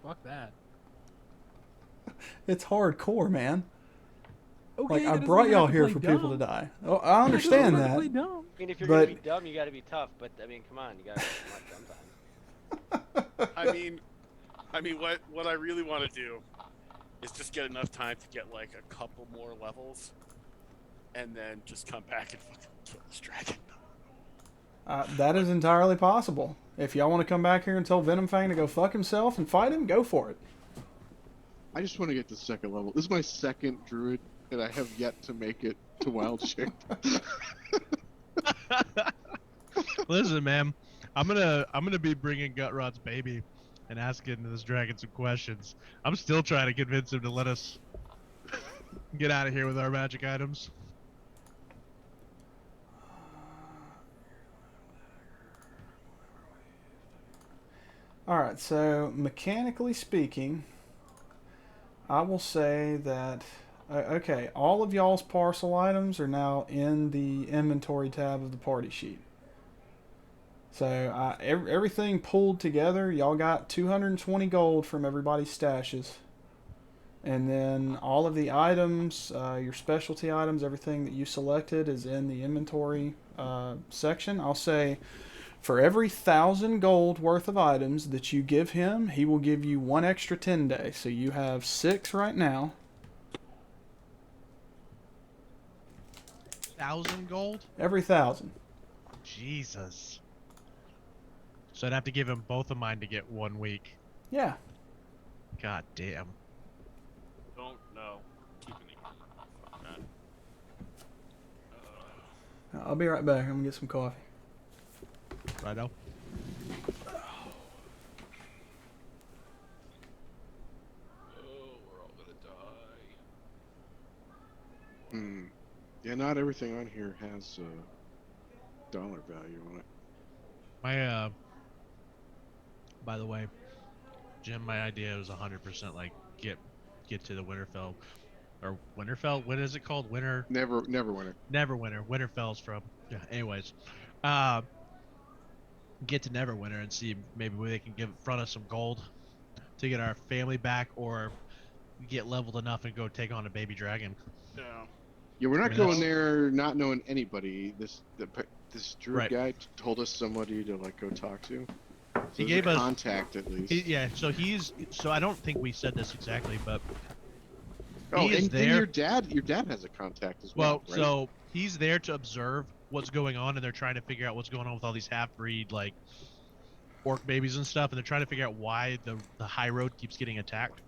Fuck that. It's hardcore, man. Okay, Like, that I doesn't brought mean y'all have to here play for people to dumb. die. Oh, I understand That doesn't that. mean have to play dumb. I mean, if you're But- gonna be dumb, you gotta be tough. But I mean, come on, you gotta be smart sometimes. I mean, what I really want to do is just get enough time to get like a couple more levels, and then just come back and fucking kill this dragon. That is entirely possible. If y'all want to come back here and tell Venomfang to go fuck himself and fight him, go for it. I just want to get to second level. This is my second druid, and I have yet to make it to wild shape. Listen, man, I'm gonna be bringing Gutrod's baby and asking this dragon some questions. I'm still trying to convince him to let us get out of here with our magic items. Alright, so mechanically speaking, I will say that, okay, all of y'all's parcel items are now in the inventory tab of the party sheet. So everything pulled together, y'all got 220 gold from everybody's stashes. And then all of the items, your specialty items, everything that you selected is in the inventory section. I'll say for every 1,000 gold worth of items that you give him, he will give you 1 extra 10 days. So you have 6 right now. 1,000 gold? Every 1,000. Jesus. So I'd have to give him both of mine to get 1 week. Yeah. God damn. Don't know. Keep it in. I'll be right back. I'm going to get some coffee. Righto. We're all gonna die. Yeah, not everything on here has dollar value on it. My by the way, Jim, my idea was 100% like get to the Winterfell or Winterfell. What is it called? Never winter. Neverwinter. Winterfell's from. Yeah. Anyways, get to Neverwinter and see maybe they can front us some gold to get our family back, or get leveled enough and go take on a baby dragon. Yeah. Yeah, we're not mean, going that's- there not knowing anybody. This druid Right. guy told us somebody to like go talk to. So He there's gave a us- contact at least. Yeah. So I don't think we said this exactly, but Oh, he is and there. your dad has a contact as well. Right? So he's there to observe what's going on, and they're trying to figure out what's going on with all these half-breed like orc babies and stuff, and they're trying to figure out why the high road keeps getting attacked.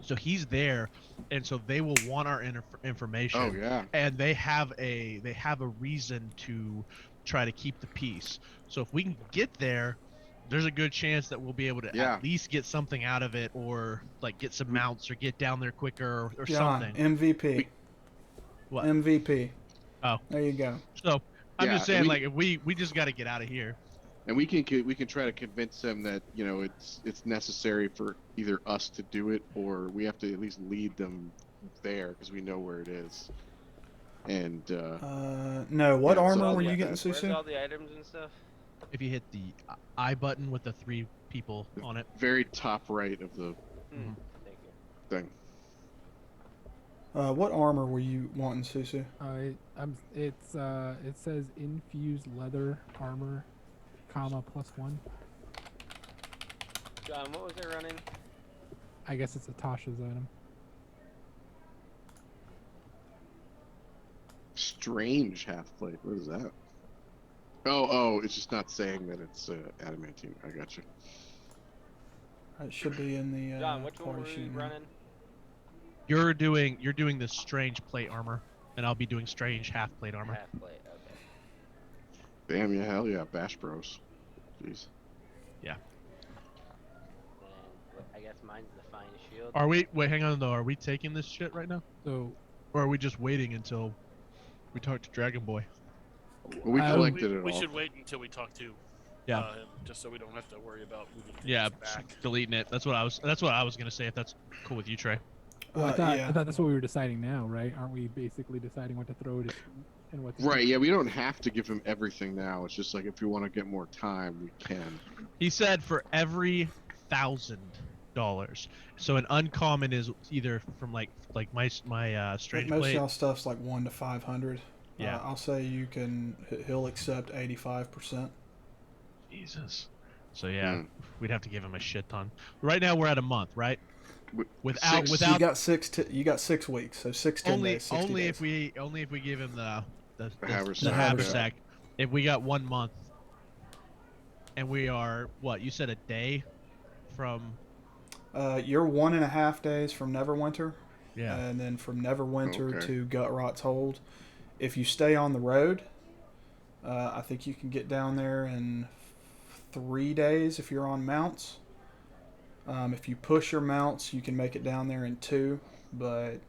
So he's there, and so they will want our information. Oh yeah. And they have a reason to try to keep the peace. So if we can get there, there's a good chance that we'll be able to Yeah. at least get something out of it, or like get some mounts, or get down there quicker, or John, something. MVP. What? MVP. Oh. There you go. So I'm Yeah, just saying, we- like, if we just got to get out of here. And we can try to convince them that it's necessary for either us to do it, or we have to at least lead them there because we know where it is. And No, what Yeah, armor All were the- you getting, Where's Susu? all the items and stuff? If you hit the I button with the 3 people on it. very top right of the Thank you. thing. What armor were you wanting, Susu? It says infused leather armor, +1. John, what was it running? I guess it's a Tasha's item. Strange half plate. What is that? Oh, it's just not saying that it's adamantine. I got you. It should be in the John, which one party were you sheet now. running? You're doing the strange plate armor, and I'll be doing strange half plate armor. Half plate. Okay. Damn, yeah, hell yeah, Bash Bros. Jeez. Then I guess mine's the fine shield. Are we? Wait, hang on though. Are we taking this shit right now, So or are we just waiting until we talk to Dragon Boy? Well, we I- collected it We all. should wait until we talk to Yeah. him, just so we don't have to worry about moving things Yeah, back. deleting it. That's what I was gonna say. If that's cool with you, Trey. well, I thought Yeah. that's what we were deciding now, right? Aren't we basically deciding what to throw and what to Right, yeah, we don't have to give him everything now. It's just like if we want to get more time, we can. He said for every $1,000. So an uncommon is either from like my strange Most of plate. y'all stuff's like 1 to 500. Yeah. I'll say he'll accept 85%. Jesus. So yeah, Mm. we'd have to give him a shit ton. Right now we're at a month, right? Without Six- without You got you got 6 weeks, so 10 only days, 60 only days. if we give him the haversack, the yeah. haversack. If we got 1 month, and we are what you said a day from You're 1.5 days from Neverwinter, yeah. and then from Neverwinter Okay. to Gutrot's Hold. If you stay on the road, I think you can get down there in 3 days if you're on mounts. If you push your mounts, you can make it down there in 2, but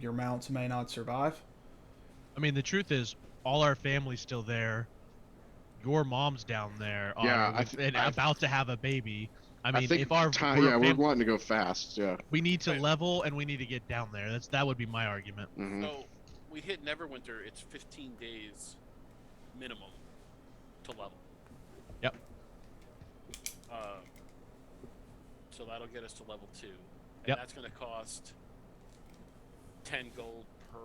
your mounts may not survive. I mean, the truth is, all our family's still there. Your mom's down there, Yeah, and about to have a baby. I mean, think if our we're wanting to go fast. Yeah. we need to Right. level and we need to get down there. That would be my argument. Hmm. So we hit Neverwinter. It's 15 days minimum to level. Yep. So that'll get us to level 2, and Yep. that's going to cost 10 gold per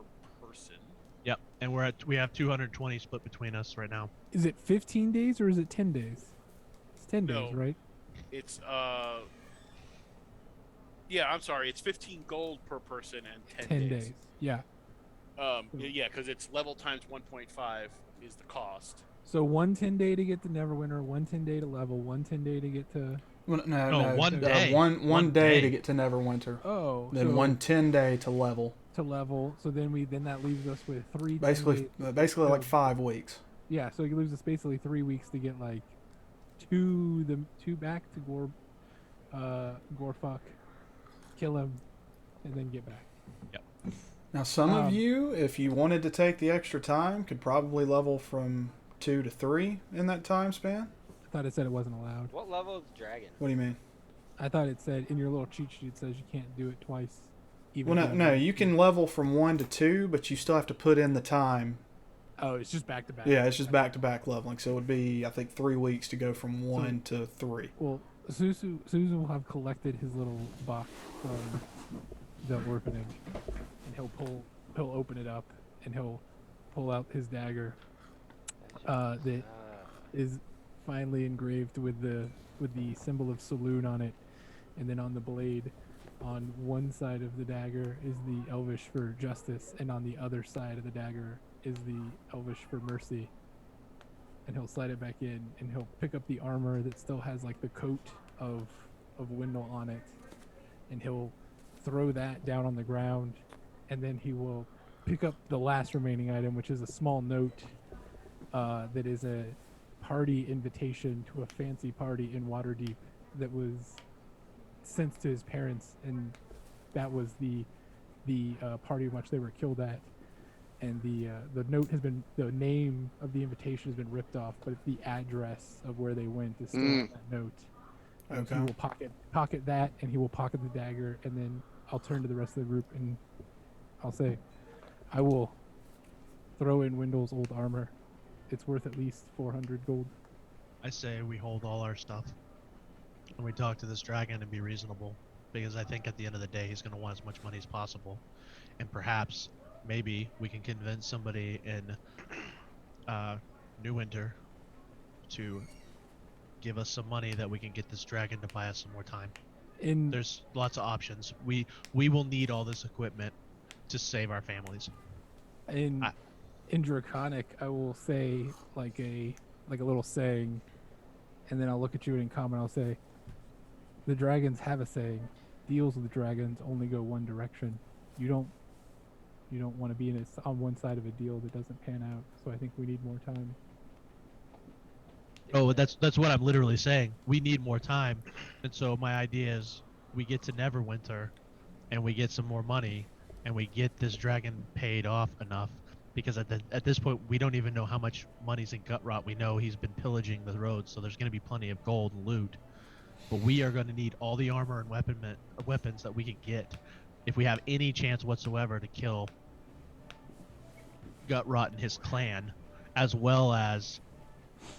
person. Yep. And we have 220 split between us right now. Is it 15 days or is it 10 days? It's 10 No. days, right? It's yeah, I'm sorry. It's 15 gold per person and 10 days. Yeah. Yeah, because it's level times 1.5 is the cost. So 1 10-day to get to Neverwinter, 1 10-day to level, 1 10-day to get to. Well, No, one day. One One day day. to get to Neverwinter. Oh. Then so 1 10-day to level. to level. So then that leaves us with 3. Basically, 10-day like so- 5 weeks. Yeah. So it leaves us basically 3 weeks to get like two back to Gorefuck, kill him, and then get back. Now, some of Um, you, if you wanted to take the extra time, could probably level from 2 to 3 in that time span. I thought it said it wasn't allowed. What level is dragon? What do you mean? I thought it said in your little cheat sheet it says you can't do it twice. Even Well, if no, have you one. can level from 1 to 2, but you still have to put in the time. Oh, it's just back to back. Yeah, it's just back-to-back leveling. So it would be, I think, 3 weeks to go from 1 to 3. Well, Suzu will have collected his little box from the orphanage, and he'll open it up, and he'll pull out his dagger that is finely engraved with the symbol of saloon on it, and then on the blade, on one side of the dagger is the Elvish for justice, and on the other side of the dagger is the Elvish for mercy. And he'll slide it back in, and he'll pick up the armor that still has like the coat of Windle on it, and he'll throw that down on the ground, and then he will pick up the last remaining item, which is a small note that is a party invitation to a fancy party in Waterdeep that was sent to his parents, and that was the party in which they were killed at. And the note has been, the name of the invitation has been ripped off, but the address of where they went is still on that note. And Okay. he will pocket that, and he will pocket the dagger, and then I'll turn to the rest of the group and I'll say, I will throw in Windle's old armor. It's worth at least 400 gold. I say we hold all our stuff, and we talk to this dragon and be reasonable, because I think at the end of the day he's going to want as much money as possible, and perhaps maybe we can convince somebody in Neverwinter to give us some money that we can get this dragon to buy us some more time. There's lots of options. We will need all this equipment to save our families. In Draconic, I will say like a little saying, and then I'll look at you and in common I'll say, the dragons have a saying. Deals with the dragons only go one direction. You don't want to be on one side of a deal that doesn't pan out. So I think we need more time. Oh, that's what I'm literally saying. We need more time, and so my idea is we get to Neverwinter, and we get some more money, and we get this dragon paid off enough, because at this point we don't even know how much money's in Gutrot. We know he's been pillaging the roads, so there's going to be plenty of gold and loot. But we are going to need all the armor and weapons that we can get if we have any chance whatsoever to kill Gutrot and his clan, as well as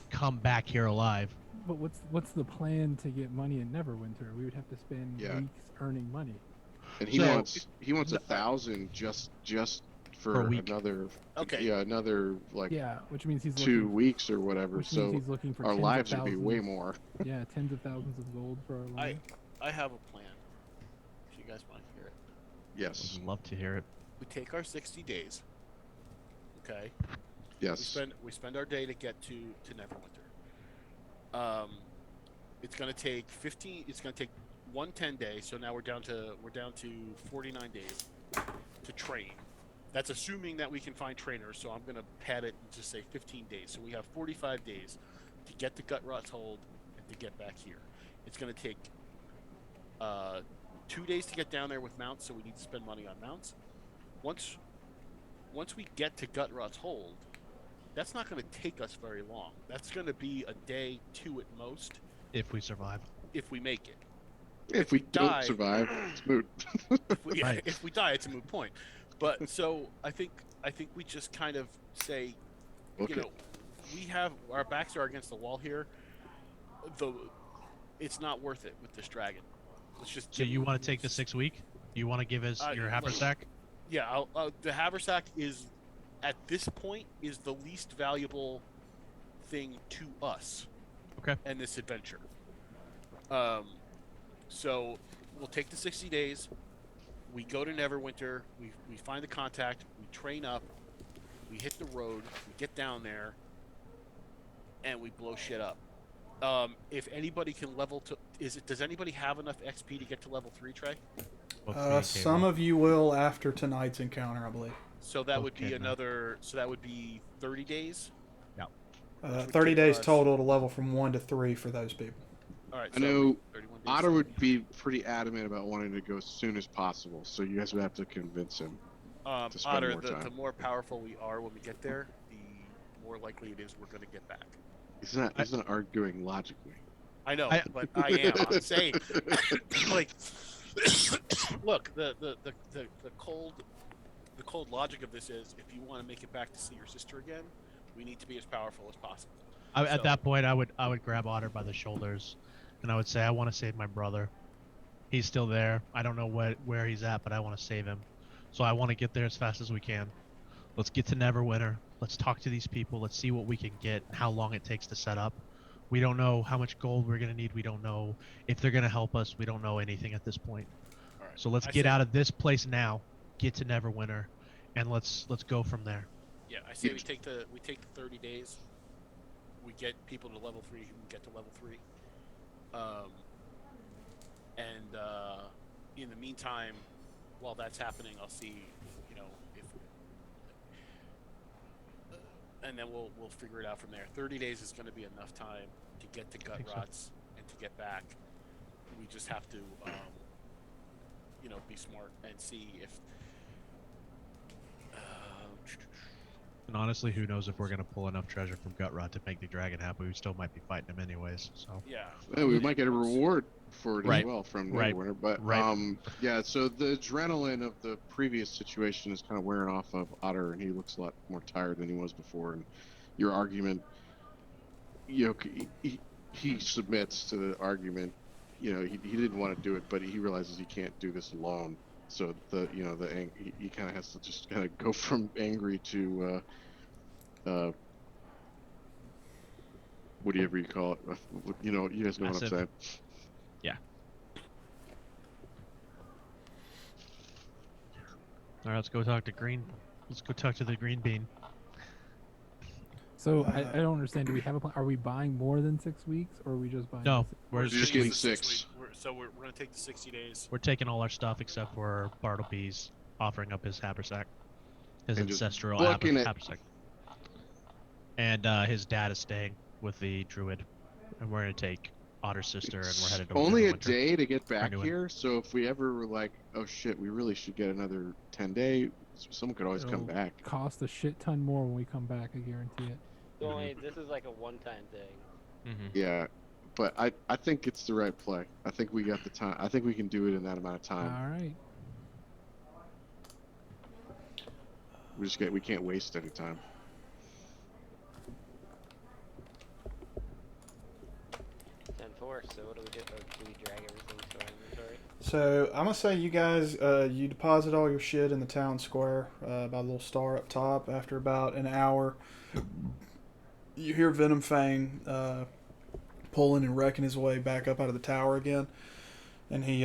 come back here alive. But what's the plan to get money in Neverwinter? We would have to spend Yeah. weeks earning money. And he So- wants 1,000 just Per for week. another. Okay. Yeah, another like Yeah, which means he's 2 looking, weeks or whatever. which means So he's looking for our tens of lives would be way thousands. more. Yeah, tens of thousands of gold for our lives. I have a plan. If you You guys want to hear it? Yes. Would love to hear it. We take our 60 days. Okay. Yes. We spend our day to get to Neverwinter. It's gonna take 15. It's gonna take 110 days. So now we're down to 49 days to train. That's assuming that we can find trainers. So I'm gonna pad it and just say 15 days. So we have 45 days to get to Gutrot's Hold and to get back here. It's gonna take 2 days to get down there with mounts. So we need to spend money on mounts. Once we get to Gutrot's Hold, that's not going to take us very long. That's going to be a day, 2 at most, If we survive. if we make it. If we don't die- survive, it's moot. Right. If we die, it's a moot point. But so I think we just kind of say, Okay. you know, we have our backs are against the wall here. It's not worth it with this dragon. Let's just. So you want to take the 6 week? You want to give us your look, haversack? Yeah, the haversack is, at this point, is the least valuable thing to us. Okay. And this adventure. So we'll take the 60 days. We go to Neverwinter. We find the contact. We train up. We hit the road. We get down there, and we blow shit up. If anybody can level to, does anybody have enough XP to get to level 3, Trey? Some of you will after tonight's encounter, I believe. So that would be Okay, man. another. So that would be 30 days. 30 days us- total to level from 1 to 3 for those people. All right. I know 31 days. Otter would be pretty adamant about wanting to go as soon as possible, so you guys would have to convince him. to spend Otter, more the time. more powerful we are when we get there, the more likely it is we're going to get back. He's not arguing logically. I know, but I am. I'm saying, like, look, the cold logic of this is, if you want to make it back to see your sister again, we need to be as powerful as possible. At So- that point, I would grab Otter by the shoulders, and I would say, I want to save my brother. He's still there. I don't know where he's at, but I want to save him. So I want to get there as fast as we can. Let's get to Neverwinter. Let's talk to these people. Let's see what we can get and how long it takes to set up. We don't know how much gold we're going to need. We don't know if they're going to help us. We don't know anything at this point. All right. So let's I get say- out of this place now, get to Neverwinter, and let's go from there. Yeah, I say we take the 30 days. We get people to level 3 who can get to level 3. In the meantime, while that's happening, I'll see, if, and then we'll figure it out from there. 30 days is going to be enough time to get to think so. Gutrots and to get back. We just have to, be smart and see if. And honestly, who knows if we're going to pull enough treasure from Gutrot to make the dragon happy. We still might be fighting him anyways. So Yeah. Yeah, we might get a reward for it Right. as well from Right. Neverwinter. But Right. yeah. So the adrenaline of the previous situation is kind of wearing off of Otter, and he looks a lot more tired than he was before. And your argument, he submits to the argument. He didn't want to do it, but he realizes he can't do this alone. So he kind of has to just kind of go from angry to whatever you call it. You guys know what I'm Passive. saying. yeah. All right, let's go talk to Green. Let's go talk to the Green Bean. So I don't understand. Do we have a plan? Are we buying more than 6 weeks, or are we just buying? No, the we're You're just taking getting the 6. We're going to take the 60 days. We're taking all our stuff except for Bartleby's offering up his haversack, his And just ancestral booking it. haversack. And his dad is staying with the druid, and we're gonna take Otter's sister, and we're headed over Only to a Neverwinter. day to get back Neverwinter. here, so if we ever were like, oh shit, we really should get another 10 day, someone could always come It'll back. Cost a shit ton more when we come back. I guarantee it. This is like a one-time thing. Mhm. Yeah, but I think it's the right play. I think we got the time. I think we can do it in that amount of time. All right. We can't waste any time. 10-4. So what do we do? Do we drag everything to our inventory? So I'm gonna say you guys, you deposit all your shit in the town square by the little star up top. After about an hour, you hear Venomfang pulling and wrecking his way back up out of the tower again, and he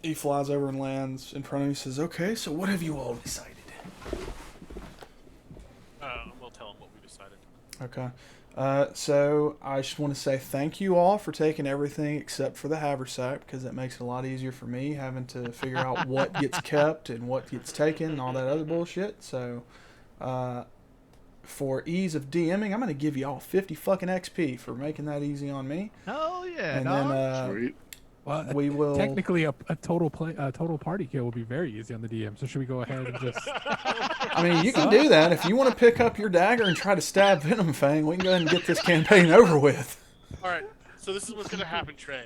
He flies over and lands in front of me. Says, "Okay, so what have you all decided?" We'll tell him what we decided. Okay. So I just want to say thank you all for taking everything except for the haversack, because that makes it a lot easier for me having to figure out what gets kept and what gets taken and all that other bullshit. So, for ease of DMing, I'm going to give you all 50 fucking XP for making that easy on me. Hell yeah, And dog. then Sweet. Well, we will. technically a total party kill will be very easy on the DM. So should we go ahead and just? I mean, you can do that if you want to pick up your dagger and try to stab Venomfang. We can go ahead and get this campaign over with. All right. So this is what's gonna happen, Trey.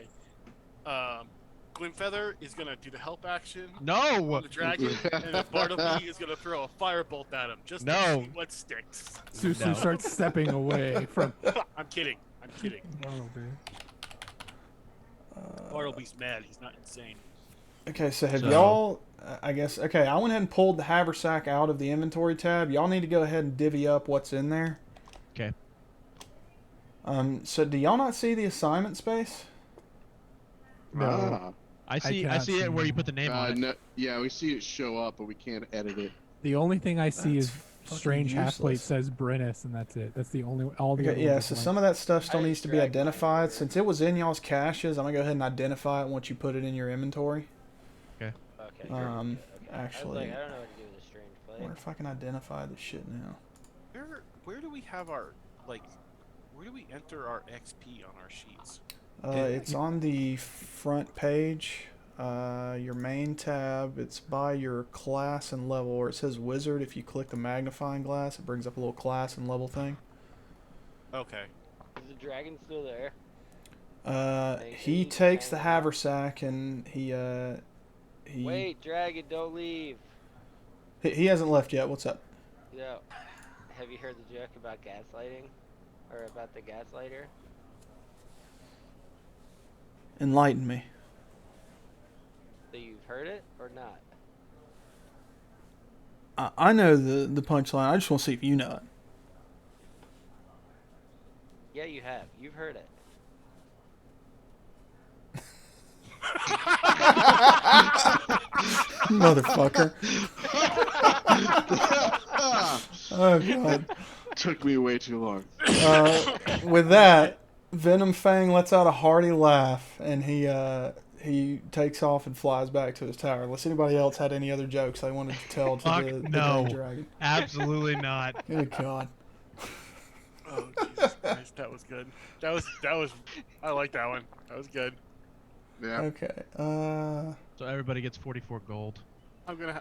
Glimfeather is gonna do the help action No. on the dragon, and then Bartleby is gonna throw a firebolt at him just to No. see what sticks. Susu No. starts stepping away from. I'm kidding. I'm kidding. Oh, dude. Bartleby's mad. He's not insane. Okay, so have So- y'all, I guess, okay, I went ahead and pulled the haversack out of the inventory tab. Y'all need to go ahead and divvy up what's in there. Okay. So do y'all not see the assignment space? Ah. I see cannot see it where you that. put the name on it. No, yeah, we see it show up, but we can't edit it. The only thing I see That's is fucking strange half plate useless. says Brennus, and that's it. That's the only all the. Okay, other yeah, ones so are some of that stuff still I needs to be dragged mine identified. over. Since it was in y'all's caches, I'm going to go ahead and identify it once you put it in your inventory. Okay. Um, okay. I was actually, like, I don't know what to do with a strange I plate. wonder if I can identify this shit now. Where do we have our where do we enter our XP on our sheets? It's on the front page, your main tab. It's by your class and level, where it says wizard. If you click the magnifying glass, it brings up a little class and level thing. Okay. Is the dragon still there? He takes the haversack and he Wait, dragon, don't leave. he hasn't left yet. What's up? Yeah. Have you heard the joke about gaslighting? Or about the gaslighter? Enlighten me. So you've heard it or not? I know the punchline. I just want to see if you know it. Yeah, you have. You've heard it. Motherfucker. Oh god. Took me way too long. With that, Venomfang lets out a hearty laugh, and he takes off and flies back to his tower. Unless anybody else had any other jokes they wanted to tell to Fuck the no. Grey Dragon. Absolutely not. Good god. Oh Jesus Christ, that was good. That was. I like that one. That was good. Yeah. Okay. So everybody gets 44 gold. I'm gonna.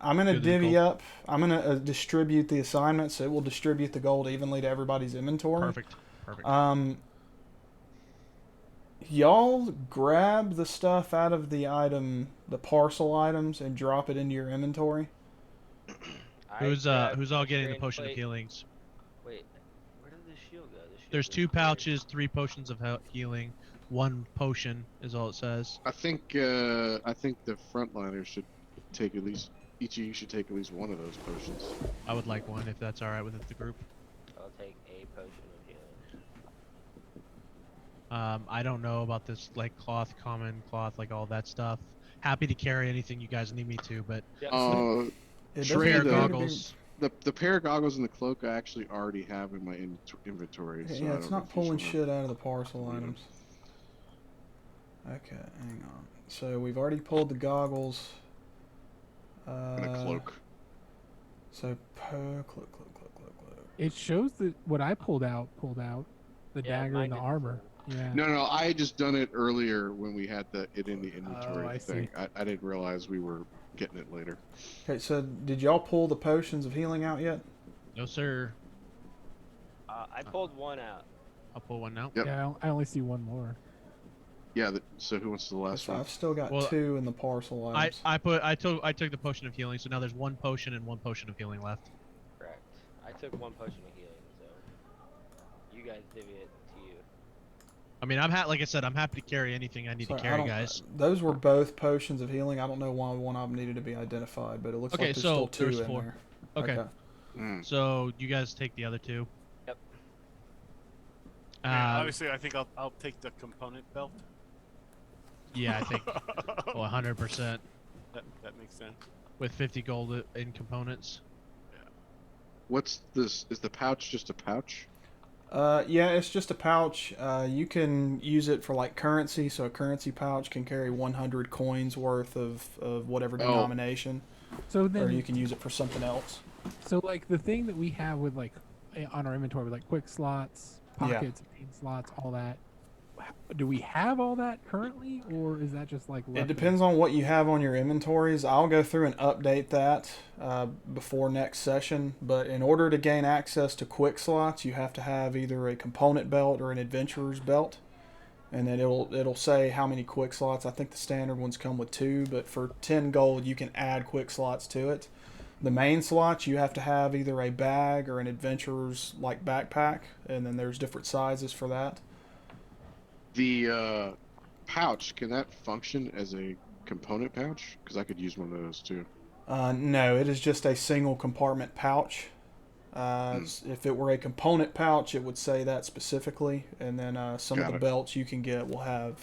I'm gonna Do the divvy gold. up. I'm gonna distribute the assignments. So it will distribute the gold evenly to everybody's inventory. Perfect. Perfect. Y'all grab the stuff out of the parcel items, and drop it into your inventory. Who's grabbed all the getting the strange potion of plate. healings? Wait, where did the shield go? The shield There's was 2 here. pouches, 3 potions of healing, 1 potion is all it says. I think the frontliners should take at least each of you should take at least one of those potions. I would like one if that's all right with the group. I'll take a potion of healing. I don't know about this like cloth, common cloth, like all that stuff. Happy to carry anything you guys need me to, but It doesn't Trey, appear pair to of be- goggles. the pair of goggles and the cloak I actually already have in my inventory. So I Yeah, it's don't know not if you pulling just shit out of the parcel Yeah. items. Okay, hang on. So we've already pulled the goggles. And a cloak. So cloak. It shows that what I pulled out, the Yeah, dagger mine and the did armor. Yeah. No, I had just done it earlier when we had it in the inventory I thing. see. I didn't realize we were getting it later. Okay, so did y'all pull the potions of healing out yet? No sir. I pulled one out. I'll pull one now. Yep. Yeah, I only see one more. Yeah. So who wants the last So one? I've still got Well, 2 in the parcel I items. took the potion of healing, so now there's 1 potion and 1 potion of healing left. Correct. I took one potion of healing, so you guys divvy it to you. I mean, like I said, I'm happy to carry anything I need Sorry, to I carry, don't- guys. Those were both potions of healing. I don't know why one of them needed to be identified, but it looks Okay, like there's so still 2 there's in 4. there. Okay. Mm. So you guys take the other 2. Yep. Yeah, Uh, obviously, I think I'll take the component belt. Yeah, I think 100% That makes sense. with 50 gold in components. What's this? Is the pouch just a pouch? Yeah, it's just a pouch. You can use it for like currency. So a currency pouch can carry 100 coins worth of whatever Oh. denomination, So or then, you can use it for something else. so like the thing that we have with like on our inventory with like quick slots, Yeah. pockets, main slots, all that. Do we have all that currently, or is that just like It left depends on what you have on your inventories. I'll go through and update that before next session. But in order to gain access to quick slots, you have to have either a component belt or an adventurer's belt, and then it'll say how many quick slots. I think the standard ones come with 2, but for 10 gold you can add quick slots to it. The main slots you have to have either a bag or an adventurer's like backpack, and then there's different sizes for that. The pouch, can that function as a component pouch? Because I could use one of those too. No, it is just a single compartment pouch. If it were a component pouch, it would say that specifically. And then some of Got the it. belts you can get will have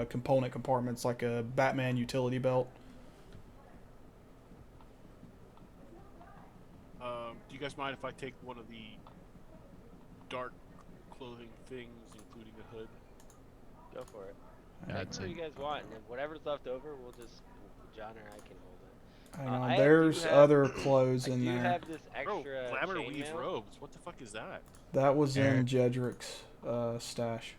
component compartments, like a Batman utility belt. Do you guys mind if I take one of the dark clothing things, including a hood? Go for it. Yeah, That's what you guys want, and if whatever's left over, we'll just John or I can hold it. Hang on, I there's do have- other clothes I in do there. have this Bro, extra glamour weave chainmail. robes. What the fuck is that? That was in Eric. Jedric's stash.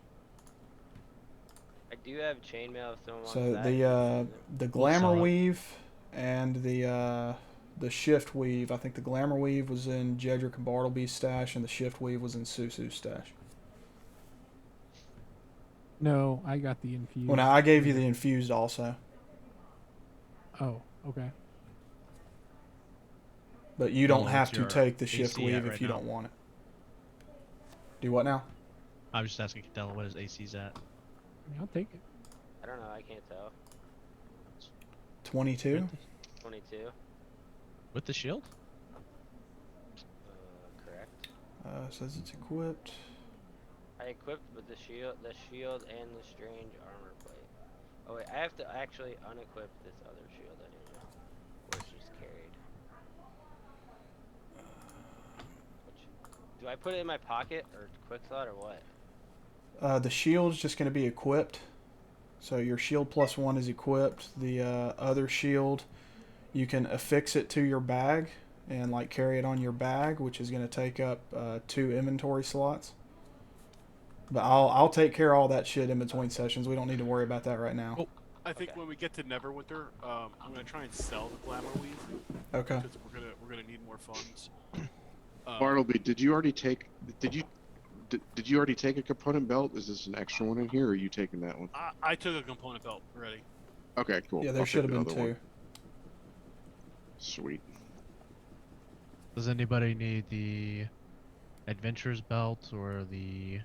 I do have chainmail if someone wants So that. the you can use it. the We'll glamour sell it. weave and the shift weave. I think the glamour weave was in Jedric and Bartleby's stash, and the shift weave was in Susu's stash. No, I got the infused. Well, now I gave you the infused also, Oh, okay. but you don't Well, have what's to your take the shift AC weave at if right you now? don't want it. Do what now? I was just asking Cadella what his AC's at. I mean, I'll take it. I don't know. I can't tell. 22. 22. With the shield? Correct. Says it's equipped. I equipped with the shield and the strange armor plate. Oh wait, I have to actually unequip this other shield I didn't know, or it's just carried. Do I put it in my pocket or quick slot or what? The shield's just going to be equipped. So your shield +1 is equipped. The other shield, you can affix it to your bag and like carry it on your bag, which is going to take up 2 inventory slots. But I'll take care of all that shit in between sessions. We don't need to worry about that right now. Oh. I think Okay. when we get to Neverwinter, I'm gonna try and sell the glamour weave Okay. because we're gonna need more funds. Bartleby, did you already take? Did you already take a component belt? Is this an extra one in here, or are you taking that one? I took a component belt already. Okay, cool. Yeah, there I'll should take have the been other 2. one. Sweet. Does anybody need the adventurer's belt or the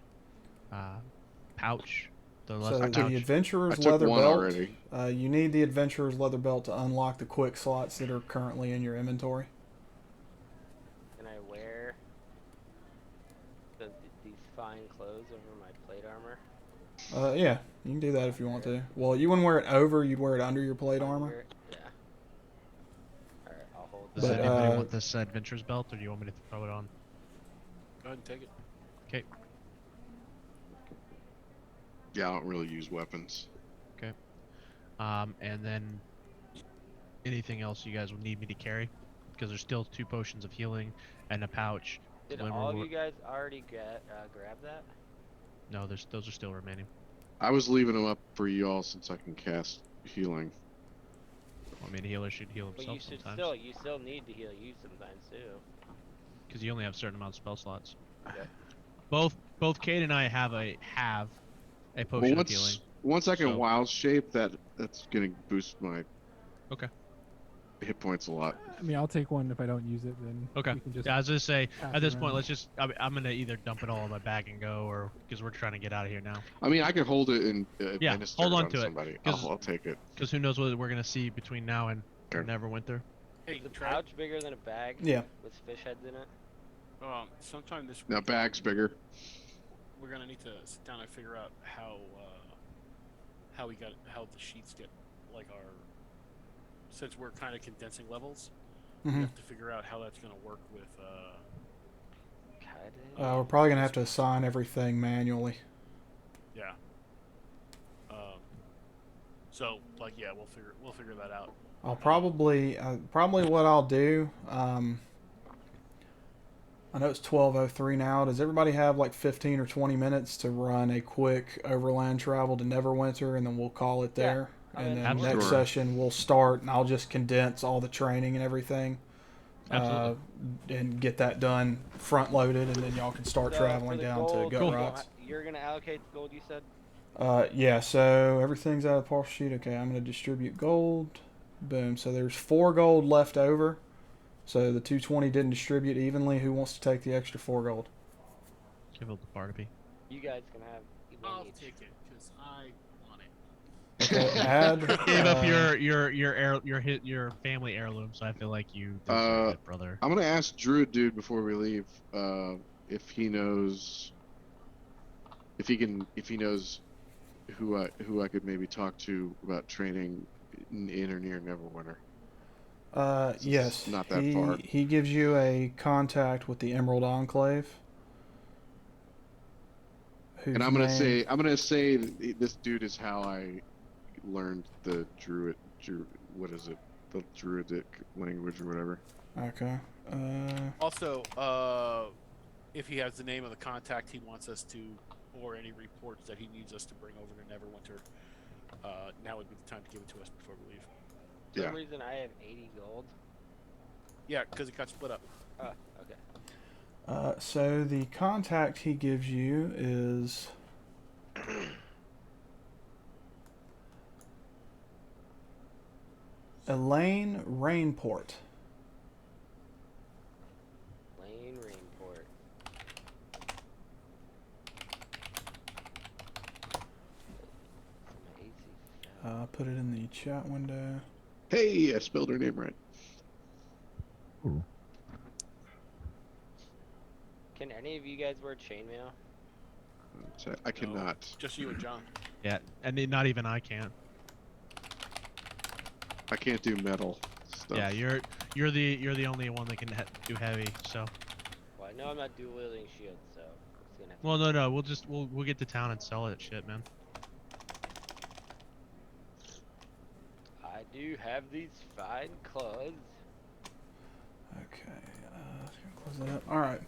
pouch? The So lesser the pouch? adventurer's I took leather one belt. already. You need the adventurer's leather belt to unlock the quick slots that are currently in your inventory. Can I wear these fine clothes over my plate armor? Yeah, you can do that if you want to. Well, you wouldn't wear it over. You'd wear it under your plate armor. Yeah. Alright, I'll hold Does But, anybody want this adventurer's belt, or do you want me to throw it on? Go ahead and take it. Okay. Yeah, I don't really use weapons. And then anything else you guys will need me to carry? Because there's still 2 potions of healing and a pouch. Did When all of we're- you guys already grab that? No, those are still remaining. I was leaving them up for y'all since I can cast healing. I mean, a healer should heal But you himself should sometimes. you still need to heal you sometimes too. Because you only have a certain amount of spell slots. Okay. Both Kate and I have a potion Well, of healing. once I can So- wild shape, that's gonna boost my Okay. hit points a lot. I mean, I'll take one if I don't use it. Then Okay. we can just Yeah, I was gonna say pass at this it point, around. let's just. I'm gonna either dump it all in my bag and go, or because we're trying to get out of here now. I mean, I could hold it and Yeah, administer hold it on on to it, somebody. 'cause- I'll take it. Because who knows what we're gonna see between now and Sure. Neverwinter. Hey, Is the try. pouch bigger than a bag Yeah. with fish heads in it? Sometime this Now, week, bag's bigger. we're gonna need to sit down and figure out how the sheets get like our since we're kind of condensing levels. We have to figure out how that's going to work with. We're probably gonna have to assign everything manually. Yeah. So like yeah, we'll figure that out. I'll probably what I'll do. I know it's 12:03 now. Does everybody have like 15 or 20 minutes to run a quick overland travel to Neverwinter, and then we'll call it there. And then Absolutely. next session we'll start, and I'll just condense all the training and everything. Absolutely. And get that done front loaded, and then y'all can start traveling down to Gut Rocks. You're gonna allocate the gold, you said? Yeah, so everything's out of the partial sheet. Okay, I'm going to distribute gold. Boom. So there's 4 gold left over. So the 220 didn't distribute evenly. Who wants to take the extra 4 gold? Give it to Barnaby. You guys can have I'll each. take it because I want it. Okay, add. Gave up your family heirloom, so I feel like you deserve it, brother. I'm gonna ask Druid Dude before we leave if he knows if he knows who I could maybe talk to about training in or near Neverwinter. Yes. Not that far. He gives you a contact with the Emerald Enclave. And I'm gonna say this dude is how I learned the what is it? The Druidic language or whatever. Okay. Also, if he has the name of the contact he wants us to, or any reports that he needs us to bring over to Neverwinter, now would be the time to give it to us before we leave. For some reason, I have 80 gold. Yeah, because it got split up. Okay. So the contact he gives you is Elaine Rainport. Lane Rainport. Put it in the chat window. Hey, I spelled her name right. Ooh. Can any of you guys wear chainmail? I cannot. Just you and John. Yeah, and not even I can. I can't do metal stuff. Yeah, you're the only one that can do heavy. So. Well, I know I'm not dual wielding shields, so it's gonna. Well, no, we'll get to town and sell that shit, man. I do have these fine clothes. Okay, close that up. All right.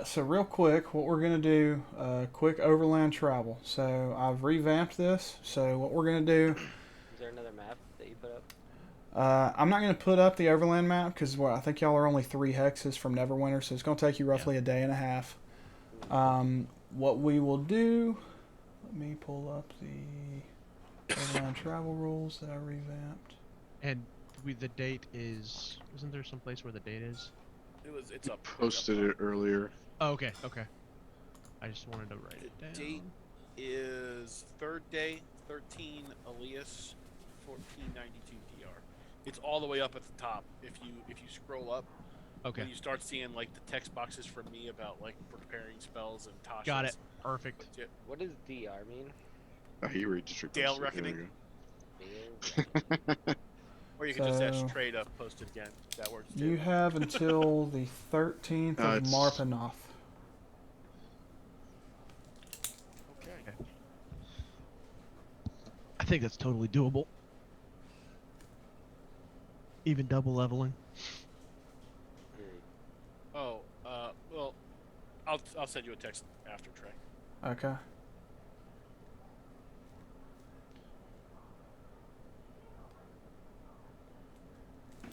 So real quick, what we're gonna do, quick overland travel. So I've revamped this. So what we're gonna do. Is there another map that you put up? I'm not gonna put up the overland map because I think y'all are only 3 hexes from Neverwinter, so it's gonna take you roughly a day and a half. What we will do. Let me pull up the overland travel rules that I revamped. And the date is. Isn't there some place where the date is? It's up. Posted it earlier. Oh, okay. I just wanted to write it down. Date is 3rd day, 13 Elias, 1492 DR. It's all the way up at the top. If you scroll up, Okay. when you start seeing like the text boxes from me about like preparing spells and Tasha's. Got it. Perfect. What does DR mean? He redistricted. Dale so Reckoning. there Or you can just ask trade up posted again. That works too. You have until the 13th of it's- Marpanoth. Okay. I think that's totally doable. Even double leveling. Oh, well, I'll send you a text after Trey. Okay.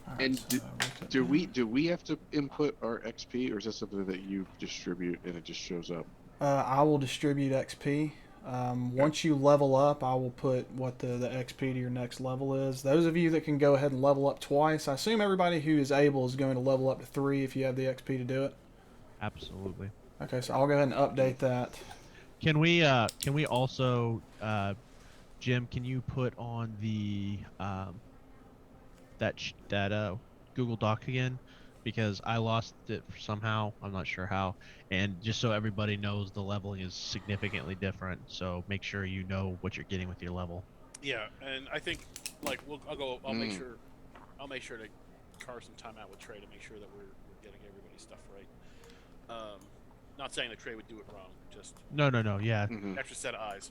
Alright, And so I wrote that do we have to input our XP, or is that something that you distribute and it just shows up? I will distribute XP. Once you level up, I will put what the XP to your next level is. Those of you that can go ahead and level up twice, I assume everybody who is able is going to level up to 3 if you have the XP to do it. Absolutely. Okay, so I'll go ahead and update that. Can we also, Jim? Can you put on the that Google Doc again, because I lost it somehow. I'm not sure how. And just so everybody knows, the leveling is significantly different. So make sure you know what you're getting with your level. Yeah, and I think like I'll make Mm. sure to carve some time out with Trey to make sure that we're getting everybody's stuff right. Not saying that Trey would do it wrong, just No, yeah. Mhm. extra set of eyes.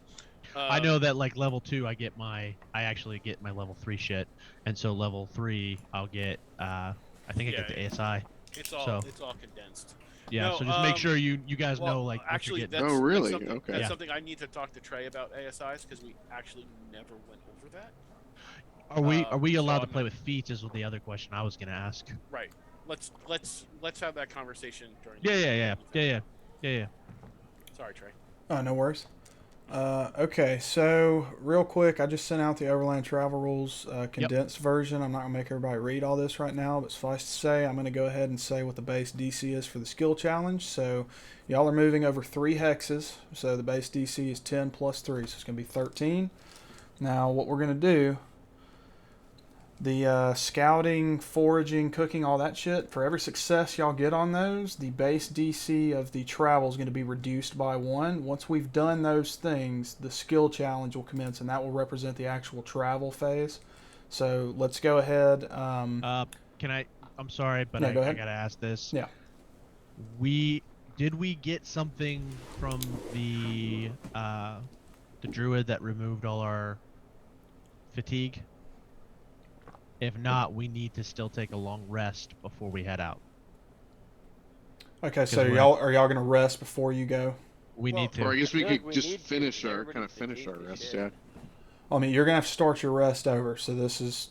I know that like level 2 I actually get my level 3 shit. And so level 3 I'll get I think I Yeah, get the ASI. it's So all condensed. yeah, No, so just make sure you guys well, know like what you're actually, getting. Oh, that's really? something, Okay. that's Yeah. something I need to talk to Trey about ASIs because we actually never went over that. Are we So allowed to I'm play not- with feet is the other question I was gonna ask. Right. Let's have that conversation during. Yeah. Sorry, Trey. No worries. Okay, so real quick, I just sent out the Overland Travel Rules condensed version. I'm not going to make everybody read all this right now, but suffice to say, I'm going to go ahead and say what the base DC is for the skill challenge. So, y'all are moving over 3 hexes, so the base DC is 10 plus 3, so it's going to be 13. Now, what we're going to do, the scouting, foraging, cooking, all that shit, for every success y'all get on those, the base DC of the travel is going to be reduced by 1. Once we've done those things, the skill challenge will commence, and that will represent the actual travel phase. So let's go ahead. Can I? I'm sorry, but Yeah, go I ahead. gotta ask this. Yeah. Did we get something from the druid that removed all our fatigue? If not, we need to still take a long rest before we head out. Okay, so we're- y'all are y'all going to rest before you go? We Well, need to. Or I guess we feel like could we just need to finish get our everybody's finish our fatigue, we rest. should. Yeah. I mean, you're going to have to start your rest over, so this is,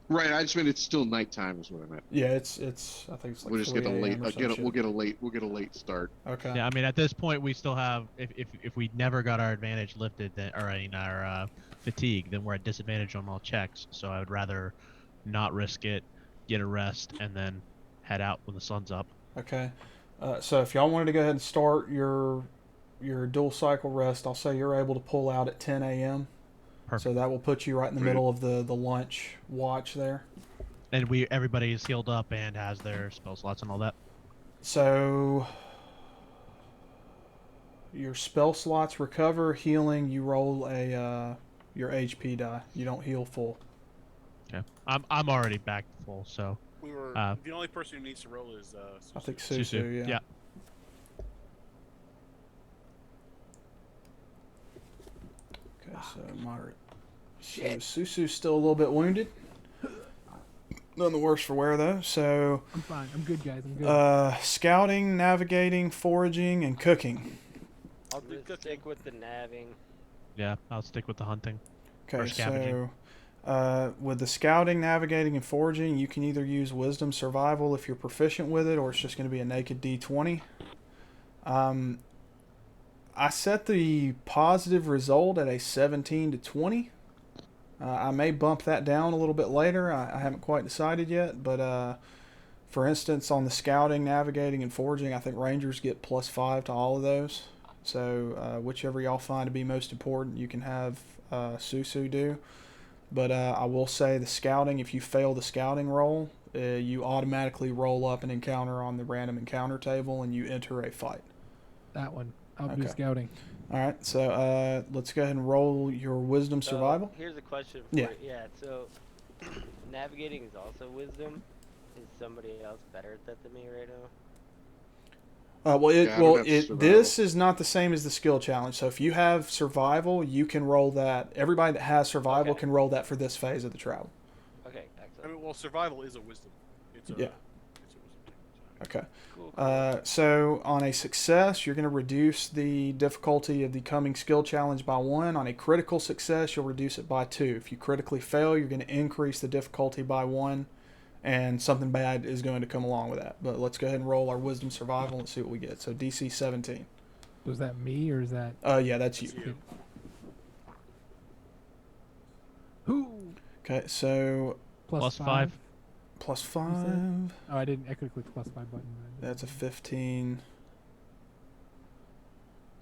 Right. I just meant it's still nighttime is what I meant. yeah, it's I think it's like We'll just 3 get a late. a.m. or some shit. We'll get a late start. Okay. Yeah, I mean, at this point, we still have. If we never got our advantage lifted, then or in our fatigue, then we're at disadvantage on all checks. So I would rather not risk it, get a rest, and then head out when the sun's up. Okay. So if y'all wanted to go ahead and start your dual cycle rest, I'll say you're able to pull out at 10 a.m. Perfect. So that will put you right in the Right. middle of the lunch watch there. And everybody is healed up and has their spell slots and all that. So your spell slots recover, healing. You roll a your HP die. You don't heal full. Okay. I'm already back full, so We were the only person who needs to roll is I think Susu. Susu. Yeah. Okay, so moderate. So Susu's still a little bit wounded. None the worse for wear though. So I'm fine. I'm good, guys. I'm good. scouting, navigating, foraging, and cooking. I'll do just cooking. stick with the navving. Yeah, I'll stick with the hunting. Okay, Or scavenging. so with the scouting, navigating, and foraging, you can either use Wisdom Survival if you're proficient with it, or it's just going to be a naked D20. I set the positive result at a 17 to 20. I may bump that down a little bit later. I haven't quite decided yet, but for instance, on the scouting, navigating, and foraging, I think Rangers get +5 to all of those. So whichever y'all find to be most important, you can have Susu do. But I will say the scouting, if you fail the scouting roll, you automatically roll up an encounter on the random encounter table and you enter a fight. That one. I'll do Okay. scouting. All right, so let's go ahead and roll your wisdom So, survival. Here's a question for Yeah. you. Yeah, so navigating is also wisdom. Is somebody else better at that than me right now? Yeah, I would have survival. This is not the same as the skill challenge. So if you have survival, you can roll that. Everybody that has survival Okay. can roll that for this phase of the travel. Okay, I excellent. mean, well, survival is a wisdom. It's a, Yeah. It's a wisdom thing. Okay. Cool. So on a success, you're going to reduce the difficulty of the coming skill challenge by 1. On a critical success, you'll reduce it by 2. If you critically fail, you're going to increase the difficulty by 1, and something bad is going to come along with that. But let's go ahead and roll our wisdom survival and see what we get. So DC 17. Was that me or is that Yeah, that's you. It's you. who? Okay, so Plus 5. plus said? 5. Oh, I didn't. I could click the +5 button. That's a 15.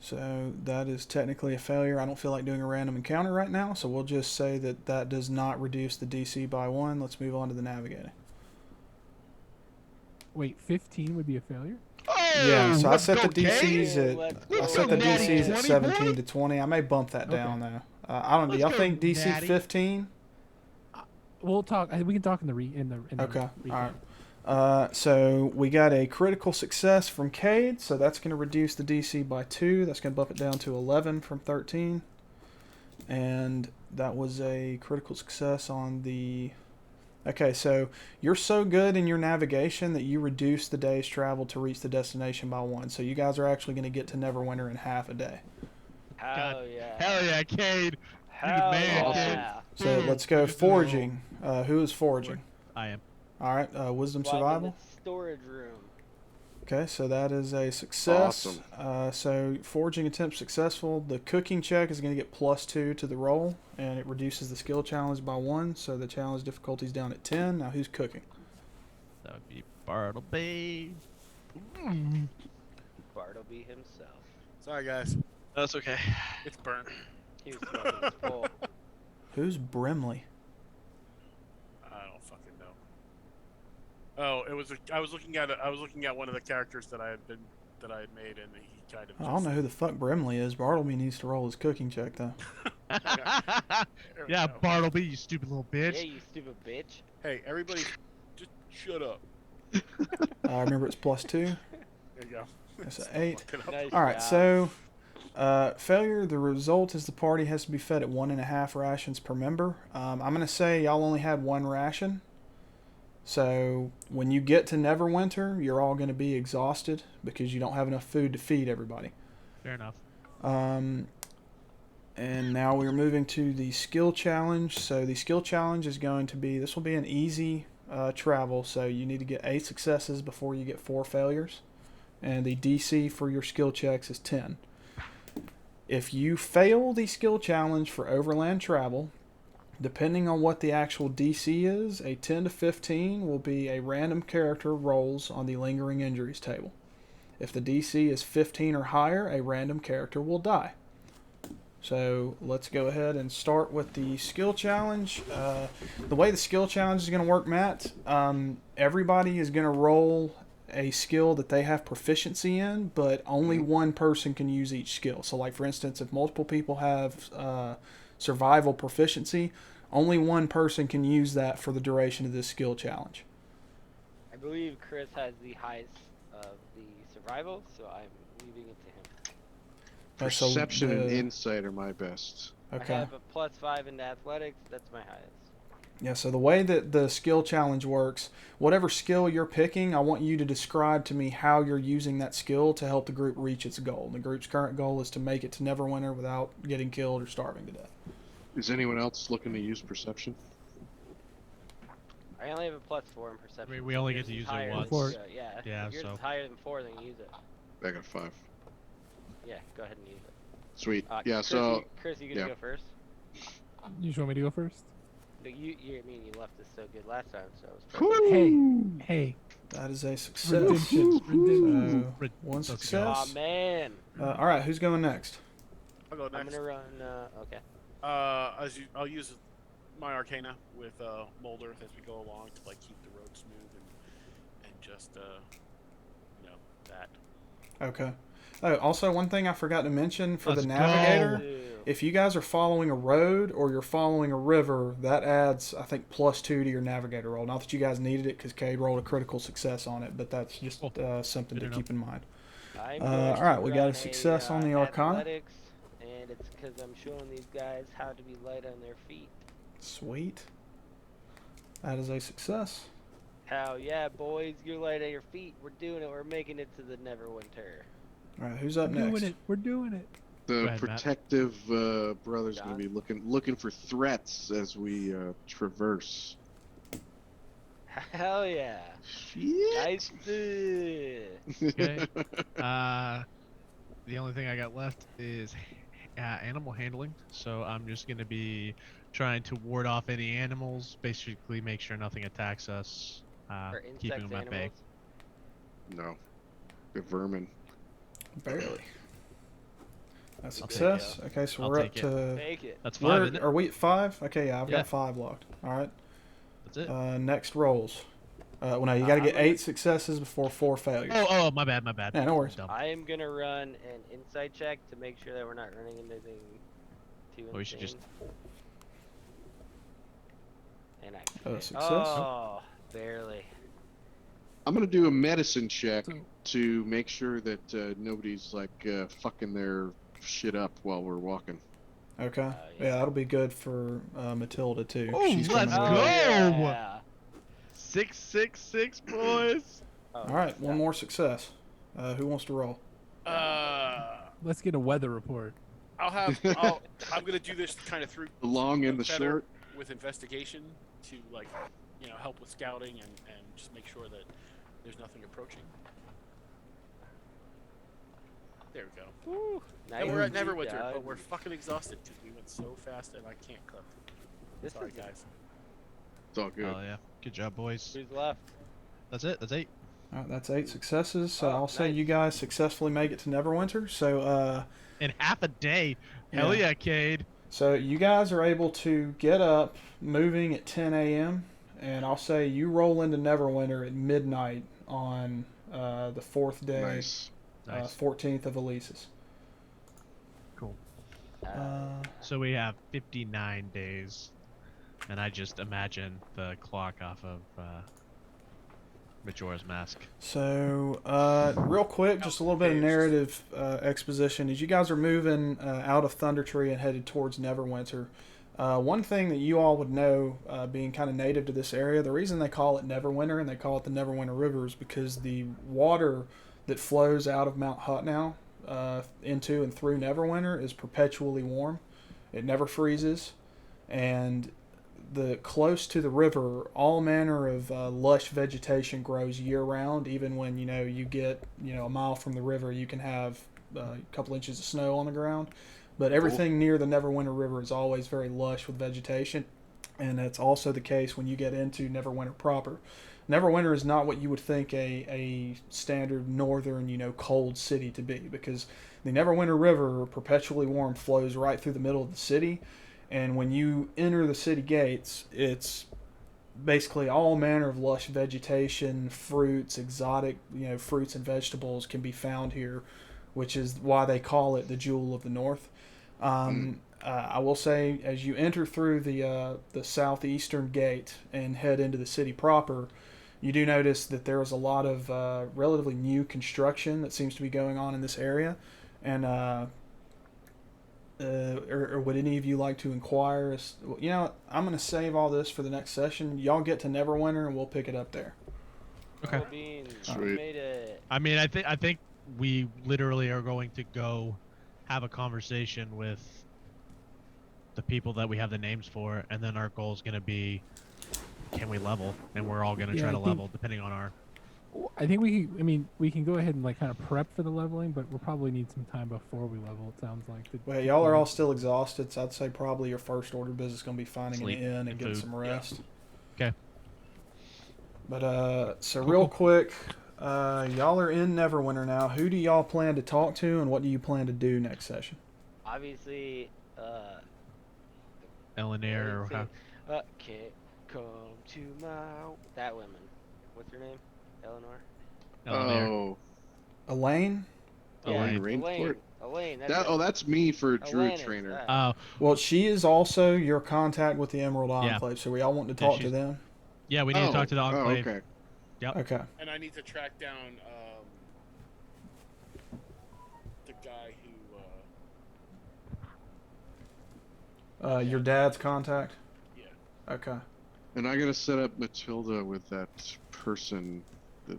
So that is technically a failure. I don't feel like doing a random encounter right now, so we'll just say that that does not reduce the DC by 1. Let's move on to the navigating. Wait, 15 would be a failure? Yeah, so I let's set the go, Kane. DCs Let's I go, set the Natty DCs at 20 17 boy. to 20. I may bump that down though. I don't know. Do Let's y'all go, think DC Natty. 15? We'll talk. We can talk in the Okay. All recap. right. So we got a critical success from Cade, so that's going to reduce the DC by 2. That's going to bump it down to 11 from 13. And that was a critical success on the... Okay, so you're so good in your navigation that you reduce the day's travel to reach the destination by 1. So you guys are actually going to get to Neverwinter in half a day. Hell yeah. Hell yeah, Cade. Hell man, yeah. So let's go foraging. Who is foraging? I am. All right, wisdom Well, I'm in survival. the storage room. Okay, so that is a success. Awesome. So foraging attempt successful. The cooking check is going to get +2 to the roll, and it reduces the skill challenge by 1. So the challenge difficulty is down at 10. Now who's cooking? That would be Bartleby. Bartleby himself. Sorry, guys. That's okay. It's burnt. He was smoking his full. Who's Brimley? I don't fucking know. Oh, it was. I was looking at one of the characters that I had made, and he kind of. I don't know who the fuck Brimley is. Bartleby needs to roll his cooking check though. There we Yeah, go. Bartleby, you stupid little Yeah, bitch. you stupid bitch. Hey, everybody, just shut up. Remember it's +2. There you go. That's an 8. Fuck it up. Nice All right, job. so failure. The result is the party has to be fed at 1.5 rations per member. I'm gonna say y'all only had 1 ration. So when you get to Neverwinter, you're all gonna be exhausted because you don't have enough food to feed everybody. Fair enough. And now we're moving to the skill challenge. So the skill challenge is going to be, this will be an easy travel. So you need to get 8 successes before you get 4 failures. And the DC for your skill checks is 10. If you fail the skill challenge for overland travel, depending on what the actual DC is, a 10 to 15 will be a random character rolls on the lingering injuries table. If the DC is 15 or higher, a random character will die. So let's go ahead and start with the skill challenge. The way the skill challenge is going to work, Matt, everybody is going to roll a skill that they have proficiency in, but only one person can use each skill. So like for instance, if multiple people have survival proficiency, only one person can use that for the duration of this skill challenge. I believe Chris has the highest of the survival, so I'm leaving it to him. So Perception and the- insight are my best. Okay. I have a +5 in athletics. That's my highest. Yeah, so the way that the skill challenge works, whatever skill you're picking, I want you to describe to me how you're using that skill to help the group reach its goal. The group's current goal is to make it to Neverwinter without getting killed or starving to death. Is anyone else looking to use perception? I only have a +4 in perception. I mean, we only Yours get to is use it higher than- once. Yeah. Yeah, If yours so- is higher than 4, then use it. I got 5. Yeah, go ahead and use it. Sweet. Yeah, Yeah, so Chris, you gonna yeah. go first? You just want me to go first? No, you left us so good last time, so it was perfect. Hey, That is a success. redemption, redemption. So, Red- one let's go. success. Aw, man. All right, who's going next? I'll go I'm next. gonna run, okay. I'll use my Arcana with Molder as we go along to like keep the road smooth and just that. Okay. Oh, also one thing I forgot to mention for Let's the go. navigator, Ew. if you guys are following a road or you're following a river, that adds, I think, +2 to your navigator roll. Not that you guys needed it because Cade rolled a critical success on it, but that's just something Good to enough. keep in mind. I'm all going right, to we got a run success on the Arcana. Athletics, and it's because I'm showing these guys how to be light on their feet. Sweet. That is a success. Hell yeah, boys, you're light on your feet. We're doing it. We're making it to the Neverwinter. All right, who's up We're next? doing it. We're doing it. the ahead, Matt. protective brother's John? gonna be looking for threats as we traverse. Hell yeah. Shit. Nice. Okay. The only thing I got left is animal handling. So I'm just gonna be trying to ward off any animals. Basically, make sure nothing attacks us. Or Keep insects, them at bay. animals. No, the vermin. Barely. That's a I'll take success. Okay, so I'll we're up take it. to. Take it. That's 5, Where, isn't it? are we at 5? Okay, yeah, I've Yeah. got 5 locked. All right. That's it. Next rolls. Well, no, you got to I'm get gonna- 8 successes before 4 failures. Oh, my bad. Yeah, no worries. Dumb. I am gonna run an insight check to make sure that we're not running into anything too insane. Oh, we should just- And I Oh, failed. success. Oh, barely. I'm gonna do a medicine check So- to make sure that nobody's like fucking their shit up while we're walking. Okay. yeah. Yeah, that'll be good for Matilda too. Oh, She's let's coming Oh, with. go! yeah. 666, boys. Oh, All right, stop. one more success. Who wants to roll? Let's get a weather report. I'm gonna do this kind of through The long and the federal short. with investigation to like, help with scouting and just make sure that there's nothing approaching. There we go. Woo. Nice And we're at deep Neverwinter, dive. but we're fucking exhausted because we went so fast and I can't clip. This Sorry, is guys. It's all good. Oh yeah, good job, boys. Who's left? That's it. That's 8. All right, that's 8 successes. So Oh, I'll say nice. you guys successfully make it to Neverwinter. So In half a day. Hell Yeah. yeah, Cade. So you guys are able to get up, moving at 10 a.m., and I'll say you roll into Neverwinter at midnight on the 4th day, Nice. Nice. 14th of Elisis. Cool. Uh, So we have 59 days, and I just imagine the clock off of Majora's Mask. So, real quick, just a little bit of narrative exposition. As you guys are moving out of Thunder Tree and headed towards Neverwinter, one thing that you all would know, being kind of native to this area, the reason they call it Neverwinter and they call it the Neverwinter River is because the water that flows out of Mount Hutnow into and through Neverwinter is perpetually warm. It never freezes, and close to the river, all manner of lush vegetation grows year round. Even when you get a mile from the river, you can have a couple inches of snow on the ground. But everything near the Neverwinter River is always very lush with vegetation, and that's also the case when you get into Neverwinter proper. Neverwinter is not what you would think a standard northern, cold city to be, because the Neverwinter River, perpetually warm, flows right through the middle of the city. And when you enter the city gates, it's basically all manner of lush vegetation, fruits, exotic, fruits and vegetables can be found here, which is why they call it the Jewel of the North. I will say, as you enter through the southeastern gate and head into the city proper, you do notice that there is a lot of relatively new construction that seems to be going on in this area, and or would any of you like to inquire? I'm going to save all this for the next session. Y'all get to Neverwinter, and we'll pick it up there. Okay. Cool beans. Sweet. We made it. I mean, I think we literally are going to go have a conversation with the people that we have the names for, and then our goal is going to be, can we level? And we're all going to Yeah, try I to think- level depending on our. I think we can go ahead and kind of prep for the leveling, but we'll probably need some time before we level. It sounds like. Well, y'all are all still exhausted, so I'd say probably your first order of business is going to be finding Sleep an inn and and getting food. some rest. Okay. But so real quick, y'all are in Neverwinter now. Who do y'all plan to talk to, and what do you plan to do next session? Obviously, Eleanor or how? can't come to my that woman. What's her name? Eleanor. Eleanor. Oh, Elaine? Elaine. Rainport. Elaine. That's That, it. oh, that's me for Druid Alanis, Trainer. that. Oh, Well, she is also your contact with the Emerald Yeah. Enclave, so we all want to Yeah, talk to she's- them. yeah, we need to talk to the Enclave. Oh, okay. Okay. And I need to track down the guy who. Your dad's contact? Yeah. Okay. And I gotta set up Matilda with that person that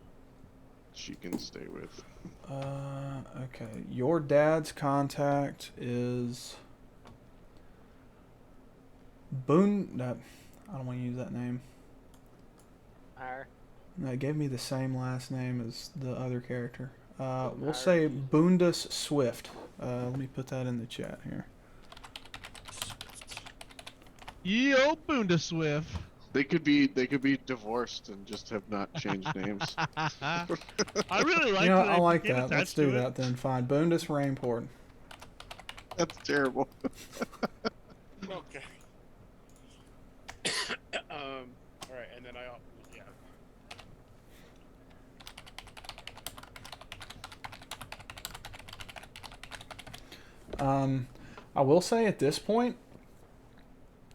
she can stay with. Okay. Your dad's contact is Boone. No, I don't want to use that name. Her. No, it gave me the same last name as the other character. We'll Alright. say Boondus Swift. Let me put that in the chat here. Yo, Boonda Swift. They could be divorced and just have not changed names. I really like I that. like Get that. Let's attached do to it. that then. Fine. Boondus Rainport. That's terrible. Okay. All right, and then I will say at this point,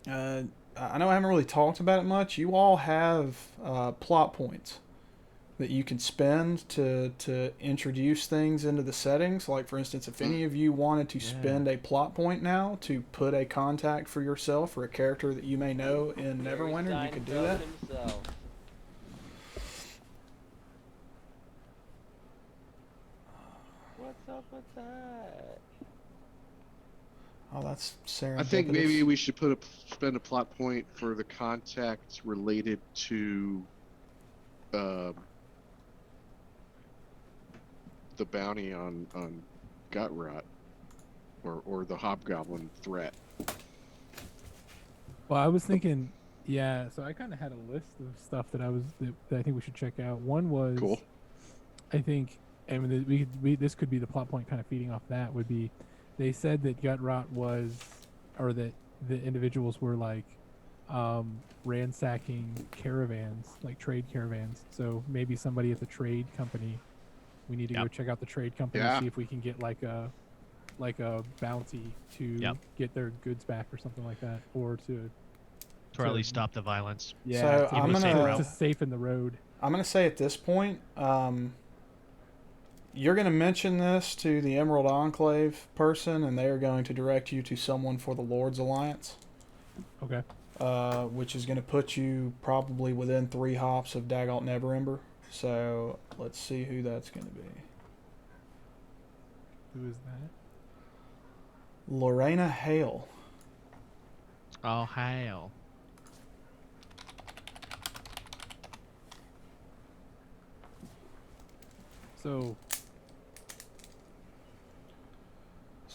I know I haven't really talked about it much. You all have plot points that you can spend to introduce things into the settings. Like, for instance, if any of you wanted to spend a plot point now to put a contact for yourself or a character that you may know in Neverwinter, you could do that. Himself. What's up with that? Oh, that's serendipitous. I think maybe we should spend a plot point for the contacts related to the bounty on gut rot or the hobgoblin threat. Well, I was thinking, yeah. So I kind of had a list of stuff that I think we should check out. One was, Cool. I think, I mean, this could be the plot point, kind of feeding off that. Would be, they said that gut rot was, or that the individuals were like ransacking caravans, like trade caravans. So maybe somebody at the trade company. We need to go check out the trade company and see if we can get like a bounty to get their goods back or something like that, or to at least stop the violence. Yeah, so I'm gonna to safen the road. I'm gonna say at this point, you're gonna mention this to the Emerald Enclave person, and they are going to direct you to someone for the Lord's Alliance. Okay. Which is gonna put you probably within 3 hops of Daggalt Neverember. So let's see who that's gonna be. Who is that? Lorena Hale. Oh, Hale. So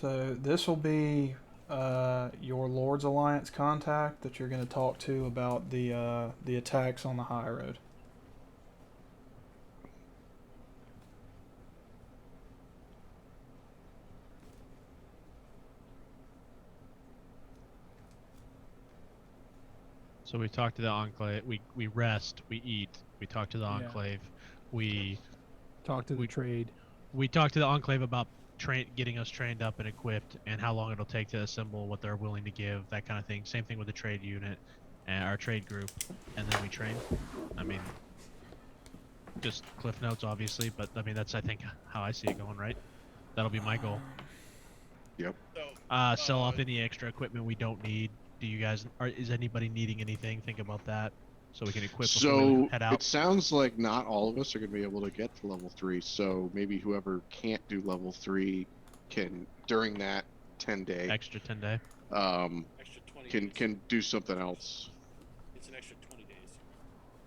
this will be your Lord's Alliance contact that you're going to talk to about the attacks on the high road. So we talk to the Enclave. We rest. We eat. We talk to the Enclave. We talk to the trade. We talk to the Enclave about getting us trained up and equipped, and how long it'll take to assemble, what they're willing to give, that kind of thing. Same thing with the trade unit and our trade group, and then we train. I mean, just cliff notes, obviously, but I mean that's I think how I see it going. Right? That'll be my goal. Yep. Sell off any extra equipment we don't need. Do you guys? Is anybody needing anything? Think about that, so we can equip before we head out. It sounds like not all of us are going to be able to get to level 3. So maybe whoever can't do level 3 can during that 10-day extra 10-day. Extra 20 can do something else. It's an extra 20 days.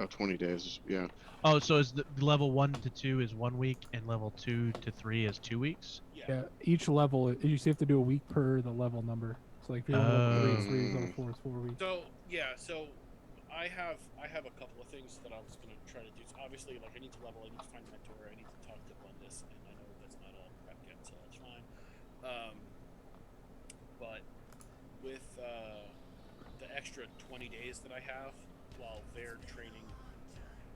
Oh, 20 days. Yeah. Oh, so is the level 1 to 2 is 1 week, and level 2 to 3 is 2 weeks? Yeah. Each level, you have to do a week per the level number. So like if you're on level 3, it's 3 weeks. Level 4 is 4 weeks. So yeah, so I have a couple of things that I was gonna try to do. So obviously, like I need to level, I need to find a mentor, I need to talk to Blendis, and I know that's not all prep yet, so that's fine. But with the extra 20 days that I have while they're training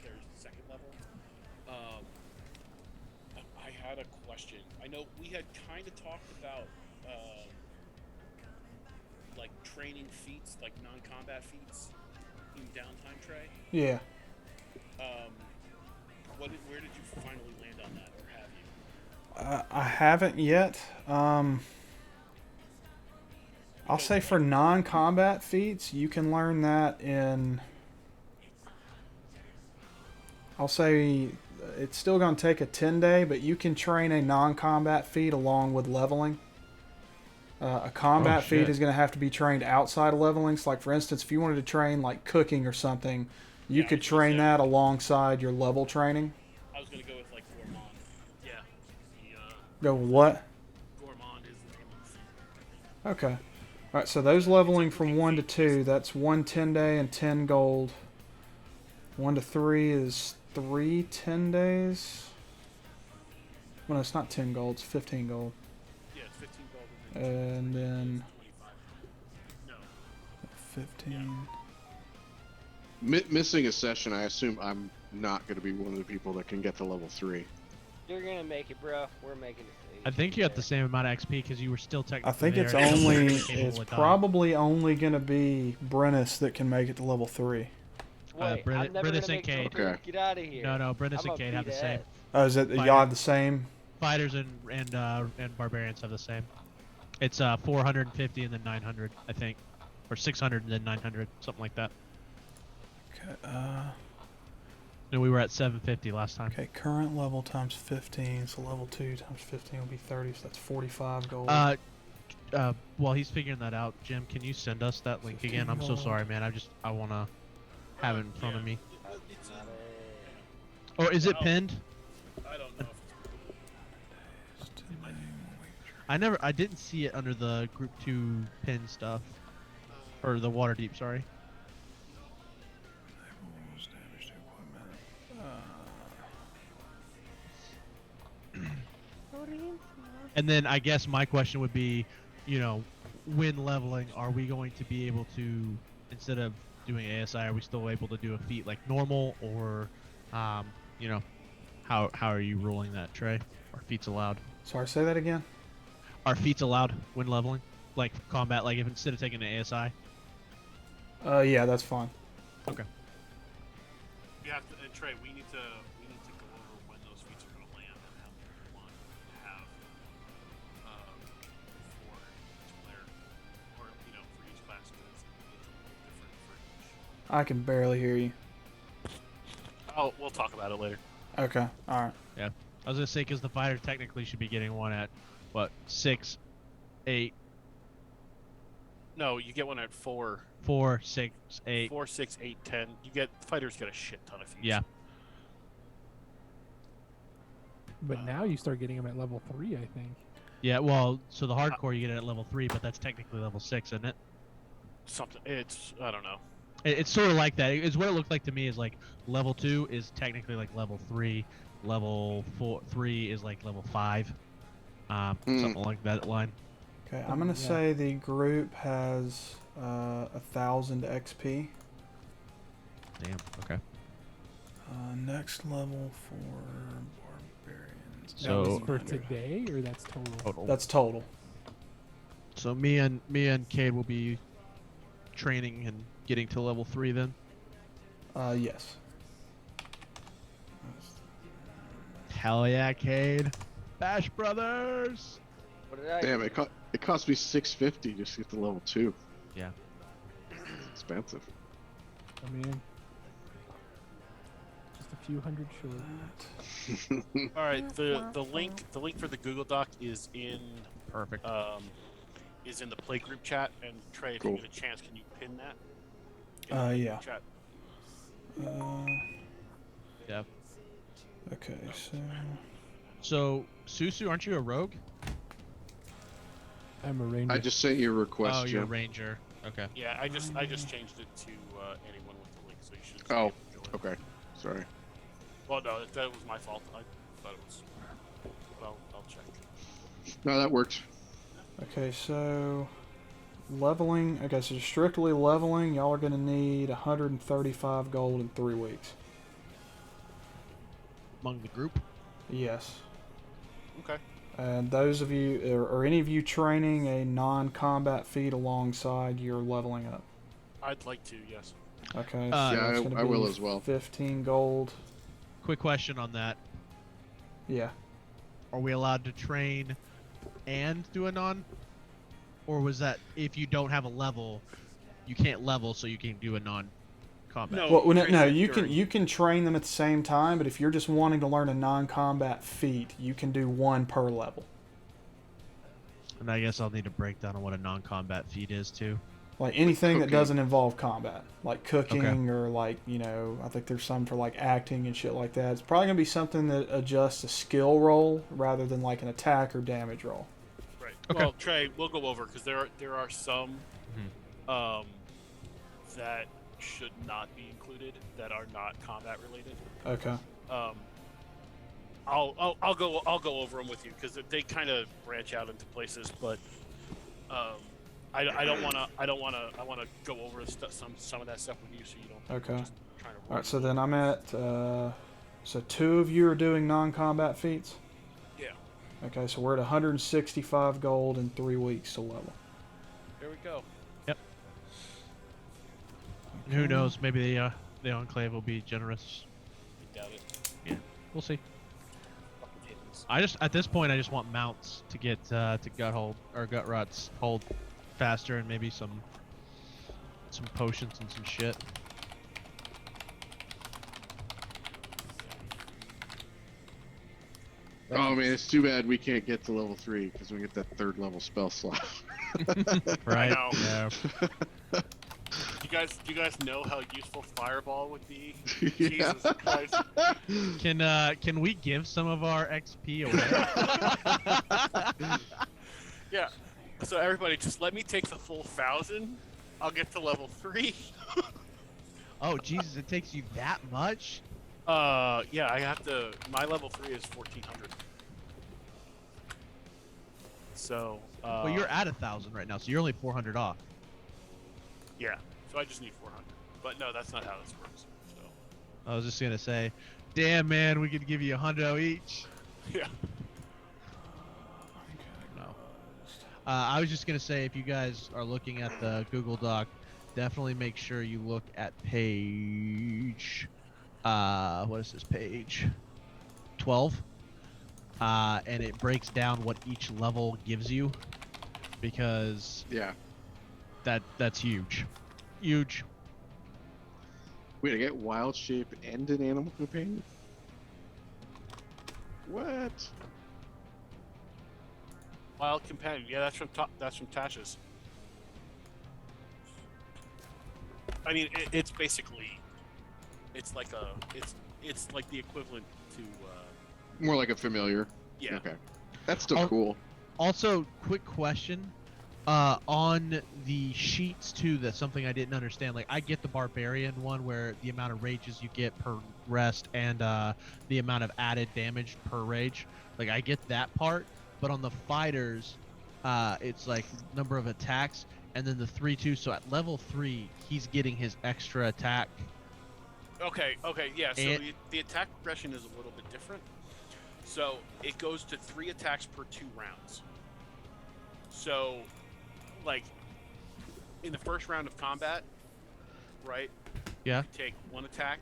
their second level, I had a question. I know we had kind of talked about like training feats, like non-combat feats in downtime tray. Yeah. Where did you finally land on that, or have you? I haven't yet. I'll say for non-combat feats, you can learn that in... I'll say it's still going to take a 10-day, but you can train a non-combat feat along with leveling. A combat feat is going to have to be trained outside of leveling. So like, for instance, if you wanted to train like cooking or something, you could train that alongside your level training. I was going to go with like Gourmand. Yeah. Go with what? Gourmand is the name of the feat. Okay. Alright, so those leveling from 1 to 2, that's 1 10-day and 10 gold. 1 to 3 is 3 10 days. Well, no, it's not 10 gold, it's 15 gold. Yeah, it's 15 gold. And then 25. No. 15. Missing a session, I assume I'm not going to be one of the people that can get to level 3. You're gonna make it, bro. We're making it. I think you got the same amount of XP because you were still technically. I think there it's and you were only, capable it's of dying. probably only gonna be Brennis that can make it to level 3. Wait, I'm never Brennis gonna and make Cade. it. Okay. Get out of here. No, Brennis I'm and Cade have the same. Oh, is it y'all have the same? Fighters and barbarians have the same. It's 450 and then 900, I think, or 600 and then 900, something like that. Okay, No, we were at 750 last time. okay, current level times 15, so level 2 times 15 will be 30, so that's 45 gold. While he's figuring that out, Jim, can you send us that link again? I'm so gold. sorry, man. I wanna have it in front of me. It's, Or is it Oh. pinned? I don't know if I didn't see it under the group 2 pin stuff. Or the Waterdeep, sorry. And then I guess my question would be, you know, when leveling, are we going to be able to, instead of doing ASI, are we still able to do a feat like normal, or, you know, how are you ruling that, Trey? Are feats allowed? Sorry, say that again? Are feats allowed when leveling, like combat? Like if instead of taking an ASI? Yeah, that's fine. Okay. you have to, and Trey, we need to go over when those feats are going to land and how many we want to have for each player, or for each class, because it's a little different for each. I can barely hear you. Oh, we'll talk about it later. Okay, alright. Yeah. I was gonna say because the fighter technically should be getting one at what 6, 8, No, you get one at 4, 4, 6, 8. 4, 6, 8, 10. You get fighters get a shit ton of feats. Yeah. But now you start getting them at level 3, I think. Yeah. Well, so the hardcore you get it at level 3, but that's technically level 6, isn't it? Something. It's I don't know. It's sort of like that. It's what it looked like to me. Is like level 2 is technically like level 3. Level 3 is like level 5. Something like that line. Okay, I'm gonna say the group has 1,000 XP. Damn. Okay. Next level for barbarians. So- That was for today, or that's total? That's total. So me and Cade will be training and getting to level 3 then. Yes. Hell yeah, Cade. Bash Brothers. What did I? Damn, it cost me $650 just to get to level 2. Yeah. It's expensive. I mean, just a few hundred short. All right. The link for the Google Doc is in Perfect. the play group chat. And Trey, if Cool. you get a chance, can you pin that? In the Yeah. group Chat? Yeah. Okay, so So Susu, aren't you a rogue? I'm a ranger. I just sent you a request, Oh, you're a Jim. ranger. Okay. Yeah, I just changed it to anyone with the link, so you should. Oh, be able to join. Okay, sorry. Well, no, that was my fault. I thought it was. Well, I'll check. No, that works. okay, so leveling. Okay, so strictly leveling, y'all are gonna need 135 gold in 3 weeks. Among the group. Yes. Okay. And those of you, or any of you training a non-combat feat alongside, you're leveling up. I'd like to, yes. Okay, Yeah, that's I gonna will be as well. 15 gold. Quick question on that. Yeah. Are we allowed to train and do a non? Or was that if you don't have a level, you can't level, so you can do a non-combat? No. Well, train no, them you during- can train them at the same time, but if you're just wanting to learn a non-combat feat, you can do one per level. And I guess I'll need a breakdown on what a non-combat feat is too. Like anything that Cooking. doesn't involve combat, like cooking or like, I think there's some for like acting and shit like that. It's probably gonna be something that adjusts a skill roll rather than like an attack or damage roll. Right. Okay. Well, Trey, we'll go over because there are some that should not be included that are not combat related. Okay. I'll go over them with you because they kind of branch out into places, but I want to go over some of that stuff with you so you don't Okay. just try to. All right. So then I'm at So 2 of you are doing non-combat feats? Yeah. Okay, so we're at 165 gold in 3 weeks to level. There we go. And who knows? Maybe the Enclave will be generous. I doubt it. Yeah, we'll see. Fucking hitters. I just at this point I just want mounts to get to gut hold or gut ruts hold faster and maybe some potions and some shit. Oh man, it's too bad we can't get to level 3 because we get that 3rd level spell slot. Right? know. Yeah. Do you guys know how useful Fireball would be? Yeah. Jesus Christ. Can we give some of our XP away? Yeah. So everybody, just let me take the full 1,000. I'll get to level 3. Oh Jesus, it takes you that much? Yeah, I have to. My level 3 is 1,400. So. Well, you're at 1,000 right now, so you're only 400 off. Yeah. So I just need 400. But no, that's not how this works. So. I was just gonna say, damn man, we could give you 100 each. Yeah. No. I was just gonna say, if you guys are looking at the Google Doc, definitely make sure you look at page. What is this page? 12. And it breaks down what each level gives you, because Yeah. that's huge, huge. Wait, I get wild shape and an animal companion? What? Wild Companion. Yeah, that's from Tasha's. I mean, it's basically, it's like the equivalent to. More like a familiar. Yeah. Okay. That's still Oh. cool. Also, quick question. On the sheets too, that's something I didn't understand. Like, I get the barbarian one where the amount of rages you get per rest and the amount of added damage per rage. Like, I get that part, but on the fighters, it's like number of attacks and then the 3/2. So at level 3, he's getting his extra attack. Okay. Yeah. So And- the attack progression is a little bit different. So it goes to 3 attacks per 2 rounds. So, like, in the first round of combat, right? Yeah. You could take 1 attack,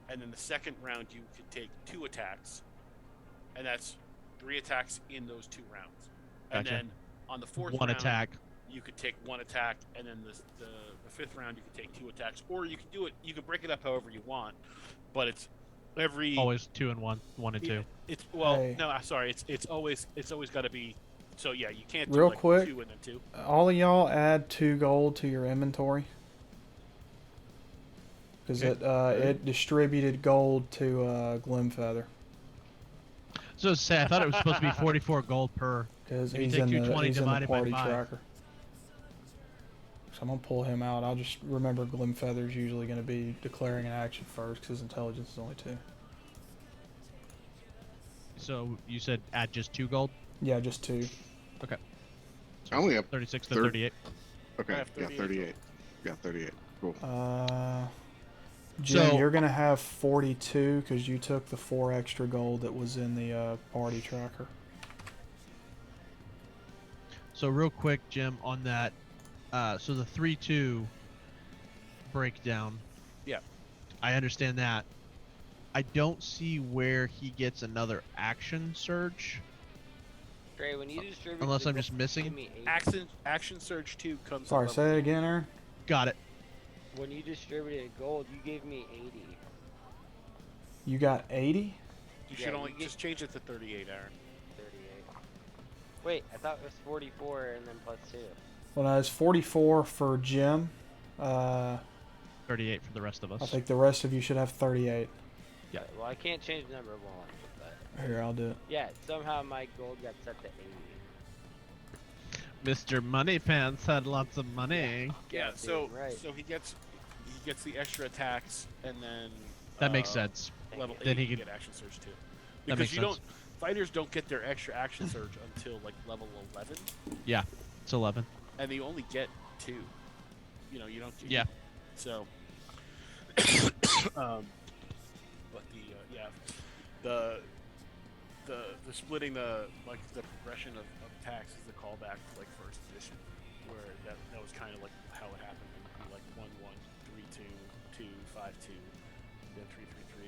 and then the second round you could take 2 attacks, and that's 3 attacks in those 2 rounds. And Gotcha. then on the 4th One round, attack. you could take 1 attack, and then the 5th round you could take 2 attacks, or you can do it. You can break it up however you want, but it's every Always 2 and 1, 1 and 2. It's well, Hey. no, sorry. It's always got to be. So yeah, you can't do Real like quick. 2 and then 2. All of y'all add 2 gold to your inventory. Because it distributed gold to Glimfeather. So say I thought it was supposed to be 44 gold per. Because If you he's take in the 220 he's in the divided by party 5. tracker. So I'm gonna pull him out. I'll just remember Glimfeather's usually gonna be declaring an action first because his intelligence is only 2. So you said add just 2 gold? Yeah, just 2. Okay. I only have 36 to Third- 38. okay. I have Yeah, 38. 38. Yeah, 38. Cool. Jim, So- you're gonna have 42 because you took the 4 extra gold that was in the party tracker. So real quick, Jim, on that, so the 3/2 breakdown. Yeah. I understand that. I don't see where he gets another action surge. Trey, when you distribute Unless the I'm just gold, missing. give me 80. Action Surge 2 comes. Sorry, at say level it again, Aaron. Got it. When you distributed gold, you gave me 80. You got 80? You Yeah, should you only get- just change it to 38, Aaron. 38. Wait, I thought it was 44 and then plus 2. Well, no, it's 44 for Jim. 38 for the rest of us. I think the rest of you should have 38. Yeah. Okay, well, I can't change the number of one, but Here, I'll do it. yeah, somehow my gold got set to 80. Mr. Moneypants had lots of money. Yeah. God So damn right. so he gets the extra attacks, and then That makes sense. level Then 8 he you could- get Action Surge 2. That Because makes you sense. don't fighters don't get their extra Action Surge until like level 11, Yeah, it's 11. and they only get 2. You know, you don't. Yeah. So. But the yeah, the the splitting the progression of attacks is the callback to like first edition, where that was kind of like how it happened. It would be like 1 1 3 2 2 5 2, then 3 3 3,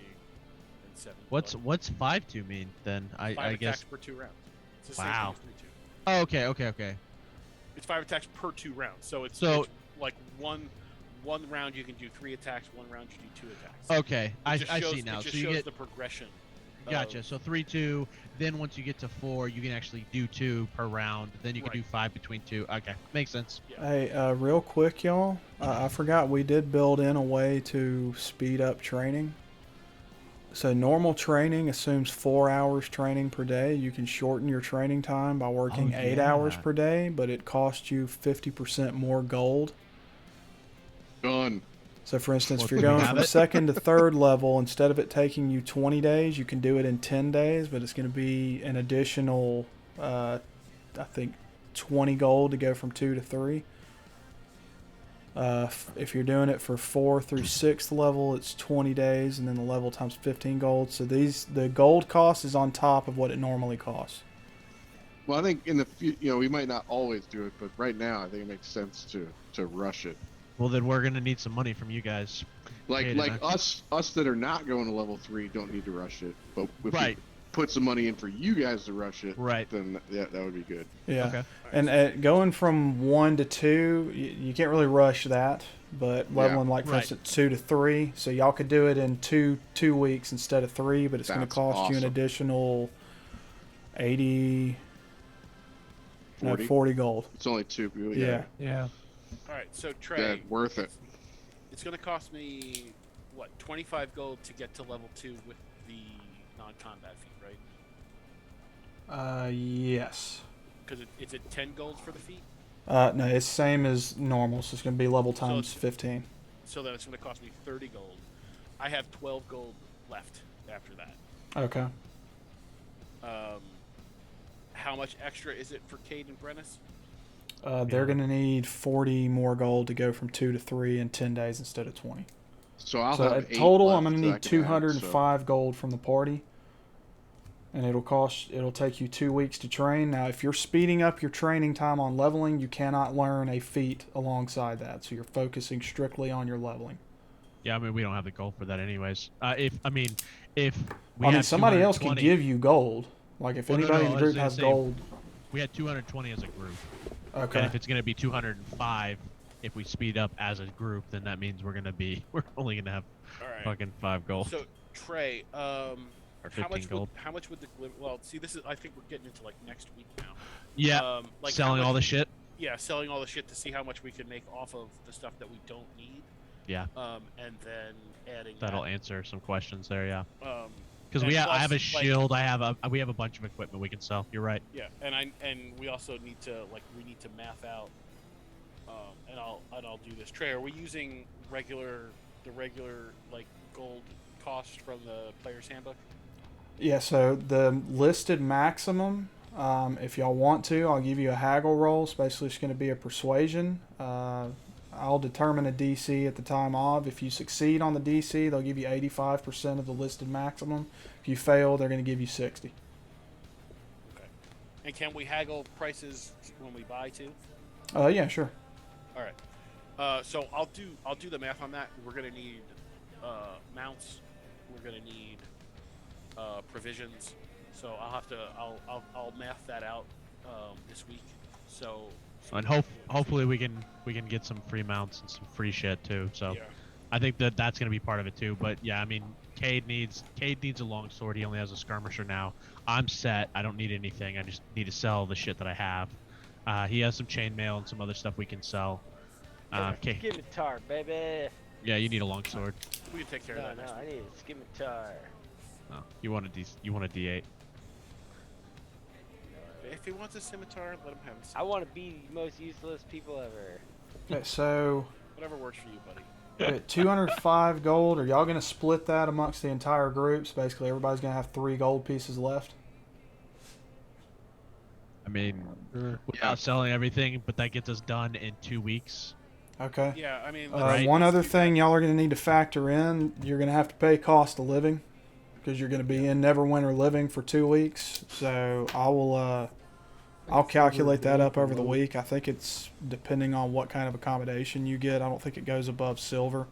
then 7. What's 5-2 mean then? I Five guess. attacks per 2 rounds. It's the same Wow. thing as 3 2. Oh, okay. It's 5 attacks per 2 rounds. So it's like one round you can do 3 attacks, 1 round you do 2 attacks. Okay, I see now. It just So you shows get the progression. gotcha. So 3-2. Then once you get to 4, you can actually do 2 per round. Then you can do 5 between 2. Okay, makes sense. Hey, real quick, y'all. I forgot we did build in a way to speed up training. So normal training assumes 4 hours training per day. You can shorten your training time by working 8 hours per day, but it costs you 50% more gold. Done. So for instance, if you're do we going have from it? 2nd to 3rd level, instead of it taking you 20 days, you can do it in 10 days, but it's going to be an additional, I think, 20 gold to go from 2 to 3. If you're doing it for 4th through 6th level, it's 20 days, and then the level times 15 gold. So the gold cost is on top of what it normally costs. Well, I think in the we might not always do it, but right now I think it makes sense to rush it. Well, then we're gonna need some money from you guys. Like Hayden, us that are not going to level 3 don't need to rush it, but if Right. we put some money in for you guys to rush it, Right. then that would be good. Yeah. Okay. And going from 1 to 2, you can't really rush that, but leveling for Right. instance 2 to 3, so y'all could do it in two weeks instead of 3, but it's going to That's cost you an awesome. additional 40 gold. It's only 2. Yeah. Yeah. All right, so Yeah, Trey, worth it. it's going to cost me 25 gold to get to level 2 with the non-combat feat, right? Yes. Because it's at 10 gold for the feat. No, it's same as normal, so it's going to be level times it's- 15. So then it's going to cost me 30 gold. I have 12 gold left after that. Okay. How much extra is it for Cade and Brennis? They're going to need 40 more gold to go from 2 to 3 in 10 days instead of 20. So I'll So have at 8 total, left I'm going to that I need can add, 205 gold from the party. And it'll take you 2 weeks to train. Now, if you're speeding up your training time on leveling, you cannot learn a feat alongside that. So you're focusing strictly on your leveling. Yeah, I mean we don't have the gold for that anyways. If we I mean, had somebody else can 220 give you gold. Like if Well, no, anybody no, in the I was group gonna has say- gold. we had 220 as a group. Okay. And if it's gonna be 205, if we speed up as a group, then that means we're only gonna have All right. fucking 5 gold So Trey, or 15 gold. How much would the well? See, this is I think we're getting into like next week now. Yeah, Like selling all the shit. Yeah, selling all the shit to see how much we can make off of the stuff that we don't need. Yeah, And then adding that'll that. answer some questions there. Yeah, because and I have a plus, like- shield. We have a bunch of equipment we can sell. You're right. Yeah, and we also need to math out. And I'll do this. Trey, are we using the regular like gold cost from the player's handbook? Yeah, so the listed maximum, if y'all want to, I'll give you a haggle roll. It's basically just going to be a persuasion. I'll determine a DC at the time of. If you succeed on the DC, they'll give you 85% of the listed maximum. If you fail, they're going to give you 60. Okay. And can we haggle prices when we buy too? Yeah, sure. All right. So I'll do the math on that. We're gonna need mounts. We're gonna need provisions. So I'll math that out this week. So And hopefully we can get some free mounts and some free shit too. So yeah. I think that's gonna be part of it too. But yeah, I mean, Cade needs a long sword. He only has a skirmisher now. I'm set. I don't need anything. I just need to sell the shit that I have. He has some chainmail and some other stuff we can sell. Okay. Scimitar, baby. Yeah, you need a long sword. We can take care No, of that no, next I week. need a scimitar. Oh, you want a D8. If he wants a scimitar, let him have a I scimitar. want to be the most useless people ever. Okay, so Whatever works for you, buddy. at 205 gold, are y'all going to split that amongst the entire group? So basically everybody's going to have 3 gold pieces left? I mean, without selling everything, but that gets us done in 2 weeks. Okay. Yeah, I mean, One other thing y'all are going to need to factor in, you're going to have to pay cost of living because you're going to be in Neverwinter Living for 2 weeks. So I will. I'll calculate that up over the week. I think it's depending on what kind of accommodation you get. I don't think it goes above silver.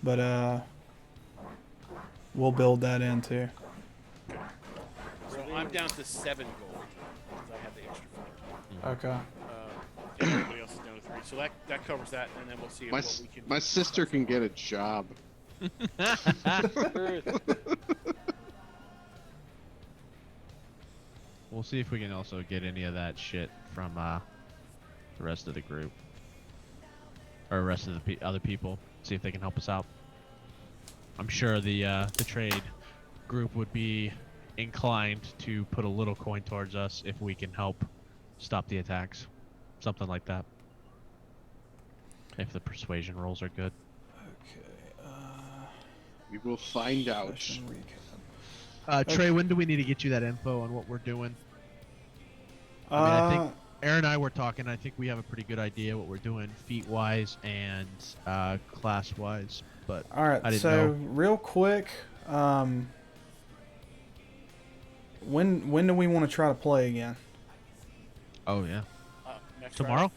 But we'll build that in too. So I'm down to 7 gold because I have the extra flight. Okay. And everybody else is down to 3. So that covers that, and then we'll see what we can. My sister can get a job. We'll see if we can also get any of that shit from the rest of the group. Or the rest of the other people. See if they can help us out. I'm sure the trade group would be inclined to put a little coin towards us if we can help stop the attacks. Something like that. If the persuasion rolls are good. Okay. We will find out. Session recap. Trey, when do we need to get you that info on what we're doing? I think Aaron and I were talking. I think we have a pretty good idea what we're doing feat-wise and class-wise. But all right. I didn't So know. real quick, when do we want to try to play again? Oh yeah. Next Tomorrow?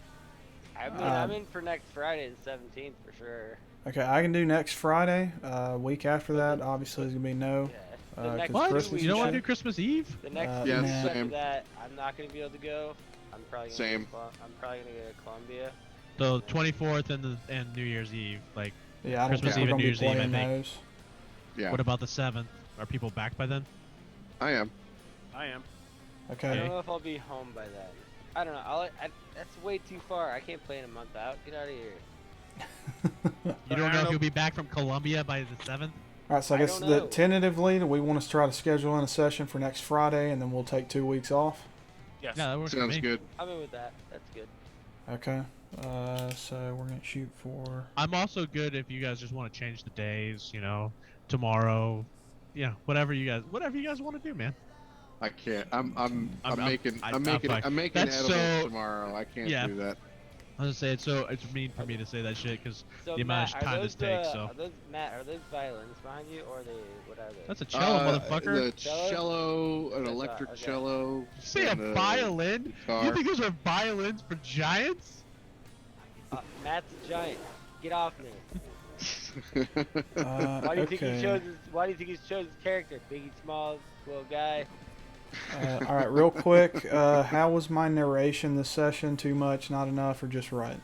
I'm in for next Friday, the 17th, for sure. Okay, I can do next Friday. Week after that, obviously, is gonna be no. Yeah. The 'cause next What? Christmas You don't and want to shit. do Christmas Eve? The next Yeah, week nah. after same. that, I'm not gonna be able to go. I'm probably gonna Same. I'm probably gonna go to Columbia. So 24th and New Year's Eve. Like, Yeah, I don't Christmas think Eve we're and gonna New be Year's Eve, I playing think. those. Yeah, what about the 7th? Are people back by then? I am. I am. I Okay. don't know if I'll be home by then. I don't know. That's way too far. I can't play in a month out. Get out of here. You don't know if you'll be back from Columbia by the 7th? All right, so I I guess don't know. tentatively, we want to try to schedule in a session for next Friday, and then we'll take 2 weeks off. Yes. Yeah, that works for Sounds me. good. I'm in with that. That's good. Okay. So we're gonna shoot for. I'm also good if you guys just want to change the days, tomorrow, whatever you guys want to do, man. I can't. I'm making I'm fine. edibles That's so- tomorrow. I can't Yeah. do that. I was gonna say it's mean for me to say that shit because So the amount Matt, of time this takes. So are those Matt? Are those violins behind you, or what are they? that's a cello, motherfucker. The cello, an That's electric okay. cello. You say a and violin? guitar. You think those are violins for giants? Matt's a giant. Get off me. Why do you think he Okay. chose? Why do you think he chose his character? Biggie Smalls, little guy. All right, real quick. How was my narration this session? Too much, not enough, or just right?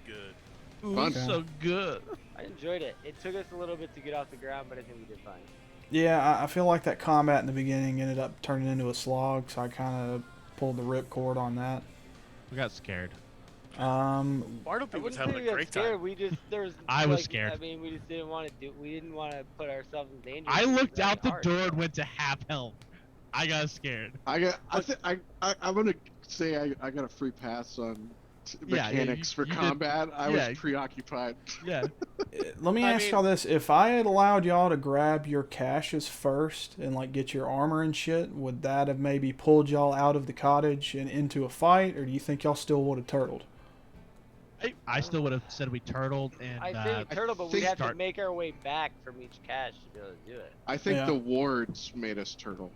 Good. Ooh, Fun. so good. I enjoyed it. It took us a little bit to get off the ground, but I think we did fine. Yeah, I feel like that combat in the beginning ended up turning into a slog, so I kind of pulled the ripcord on that. We got scared. Um, I Bartleby was wouldn't having say a we got great scared. time. We just there was. I was like, scared. I mean, we just didn't want to do. We didn't want to put ourselves in danger. I It was looked really out the hard. door and went to half health. I got scared. I'm gonna say I got a free pass on Yeah, mechanics you for did- combat. I yeah. was preoccupied. Yeah. let me ask y'all this: if I had allowed y'all to grab your caches first and like get your armor and shit, would that have maybe pulled y'all out of the cottage and into a fight, or do you think y'all still would have turtled? I still would have said we turtled and I say turtle, but we think have to start- make our way back from each cache to be able to do it. I think Yeah. the wards made us turtle.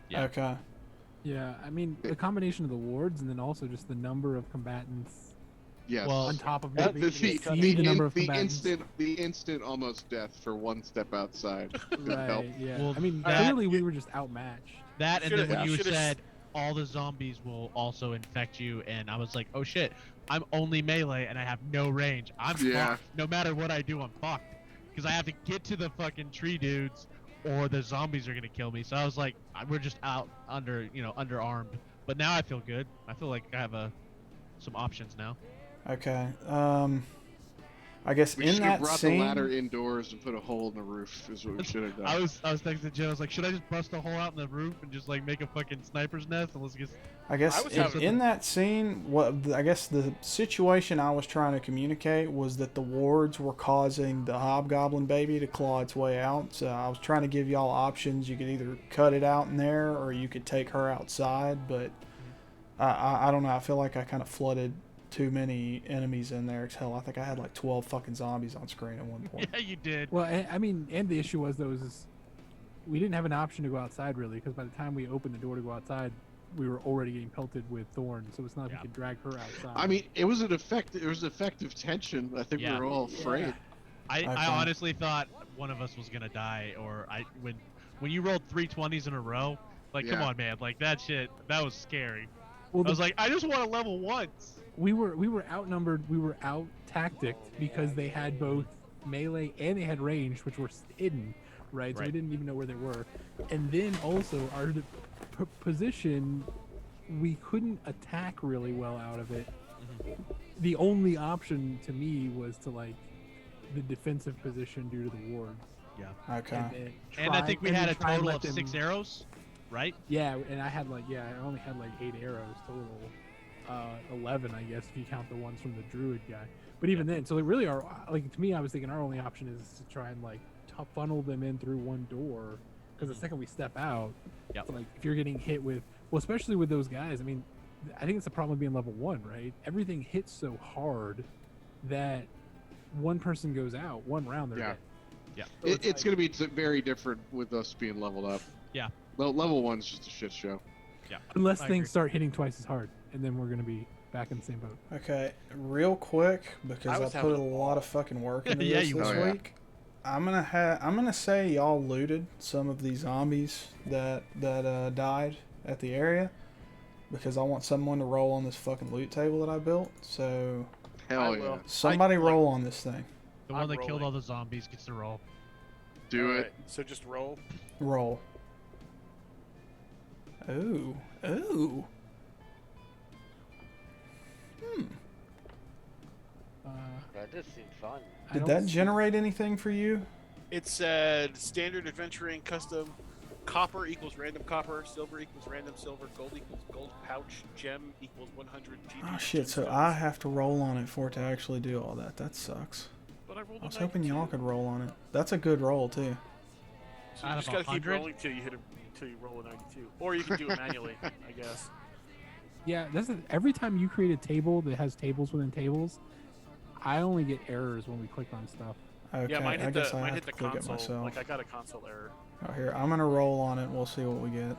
Yeah. Okay. Yeah, I mean the combination of the wards and then also just the number of combatants Yes. Well, on top of That- maybe the- exceeding the number of combatants. the instant almost death for one step outside. Didn't help. Right. Yeah. Well, I mean, that- clearly we were just outmatched. that, and then Should've- when you should've- said all the zombies will also infect you, and I was like, oh shit, I'm only melee and I have no range. I'm Yeah. fucked. No matter what I do, I'm fucked. Because I have to get to the fucking tree dudes, or the zombies are gonna kill me. So I was like, we're just out underarmed. But now I feel good. I feel like I have some options now. Okay. I guess We in should have that brought scene. the ladder indoors and put a hole in the roof. Is what we should have done. I was texting Jen. I was like, should I just bust a hole out in the roof and just like make a fucking sniper's nest and let's get. I guess I was in, having- in that scene, I guess the situation I was trying to communicate was that the wards were causing the hobgoblin baby to claw its way out. So I was trying to give y'all options. You could either cut it out in there, or you could take her outside. But I don't know. I feel like I kind of flooded too many enemies in there. Hell, I think I had like 12 fucking zombies on screen at one point. Yeah, you did. Well, I mean, and the issue was those we didn't have an option to go outside really, because by the time we opened the door to go outside, we were already getting pelted with thorns. So it's not like we could drag her outside. I mean, it was effective tension. I think we were all afraid. I honestly thought one of us was gonna die, or when you rolled 3 20s in a row, like come on, man, like that was scary. Well, I was like, I just want to level once. We were outnumbered. We were out tacticked because they had both melee and they had range, which were hidden, right? So we didn't even know where they were. And then also our position, we couldn't attack really well out of it. The only option to me was to like the defensive position due to the wards. Yeah. Okay. And I think we had a total of 6 arrows, right? Yeah, and I only had like 8 arrows total. 11, I guess, if you count the ones from the druid guy. But even then, so they really are like, to me, I was thinking our only option is to try and like funnel them in through one door, because the second we step out, like if you're getting hit with, well, especially with those guys, I mean, I think it's the problem being level 1, right? Everything hits so hard that one person goes out, one round they're dead. Yeah. So it's going to be very different with us being leveled up. Yeah. Level 1's just a shit show. Yeah. Unless things start hitting twice as hard, and then we're going to be back in the same boat. Okay, real quick, because I put a lot of fucking work into this week. I'm gonna say y'all looted some of these zombies that died at the area, because I want someone to roll on this fucking loot table that I built. So hell yeah, somebody roll on this thing. The one that killed all the zombies gets to roll. Do it. So just roll. Roll. Ooh. Ooh. That does seem fun. Did that generate anything for you? It said standard adventuring custom. Copper equals random copper. Silver equals random silver. Gold equals gold pouch. Gem equals 100. Oh shit! So I have to roll on it for it to actually do all that. That sucks. But I rolled. I was hoping y'all could roll on it. That's a good roll too. So you just gotta keep rolling till you hit until you roll a 92, or you can do it manually, I guess. Yeah, every time you create a table that has tables within tables, I only get errors when we click on stuff. Okay, yeah, mine hit the click it console. myself. Like I got a console error. Oh, here, I'm gonna roll on it and we'll see what we get.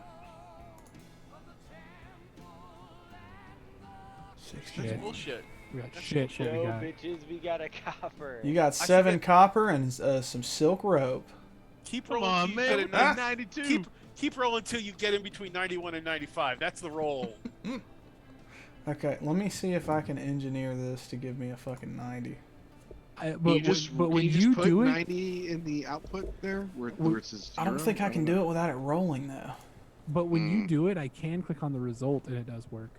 60. That's bullshit. We got shit. We got. Bitches, we got a copper. You got 7 copper and some silk rope. Keep Come rolling. on, man. Get in 92. Keep rolling until you get in between 91 and 95. That's the roll. Okay, let me see if I can engineer this to give me a fucking 90. But when you put do it, 90 in the output there, where it says I don't 0? think I can do it without it rolling though. but when you do it, I can click on the result and it does work.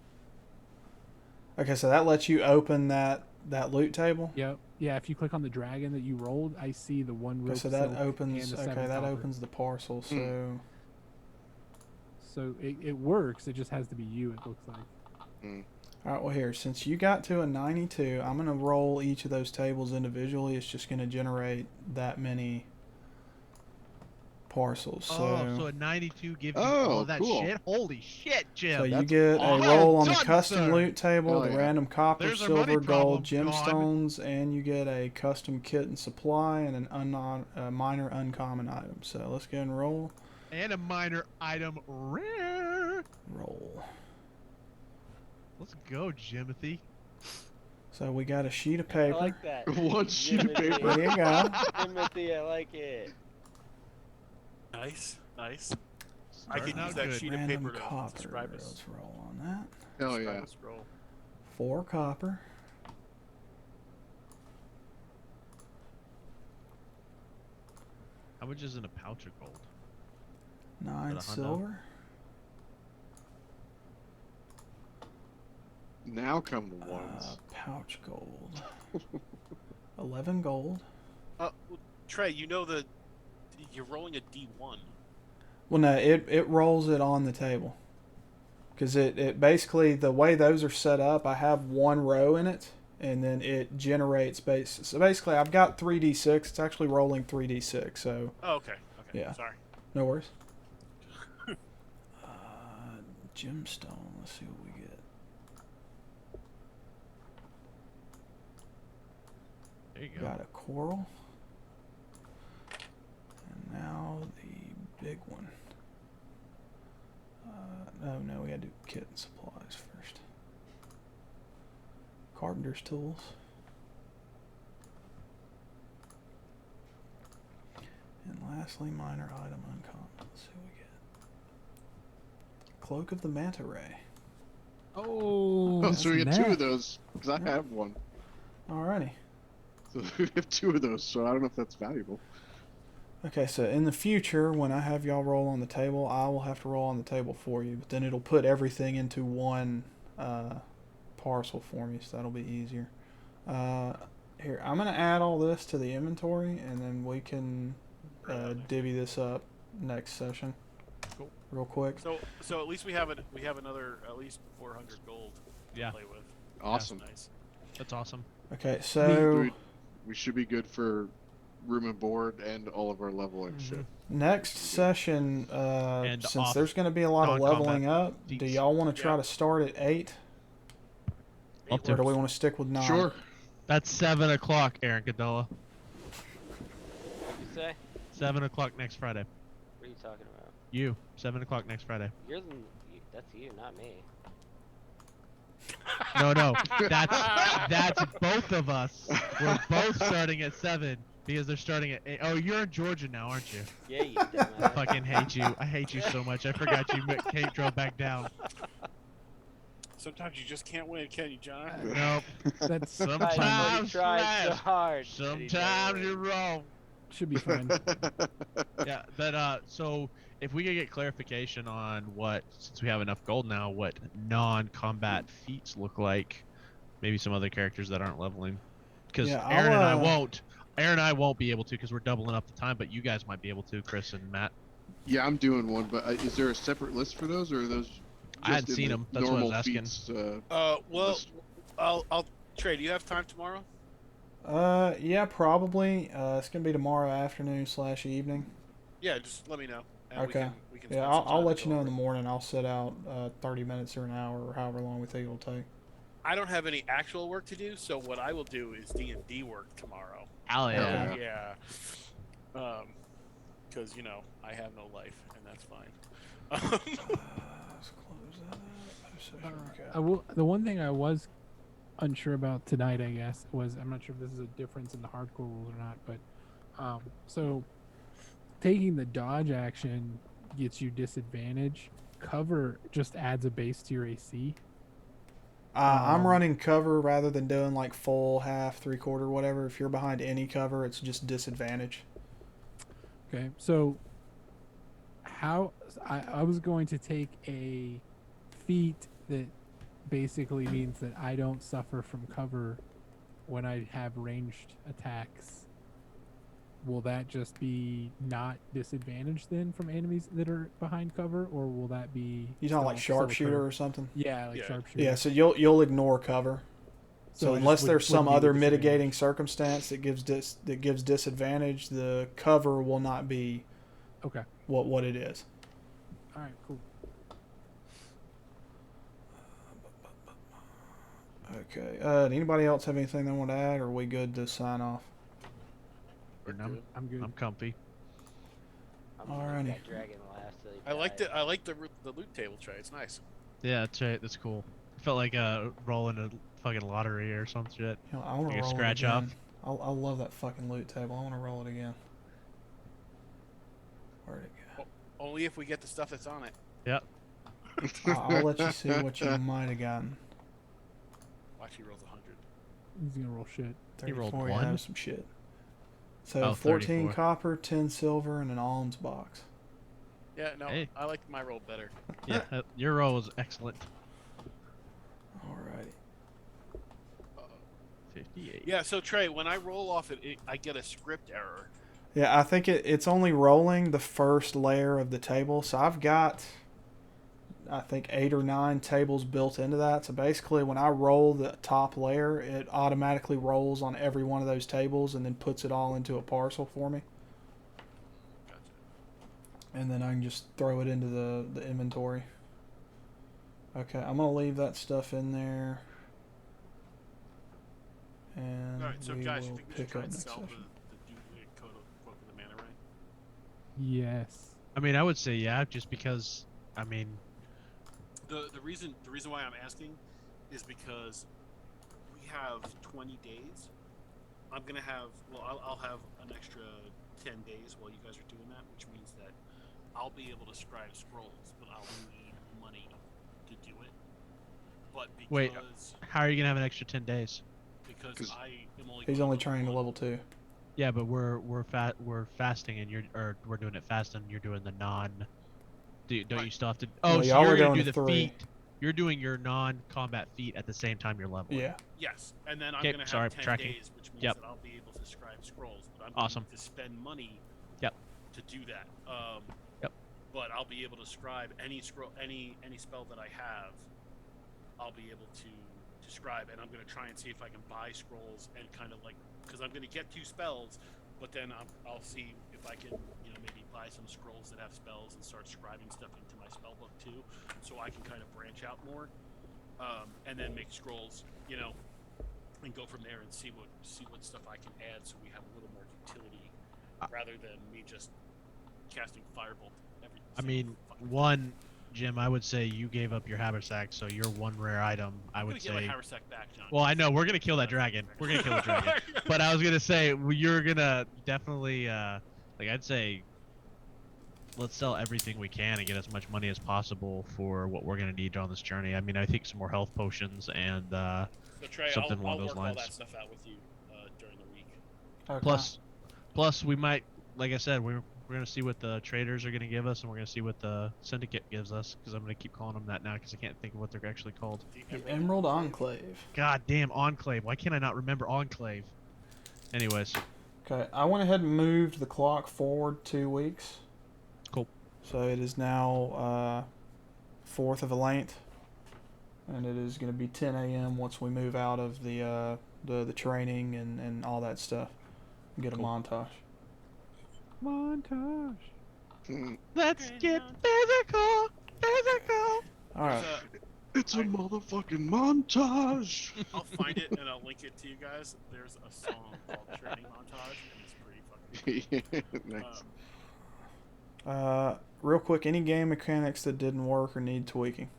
Okay, so that lets you open that loot table. Yep. Yeah, if you click on the dragon that you rolled, I see the one rope. Okay, so that silk opens. and the Okay, 7 that copper. opens the parcel. So. So it works. It just has to be you. It looks like. All right. Well, here, since you got to a 92, I'm gonna roll each of those tables individually. It's just gonna generate that many parcels. So a 92 gives you all that shit. Holy shit, Jim! So you get a roll on the custom loot table, the random copper, There's our silver, money gold, problem gemstones, and you get a custom kit and supply and a minor uncommon item. So let's go and roll. And a minor item rare. Roll. Let's go, Jimothy. So we got a sheet of I paper. like that. One sheet of paper. There you go. Timothy, I like it. Nice. I Starting can use out that good. sheet of Random paper to copper. describe us. Let's roll on that. Hell Describe yeah. us roll. 4 copper. How much is in a pouch of gold? 9 Is that a hundo? silver. Now come the ones. Pouch gold. 11 gold. Well, Trey, you know you're rolling a D1. Well, no, it rolls it on the table. Because it basically, the way those are set up, I have one row in it, and then it generates base. So basically, I've got 3d6. It's actually rolling 3d6, so Oh, okay. Yeah. Sorry. no worries. Gemstone, let's see what we get. There you go. Got a coral. And now the big one. No, we gotta do kit and supplies first. Carpenter's tools. And lastly, minor item uncommon. Let's see what we get. Cloak of the Manta Ray. Oh, Oh, so we that's get 2 that. of those, because I have one. Alrighty. So we have 2 of those, so I don't know if that's valuable. Okay, so in the future, when I have y'all roll on the table, I will have to roll on the table for you, but then it'll put everything into one parcel for me, so that'll be easier. Here, I'm going to add all this to the inventory, and then we can divvy this up next session. Cool. Real quick. So at least we have another at least 400 gold Yeah. to play with. Awesome. That's nice. That's awesome. Okay, so We should be good for room and board and all of our leveling shit. next session, And since off there's going to be a lot of non-combat leveling up, do feats. y'all want to try Yeah. to start at 8? Up Or to do we want to stick with 9? Sure. That's 7 o'clock, Aaron Cadella. What'd you say? 7 o'clock next Friday. What are you talking about? You. 7 o'clock next Friday. That's you, not me. No, that's both of us. We're both starting at 7 because they're starting at 8. Oh, you're in Georgia now, aren't you? Yeah, you I dumbass. fucking hate you. I hate you so much. I forgot you Kate drove back down. Sometimes you just can't win, can you, John? Nope. That's But he Sometimes tried so right. hard. and he Sometimes never you're wins. wrong. should be fine. Yeah, but so if we could get clarification on what, since we have enough gold now, what non-combat feats look like, maybe some other characters that aren't leveling, because Yeah, Aaron and I I'll, won't. Aaron and I won't be able to because we're doubling up the time, but you guys might be able to, Chris and Matt. Yeah, I'm doing one, but is there a separate list for those, or are those just I hadn't in seen the them. That's what I normal was asking. feats? Well, list? I'll trade. Do you have time tomorrow? Yeah, probably. It's gonna be tomorrow afternoon / evening. Yeah, just let me know. And Okay. We can Yeah, spend some I'll time let to you go know in the over it. morning. I'll set out 30 minutes or an hour or however long we think it'll take. I don't have any actual work to do, so what I will do is D&D work tomorrow. Hell yeah. Okay. Yeah. Because I have no life, and that's fine. Let's close that up. Okay. The one thing I was unsure about tonight, I guess, was I'm not sure if this is a difference in the hardcore rules or not, but so taking the dodge action gets you disadvantage. Cover just adds a base to your AC. I'm running cover rather than doing like full, half, 3/4, whatever. If you're behind any cover, it's just disadvantage. Okay, so how I was going to take a feat that basically means that I don't suffer from cover when I have ranged attacks. Will that just be not disadvantaged then from enemies that are behind cover, or will that be You talking like still sharpshooter occur? or something? Yeah, like Yeah. sharpshooter. Yeah, so you'll ignore cover. So I just unless there's some wouldn't be other with mitigating disadvantage. circumstance that gives disadvantage, the cover will not be Okay. what it is. All right. Cool. Okay. Anybody else have anything they want to add, or are we good to sign off? I'm good. I'm comfy. I'm gonna make Alrighty. that dragon last till he I like dies. the loot table tray. It's nice. Yeah, that's right. That's cool. I felt like rolling a fucking lottery or some shit. You know, I want to Like a roll scratch it off. again. I love that fucking loot table. I want to roll it again. Where'd it go? Only if we get the stuff that's on it. Yep. I'll let you see what you might have gotten. Watch, he rolls 100. He's gonna roll shit. He rolled 34, you one? have some shit. So Oh, 14 34. copper, 10 silver, and an alms box. Yeah, no, Hey. I like my roll better. Yeah, your roll was excellent. Alrighty. 58. Yeah, so Trey, when I roll off I get a script error. Yeah, I think it's only rolling the first layer of the table. So I've got, I think, 8 or 9 tables built into that. So basically, when I roll the top layer, it automatically rolls on every one of those tables and then puts it all into a parcel for me. Gotcha. And then I can just throw it into the inventory. Okay, I'm going to leave that stuff in there. And All right, so we guys, you will think we should pick try up and next sell session. the duplicate code of the mana ray? Yes. I mean, I would say yeah, just because. I mean, The reason why I'm asking is because we have 20 days. I'm gonna have I'll have an extra 10 days while you guys are doing that, which means that I'll be able to scribe scrolls, but I'll need money to do it. But wait, because how are you gonna have an extra 10 days? because I am only He's going only up training to one- level 2. Yeah, but we're fasting and we're doing it fast and you're doing the non. Don't Right. you still have to? No, Oh, so y'all you're are gonna going do to the 3. feat. You're doing your non-combat feat at the same time you're leveling. Yeah. Yes, and then I'm Okay, gonna have sorry, 10 tracking. days, which means Yep. that I'll be able to scribe scrolls. But I'm Awesome. going to spend money. Yep. To do that. Yep. But I'll be able to scribe any spell that I have. I'll be able to scribe, and I'm gonna try and see if I can buy scrolls and kind of like because I'm gonna get 2 spells, but then I'll see if I can maybe buy some scrolls that have spells and start scribing stuff into my spell book too, so I can kind of branch out more. And then make scrolls, and go from there and see what stuff I can add, so we have a little more utility, rather than me just casting firebolt every. I mean, one, Jim, I would say you gave up your haversack, so your one rare item, I I'm would gonna say. get my haversack back, John. Well, I know we're gonna kill that dragon. We're gonna kill the dragon. But I was gonna say you're gonna definitely, I'd say, let's sell everything we can and get as much money as possible for what we're gonna need on this journey. I mean, I think some more health potions and So Trey, something I'll along those work all lines. that stuff out with you during the week. Okay. Plus we might, like I said, we're gonna see what the traders are gonna give us, and we're gonna see what the syndicate gives us. Because I'm gonna keep calling them that now, because I can't think of what they're actually called. The Emerald Enclave. God damn, Enclave. Why can't I not remember Enclave? Anyways, Okay, I went ahead and moved the clock forward 2 weeks. Cool. So it is now 4th of a length, and it is going to be 10 a.m. once we move out of the training and all that stuff. Get a montage. Montage. let's get physical. All right. It's a motherfucking montage. I'll find it and I'll link it to you guys. There's a song called Training Montage, and it's pretty fucking cool. Nice. Real quick, any game mechanics that didn't work or need tweaking?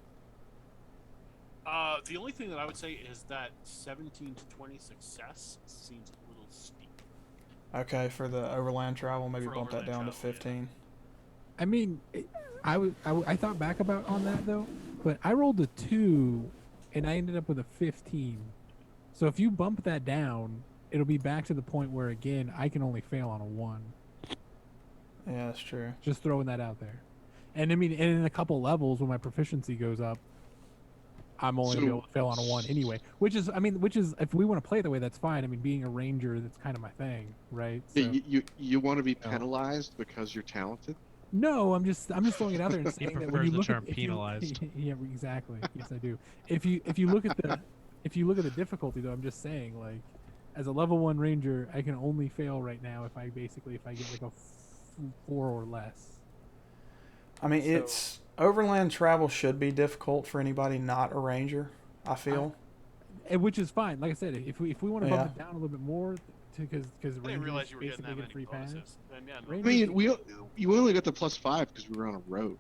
The only thing that I would say is that 17 to 20 success seems a little steep. Okay, for the overland travel, maybe For bump that overland down to travel, yeah. 15. I mean, I thought back about on that though, but I rolled a 2, and I ended up with a 15. So if you bump that down, it'll be back to the point where again I can only fail on a 1. Yeah, that's true. Just throwing that out there. And I mean, and in a couple levels when my proficiency goes up, I'm only gonna be able to fail on a 1 anyway. Which is if we want to play it that way, that's fine. I mean, being a ranger, that's kind of my thing, right? So, Yeah, you want to be penalized because you're talented? no, I'm just throwing it out there and saying that when prefers you the look term at penalized. yeah, exactly. Yes, I do. If you look at the difficulty though, I'm just saying like, as a level 1 ranger, I can only fail right now if I get like a 4 or less. I mean, So- it's overland travel should be difficult for anybody not a ranger, I feel. And which is fine. Like I said, if we want to bump Yeah. it down a little bit more, because I didn't realize you were getting basically that get a many free pass. bonuses. Then yeah, no. I Rangers- mean, you only got the +5 because we were on a road.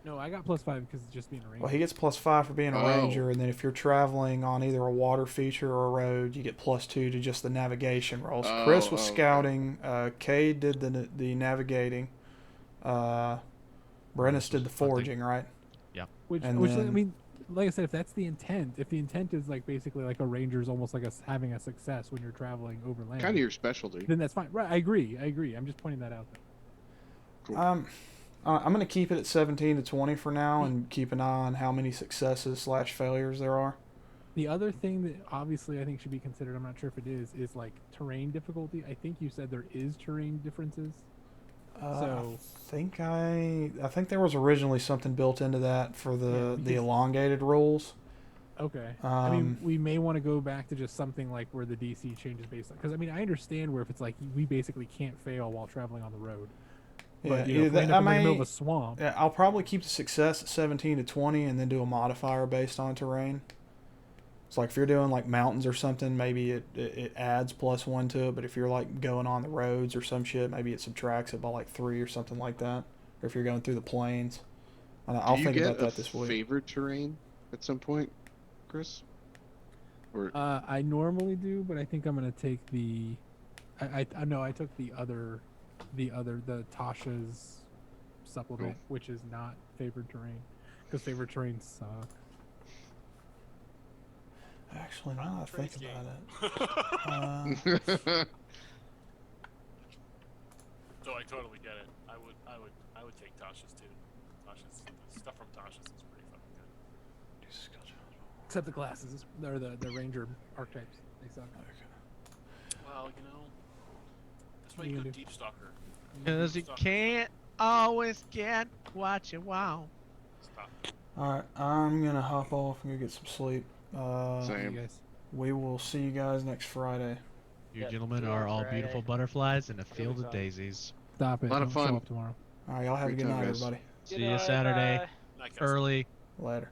No, I got +5 because it's just being a ranger. Well, he gets +5 for being a Oh. ranger, and then if you're traveling on either a water feature or a road, you get +2 to just the navigation rolls. Chris was okay. scouting. Cade did the navigating. Brennis did the foraging, right? Which And I then- mean, like I said, if that's the intent, if the intent is like basically like a ranger's almost like having a success when you're traveling overland, Kind of your specialty. then that's fine. Right, I agree. I'm just pointing that out. Though. I'm going to keep it at 17 to 20 for now, and keep an eye on how many successes / failures there are. The other thing that obviously I think should be considered, I'm not sure if it is like terrain difficulty. I think you said there is terrain differences. So- I think there was originally something built into that for the because- elongated rules. Okay. I mean, Um, we may want to go back to just something like where the DC changes based on, because I mean, I understand where if it's like we basically can't fail while traveling on the road. But you know, if we end up in the middle of a swamp, Yeah, I'll probably keep the success at 17 to 20 and then do a modifier based on terrain. It's like if you're doing like mountains or something, maybe it adds +1 to it. But if you're like going on the roads or some shit, maybe it subtracts it by like 3 or something like that. or if you're going through the plains. I'll Do you think get about a that this week. favored terrain at some point, Chris? Or I normally do, but I think I'm gonna take the. I know I took the Tasha's supplement, which is not favored terrain, because favored terrain sucks. Actually, now that I think about it. So I totally get it. I would take Tasha's too. Tasha's stuff from Tasha's is pretty fucking good. Except the classes, or the ranger archetypes, they suck. Well, you know, that's why What you you go gonna do? Deep Stalker. Cause you can't always get what you want. Stop. Alright, I'm gonna hop off and go get some sleep. Same. You guys. We will see you guys next Friday. You Yep, gentlemen see you are on all Friday. beautiful butterflies in a It'll be field of fun. daisies. Stop it. Lot of Don't show fun. up tomorrow. Alright, y'all have a Great good time, night, guys. everybody. See you Saturday Night, guys. early. Later.